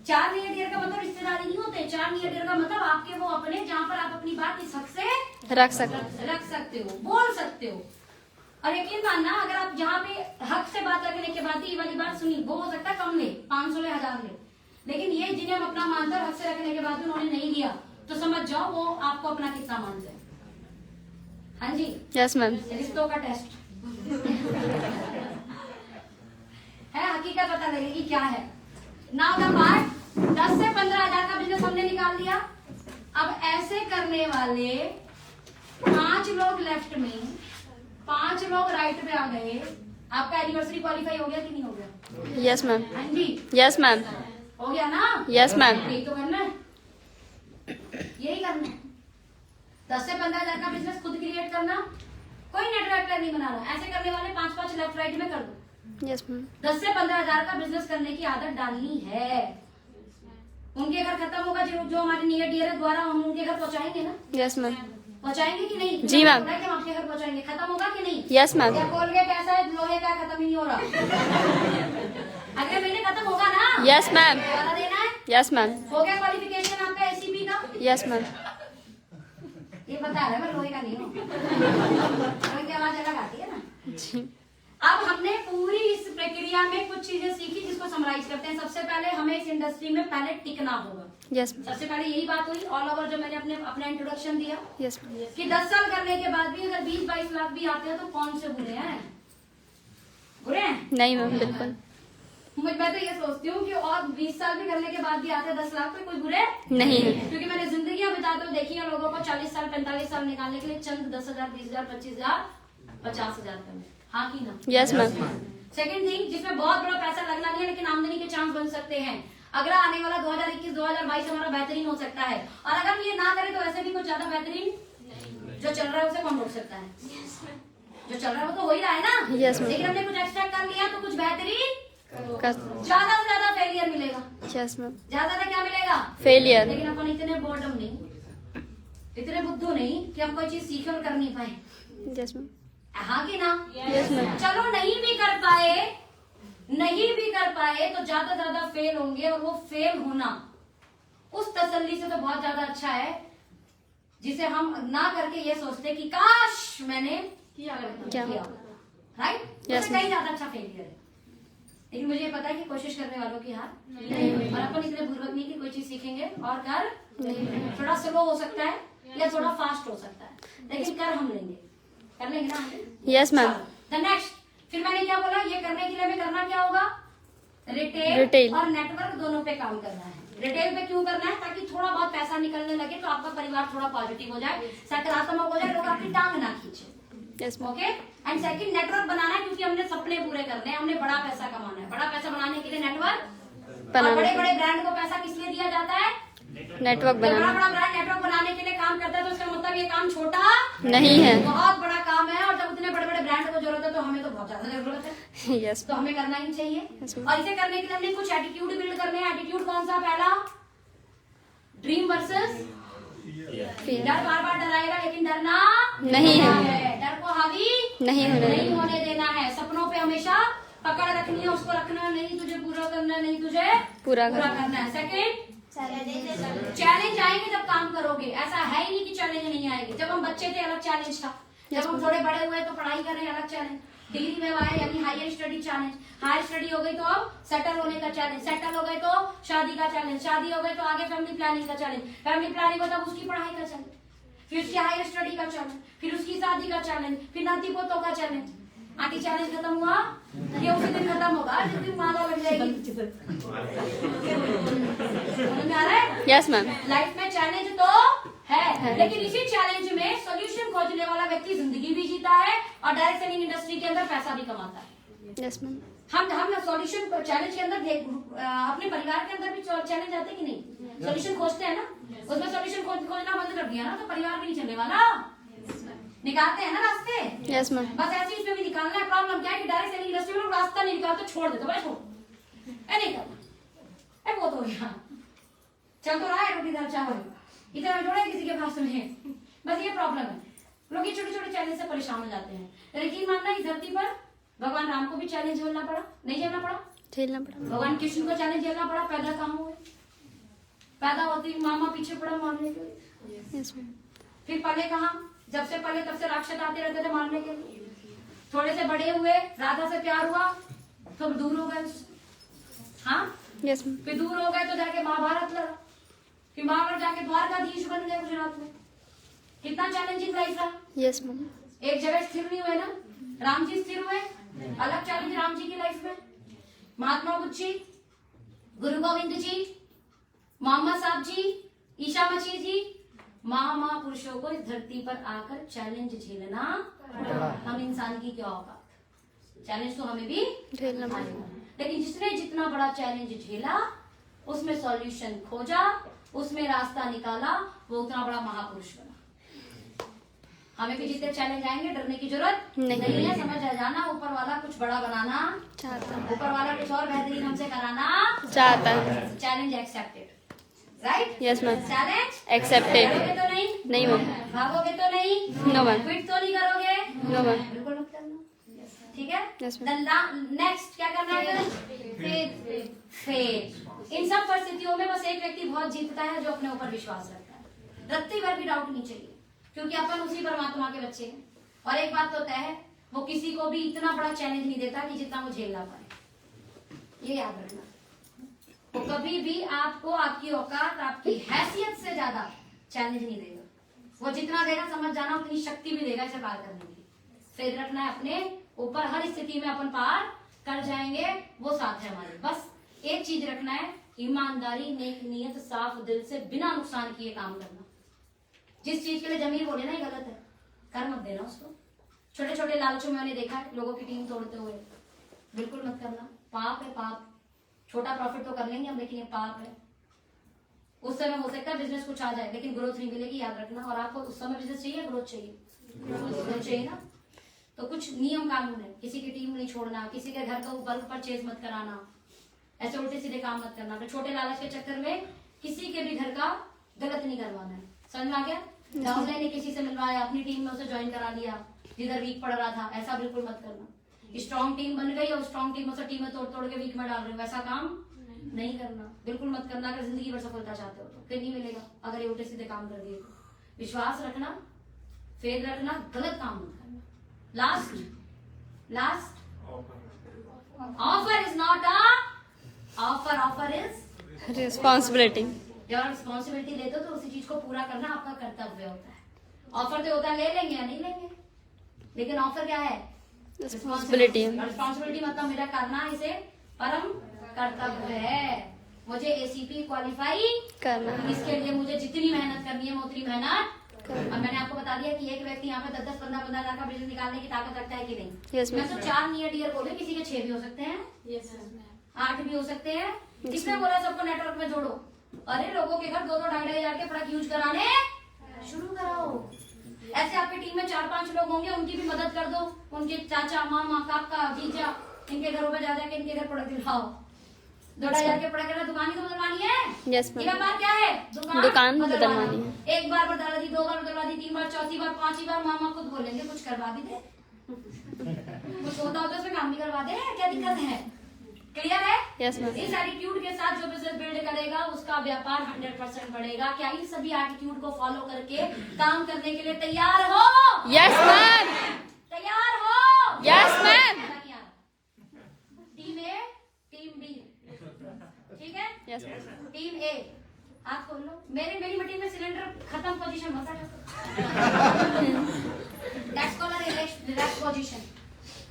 4 नियर डियर का मतलब रिश्तेदारी नहीं होते। 4 नियर डियर का मतलब आपके वो अपने, जहाँ पर आप अपनी बात इस हक से रख सकते हो, बोल सकते हो। और यकीन मानना अगर आप जहाँ पे हक से बात रखने के बाद ये वाली बात सुनी, वो हो सकता है कम ले, 500 ले, 1000 ले, लेकिन ये जिन्हें हम अपना मानते हैं हक से रखने के बाद भी उन्होंने नहीं दिया तो समझ जाओ वो आपको अपना कितना मानते हैं। हाँ जी, यस मैम, रिश्तों का टेस्ट है, हकीकत पता लगेगी क्या है। नाउ द पार्ट, 10 से 15,000 का बिजनेस हमने निकाल दिया। अब ऐसे करने वाले 5 लोग लेफ्ट में, 5 लोग राइट पे आ गए। आपका एनिवर्सरी क्वालिफाई हो गया कि नहीं हो गया? यस मैम, हाँ जी, यस मैम, हो गया ना? यस मैम, यही तो करना है, यही करना है। 10 से 15,000 का बिजनेस खुद क्रिएट करना, कोई नेटवर्क प्लान नहीं बनाना। ऐसे करने वाले 5-5 लेफ्ट राइट में कर दो। यस मैम, 10 से 15,000 का बिजनेस करने की आदत डालनी है। उनके घर खत्म होगा जो हमारे नियर डियर द्वारा हम उनके घर पहुंचाएंगे ना? यस मैम, पहुंचाएंगे कि नहीं? जी मैम। हम आपके घर पहुंचाएंगे, खत्म होगा कि नहीं? यस मैम, क्या कोलगेट ऐसा है लोहे का खत्म ही नहीं हो रहा? अगले महीने खत्म होगा ना? यस मैम, वाला देना है? यस मैम, हो गया क्वालिफिकेशन आपका एसीपी का? यस मैम, ये बता रहा है मैं लोहे का नहीं हूँ। लोहे की आवाज अलग आती है ना? जी, अब हमने पूरी इस प्रक्रिया में कुछ चीजें सीखी जिसको समराइज करते हैं। सबसे पहले हमें इस इंडस्ट्री में पहले टिकना होगा। यस सबसे पहले यही बात हुई ऑल ओवर जो मैंने अपना इंट्रोडक्शन दिया यस कि 10 साल करने के बाद भी अगर 20-22 लाख भी आते हैं तो कौन से बुरे हैं? बुरे हैं? नहीं मैम, बिल्कुल मैं तो ये सोचती हूँ कि और 20 साल भी करने के बाद भी आते हैं 10 लाख तो कोई बुरे नहीं है। क्योंकि मैंने जिंदगी बिताते हुए देखी है लोगों को 40 साल 45 साल निकालने के लिए चंद 10,000 20,000 25,000 50,000 करने। हाँ की ना? यस मैम, सेकंड थिंग जिसमें बहुत बड़ा पैसा लगना नहीं है लेकिन आमदनी के चांस बन सकते हैं। अगला आने वाला 2021-2022 हमारा बेहतरीन हो सकता है और अगर हम ये ना करें तो ऐसे भी कुछ ज्यादा बेहतरीन जो चल रहा है उसे कौन रोक सकता है? जो चल रहा है वो तो हो ही रहा है ना? Yes, ma'am. लेकिन हमने कुछ एक्स्ट्रा कर लिया तो कुछ बेहतरीन, कर ज्यादा से ज्यादा फेलियर मिलेगा। यस मैम, ज्यादा से क्या मिलेगा? फेलियर, लेकिन अपन इतने बोर्डम नहीं, इतने बुद्धू नहीं कि हम कोई चीज सीखे और कर नहीं पाए। यस मैम, हाँ की ना? यस मैम, चलो नहीं भी कर पाए तो ज्यादा ज्यादा फेल होंगे और वो फेल होना उस तसल्ली से तो बहुत ज्यादा अच्छा है जिसे हम ना करके ये सोचते कि काश मैंने क्या? राइट? Yes, उससे कहीं ज्यादा अच्छा फेलियर है। लेकिन मुझे ये पता है कि कोशिश करने वालों की हार, और अपन इतने पूर्वक नहीं कि कोई चीज सीखेंगे और कर थोड़ा स्लो हो सकता है या थोड़ा फास्ट हो सकता है, लेकिन कर हम लेंगे, कर लेंगे ना हम? Yes ma'am. द नेक्स्ट, फिर मैंने क्या बोला, ये करने के लिए हमें करना क्या होगा? Retail retail. और नेटवर्क दोनों पे काम करना है। रिटेल पे क्यों करना है? ताकि थोड़ा बहुत पैसा निकलने लगे तो आपका परिवार थोड़ा पॉजिटिव हो जाए, सकारात्मक हो जाए, लोग आपकी टांग ना खींचे। Yes ma'am. Okay, and second network बनाना है, क्योंकि हमने सपने पूरे करने हैं, हमने बड़ा पैसा कमाना है। बड़ा पैसा बनाने के लिए नेटवर्क, और बड़े बड़े ब्रांड को पैसा किस लिए दिया जाता है? नेटवर्क बड़ा बनाना बड़ा ब्रांड नेटवर्क बनाने के लिए काम करता है, तो इसका मतलब ये काम छोटा नहीं है। बहुत बड़ा काम है, और जब उतने बड़े बड़े ब्रांड को जरूरत है तो हमें तो बहुत ज्यादा जरूरत है, यस तो हमें करना ही चाहिए। Yes, ma'am. और इसे करने के लिए हमने कुछ एटीट्यूड बिल्ड करने हैं। एटीट्यूड कौन सा? पहला, ड्रीम वर्सेस डर। बार बार डराएगा, लेकिन डरना नहीं है। डर को हावी नहीं होने देना है। सपनों पे हमेशा पकड़ रखनी है, उसको रखना नहीं, तुझे पूरा करना नहीं, तुझे पूरा करना है। सेकंड, चैलेंज आएंगे जब काम करोगे, ऐसा है ही नहीं कि चैलेंज नहीं आएंगे। जब हम बच्चे थे अलग चैलेंज था, जब हम थोड़े बड़े हुए तो पढ़ाई कर रहे हैं अलग चैलेंज, डिग्री में आए यानी higher study challenge, higher study हो गई तो अब सेटल होने का चैलेंज, सेटल हो गए तो शादी का चैलेंज, शादी हो गई तो आगे फैमिली प्लानिंग का चैलेंज, फैमिली प्लानिंग हो तब उसकी पढ़ाई का चैलेंज, फिर उसकी हायर स्टडी का चैलेंज, फिर उसकी शादी का चैलेंज, फिर नाती पोतों का चैलेंज। आंटी चैलेंज खत्म हुआ, ये उसी दिन खत्म होगा जिस दिन माला लग जाएगी। समझ में आ रहा है? Yes ma'am. लाइफ में चैलेंज तो है, लेकिन इसी चैलेंज में सोल्यूशन खोजने वाला व्यक्ति जिंदगी भी जीता है और डायरेक्ट सेलिंग इंडस्ट्री के अंदर पैसा भी कमाता है। Yes ma'am. हम सॉल्यूशन चैलेंज के अंदर अपने परिवार के अंदर भी चैलेंज आते कि नहीं? सॉल्यूशन खोजते हैं ना, उसमें सॉल्यूशन खोजना बंद कर दिया ना तो परिवार भी नहीं चलने वाला। निकालते हैं ना रास्ते। Yes ma'am. बस ऐसे इसमें भी निकालना है। प्रॉब्लम क्या है कि डायरेक्ट सेलिंग इंडस्ट्री में रास्ता नहीं निकालते, छोड़ देते, बड़ा छोड़ नहीं करना, बहुत हो गया, चल तो रहा है रोटी दाल चावल, इतना जोड़े किसी के पास में। बस ये प्रॉब्लम है, लोग ये छोटे छोटे चैलेंज से परेशान हो जाते हैं। लेकिन मानना इस धरती पर भगवान राम को भी चैलेंज झेलना पड़ा, नहीं झेलना पड़ा? झेलना पड़ा। भगवान कृष्ण को चैलेंज झेलना पड़ा। पैदा कहाँ हुए? पैदा होती मामा पीछे पड़ा मारने के लिए। Yes ma'am. फिर पले कहाँ? जब से पले तब से राक्षस आते रहते थे मारने के लिए। थोड़े से बड़े हुए, राधा से प्यार हुआ तो दूर हो गए। हाँ, यस मैम। फिर दूर हो गए तो जाके महाभारत लड़ा, फिर महाभारत जाके द्वारकाधीश बन गए गुजरात में। कितना चैलेंजिंग लाइफ रहा। Yes ma'am. एक जगह स्थिर नहीं हुए ना, राम जी स्थिर हुए, अलग चैलेंज राम जी की लाइफ में। महात्मा बुद्ध जी, गुरु गोविंद जी, मोहम्मद साहब जी, ईशा मसीह जी, महापुरुषों को इस धरती पर आकर चैलेंज झेलना पड़ा। हम इंसान की क्या औकात, चैलेंज तो हमें भी झेलना पड़ा। लेकिन जिसने जितना बड़ा चैलेंज झेला, उसमें सॉल्यूशन खोजा, उसमें रास्ता निकाला, वो उतना बड़ा महापुरुष बना। हमें भी जितने चैलेंज आएंगे डरने की जरूरत नहीं है। समझ आ जाना, ऊपर वाला कुछ बड़ा बनाना चाहता है। ऊपर वाला कुछ और बेहतरीन हमसे कराना चाहता है। Challenge accepted, right? Yes ma'am. Challenge accepted. करोगे तो नहीं? नहीं मैम। भागोगे तो नहीं? No ma'am. क्विट तो नहीं करोगे? No ma'am. बिल्कुल मत करना, ठीक है? Yes, नेक्स्ट क्या करना है? फेथ। इन सब परिस्थितियों में बस एक व्यक्ति बहुत जीतता है, जो अपने ऊपर विश्वास रखता है। रत्ती भर भी डाउट नहीं चाहिए, क्योंकि अपन उसी परमात्मा के बच्चे हैं। और एक बात तो तय है, वो किसी को भी इतना बड़ा चैलेंज नहीं देता कि जितना वो झेलना पाए। ये याद रखना, वो कभी भी आपको आपकी औकात, आपकी हैसियत से ज्यादा चैलेंज नहीं देगा। वो जितना देगा समझ जाना, उतनी शक्ति भी देगा इसे पार करने की। फेथ रखना है अपने ऊपर, हर स्थिति में अपन पार कर जाएंगे, वो साथ है हमारे। बस एक चीज रखना है, ईमानदारी, नेक नियत, साफ दिल से बिना नुकसान किए काम करना। जिस चीज के लिए जमीर बोले ना ये गलत है, कर मत देना उसको। छोटे छोटे लालचों में मैंने देखा है लोगों की टीम तोड़ते हुए, बिल्कुल मत करना, पाप है पाप। छोटा प्रॉफिट तो कर लेंगे हम, लेकिन ये पाप है। उस समय हो सकता है बिजनेस कुछ आ जाए, लेकिन ग्रोथ नहीं मिलेगी, याद रखना। और आपको उस समय बिजनेस चाहिए, ग्रोथ चाहिए, ग्रोथ चाहिए ना। तो कुछ नियम कानून है, किसी की टीम नहीं छोड़ना, किसी के घर का बल्क परचेज मत कराना, ऐसे उल्टे सीधे काम मत करना। फिर छोटे लालच के चक्कर में किसी के भी घर का गलत नहीं करवाना है। समझ में आ गया? डाउनलाइन ने किसी से मिलवाया, अपनी टीम में उसे ज्वाइन करा लिया जिधर वीक पड़ रहा था, ऐसा बिल्कुल मत करना। स्ट्रॉन्ग टीम बन गई और स्ट्रॉन्ग टीम से टीमें तोड़ तोड़ के वीक में डाल रहे हो, वैसा काम नहीं करना, बिल्कुल मत करना। अगर जिंदगी भर सफलता चाहते हो तो फिर नहीं मिलेगा, अगर ये उल्टे सीधे काम कर दिए। विश्वास रखना, फेथ रखना, गलत काम मत करना। Last offer is not a offer, offer is responsibility. जब आप रिस्पॉन्सिबिलिटी लेते हो तो उसी चीज को पूरा करना आपका कर्तव्य होता है। ऑफर तो होता है ले लेंगे या नहीं लेंगे, लेकिन ऑफर क्या है? रिस्पॉन्सिबिलिटी। रिस्पॉन्सिबिलिटी मतलब मेरा करना इसे परम कर्तव्य है। मुझे एसीपी क्वालिफाई करना है। इसके लिए मुझे जितनी मेहनत करनी है मैं उतनी मेहनत। और मैंने आपको बता दिया कि एक व्यक्ति यहाँ पे 10-10, 15-15 हजार का बिजनेस निकालने की ताकत रखता है कि नहीं। Yes, मैं ma'am. तो 4 नियर डियर बोले, किसी के 6 भी हो सकते हैं, 8 भी हो सकते हैं। किसने बोला सबको नेटवर्क में जोड़ो? अरे लोगों के घर 2-2, 2.5 हजार के प्रोडक्ट यूज कराने शुरू कराओ। ऐसे आपकी टीम में 4-5 लोग होंगे, उनकी भी मदद कर दो। उनके चाचा, मामा, काका, जीजा, इनके घरों पे जा जाके इनके घर प्रोडक्ट दिखाओ। 2-2 हजार के प्रोडक्ट का दुकान ही तो बदलवानी है। यस ये मैम। व्यापार क्या है? दुकान बदलवानी है। एक बार बदला दी, 2 बार बदलवा दी, 3 बार, चौथी बार, 5वीं बार मामा खुद बोलेंगे कुछ करवा भी दे। कुछ होता हो तो उसमें काम भी करवा दे, क्या दिक्कत है? क्लियर है? Yes ma'am. इस एटीट्यूड के साथ जो बिजनेस बिल्ड करेगा उसका व्यापार 100% बढ़ेगा। क्या इन सभी एटीट्यूड को फॉलो करके काम करने के लिए तैयार हो? Yes ma'am. तैयार हो? Yes ma'am. टीम ए, टीम बी, ठीक है? Yes ma'am. टीम ए हाथ खोल लो। मेरी मीटिंग में सिलेंडर खत्म पोजीशन मत दैट्स कॉल्ड रिलैक्स पोजीशन।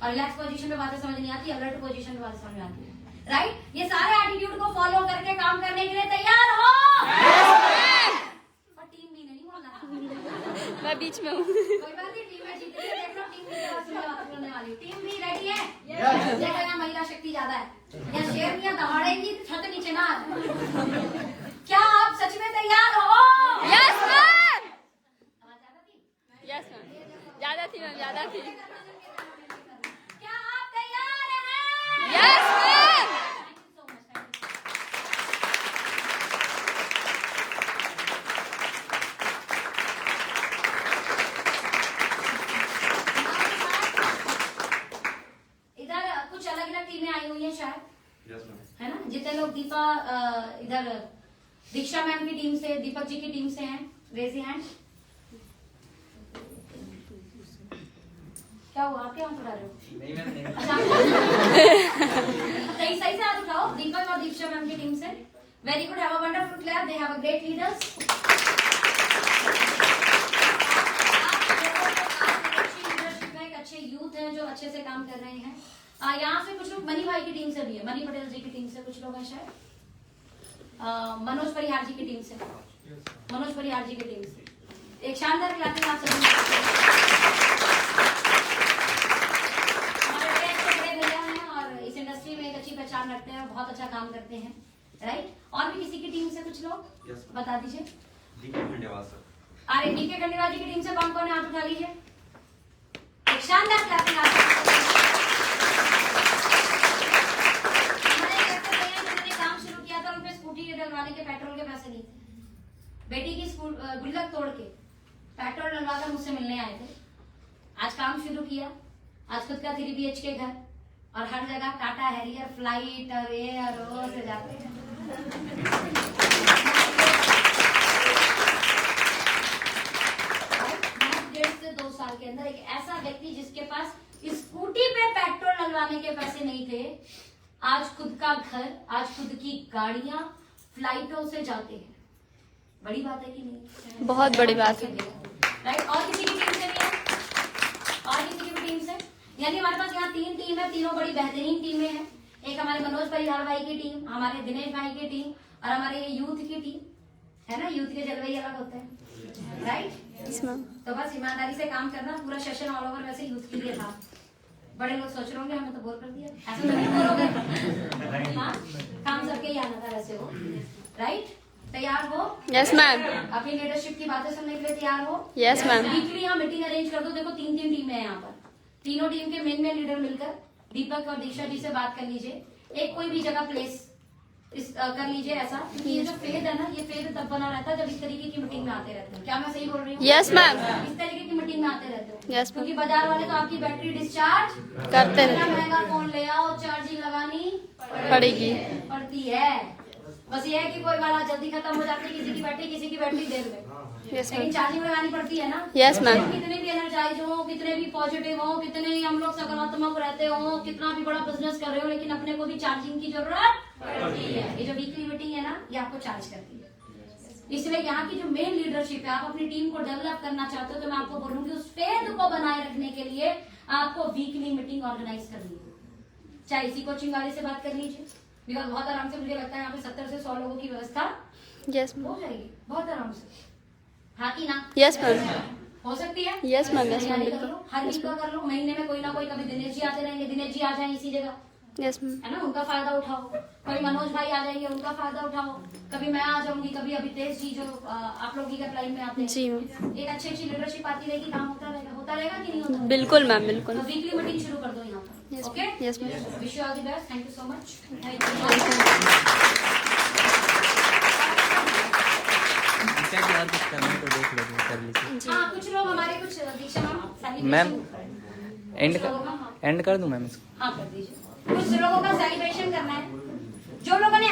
और रिलैक्स पोजीशन में बातें समझ नहीं आती, अलर्ट पोजीशन में बातें समझ आती है। राइट? ये सारे एटीट्यूड को फॉलो करके काम करने के लिए तैयार हो? और टीम बी ने नहीं बोलना। मैं बीच में हूँ। कोई बात नहीं, टीम में जीत रही है। देख लो टीम बी के पास में बात करने वाली। टीम बी रेडी है? देखो यहाँ महिला शक्ति ज्यादा है, यहाँ शेरनियां दहाड़ेंगी छत नीचे ना। क्या आप सच में तैयार हो? Yes ma'am. आवाज ज्यादा थी? Yes ma'am. ज्यादा थी मैम, ज्यादा थी। क्या आप तैयार हैं? Yes ma'am. Thank you so much, thank you. इधर कुछ अलग अलग टीमें आई हुई हैं शायद, है ना? जितने लोग दीपा इधर दीक्षा मैम की टीम से, दीपक जी की टीम से हैं, रेज योर हैंड। क्या हुआ? आप क्या हाथ उठा रहे हो? अच्छा, सही से हाथ उठाओ। दीपक और दीक्षा मैम की टीम से। Very good, have a wonderful clap, they have a great leaders. अच्छी लीडरशिप है, एक अच्छे यूथ हैं जो अच्छे से काम कर रहे हैं। यहाँ से कुछ लोग मनी भाई की टीम से भी है, मनी पटेल जी की टीम से कुछ लोग हैं शायद, मनोज परिहार जी की टीम से, मनोज परिहार जी की टीम से। एक शानदार क्लैपिंग आप सभी हमारे बड़े अच्छे बड़े भैया हैं और इस इंडस्ट्री में एक अच्छी पहचान रखते हैं और बहुत अच्छा काम करते हैं। राइट? और भी किसी की टीम से कुछ लोग बता दीजिए। अरे डीके खंडेवाल जी की टीम से कौन कौन है? हाथ उठा लीजिए। एक शानदार क्लैपिंग आप काम शुरू किया था, उनपे स्कूटी डलवाने के पेट्रोल के पैसे नहीं थे। बेटी की गुल्लक तोड़ के पेट्रोल डलवाकर मुझसे मिलने आए थे। आज काम शुरू किया, आज खुद का 3 BHK घर और हर जगह टाटा हैरियर फ्लाइट और एयर और से जाते हैं। 1.5 से 2 साल के अंदर एक ऐसा व्यक्ति जिसके पास स्कूटी पे पेट्रोल डलवाने के पैसे नहीं थे, आज खुद का घर, आज खुद की गाड़ियां फ्लाइटों से जाते हैं। बड़ी बात है कि नहीं? बहुत बड़ी बात है। राइट? और किसी की टीम से भी है? और किसी की भी टीम से? यानी हमारे पास यहाँ 3 टीम है, तीनों बड़ी बेहतरीन टीमें हैं। एक हमारे मनोज परिहार भाई की टीम, हमारे दिनेश भाई की टीम और हमारे यूथ की टीम है ना। यूथ के जलवे अलग होते हैं, राइट? Yes ma'am. तो बस ईमानदारी से काम करना। पूरा सेशन ऑल ओवर वैसे यूथ के लिए था। बड़े लोग सोच रहे होंगे हमें तो बोर कर दिया, ऐसा तो नहीं बोर हो गए। हाँ, काम सबके ही आना था वैसे हो। राइट? तैयार हो? Yes ma'am. अपनी लीडरशिप की बातें सुनने के लिए तैयार हो? Yes ma'am. वीकली यहाँ मीटिंग अरेंज कर दो। देखो 3 टीमें हैं यहाँ पर। तीनों टीम के मेन लीडर मिलकर दीपक और दीक्षा जी से बात कर लीजिए। एक कोई भी जगह प्लेस कर लीजिए ऐसा, क्योंकि ये जो फेद है ना, ये फेद तब बना रहता है जब इस तरीके की मीटिंग में आते रहते हैं। क्या मैं सही बोल रही हूँ? Yes ma'am. इस तरीके की मीटिंग में आते रहते हो। यस क्योंकि बाजार वाले तो आपकी बैटरी डिस्चार्ज करते इतना रहते महंगा फोन ले आओ, चार्जिंग लगानी पड़ेगी। पड़ती है। बस ये है कि कोई वाला जल्दी खत्म हो जाती है, किसी की बैटरी देर में, यस लेकिन मैम चार्जिंग लगानी पड़ती है ना। Yes, ma'am. कितने भी एनर्जाइज हो, कितने भी पॉजिटिव हो, कितने ही हम लोग सकारात्मक रहते हो, कितना भी बड़ा बिजनेस कर रहे हो, लेकिन अपने को भी चार्जिंग की जरूरत पड़ती है। ये जो वीकली मीटिंग है ना, ये आपको चार्ज करती है। इसलिए यहाँ की जो मेन लीडरशिप है, आप अपनी टीम को डेवलप करना चाहते हो, तो मैं आपको बोलूंगी उस फेथ को बनाए रखने के लिए आपको वीकली मीटिंग ऑर्गेनाइज करनी है। चाहे इसी कोचिंग वाले से बात कर लीजिए, बिकॉज बहुत आराम से मुझे लगता है यहाँ पे 70 से 100 लोगों की व्यवस्था यस मैम हो जाएगी बहुत आराम से। हाँ कि ना? यस मैम हो सकती है। यस मैम यस मैम तैयारी कर बिल्कुल लो, हर वीक का कर लो, महीने में कोई ना कोई, कभी दिनेश जी आते रहेंगे, दिनेश जी आ जाए इसी जगह, यस मैम है ना, उनका फायदा उठाओ। कभी मनोज भाई आ जाएंगे, उनका फायदा उठाओ। कभी मैं आ जाऊंगी, कभी अभितेश जी जो आप लोग की लाइन में आते हैं। जी मैम एक अच्छी लीडरशिप आती रहेगी, काम होता रहेगा कि नहीं होता? बिल्कुल मैम बिल्कुल तो वीकली मीटिंग शुरू कर दो यहाँ Yes, पर। Okay, yes, ma'am. Wish you all the best, thank you so much. और कुछ करना है तो देख लो कर लीजिए। हाँ, कुछ लोग हमारे कुछ दीक्षा मैम, एंड हाँ एंड कर दूं मैम इसको? कर दीजिए। कुछ लोगों का सेलिब्रेशन करना है, जो लोगों ने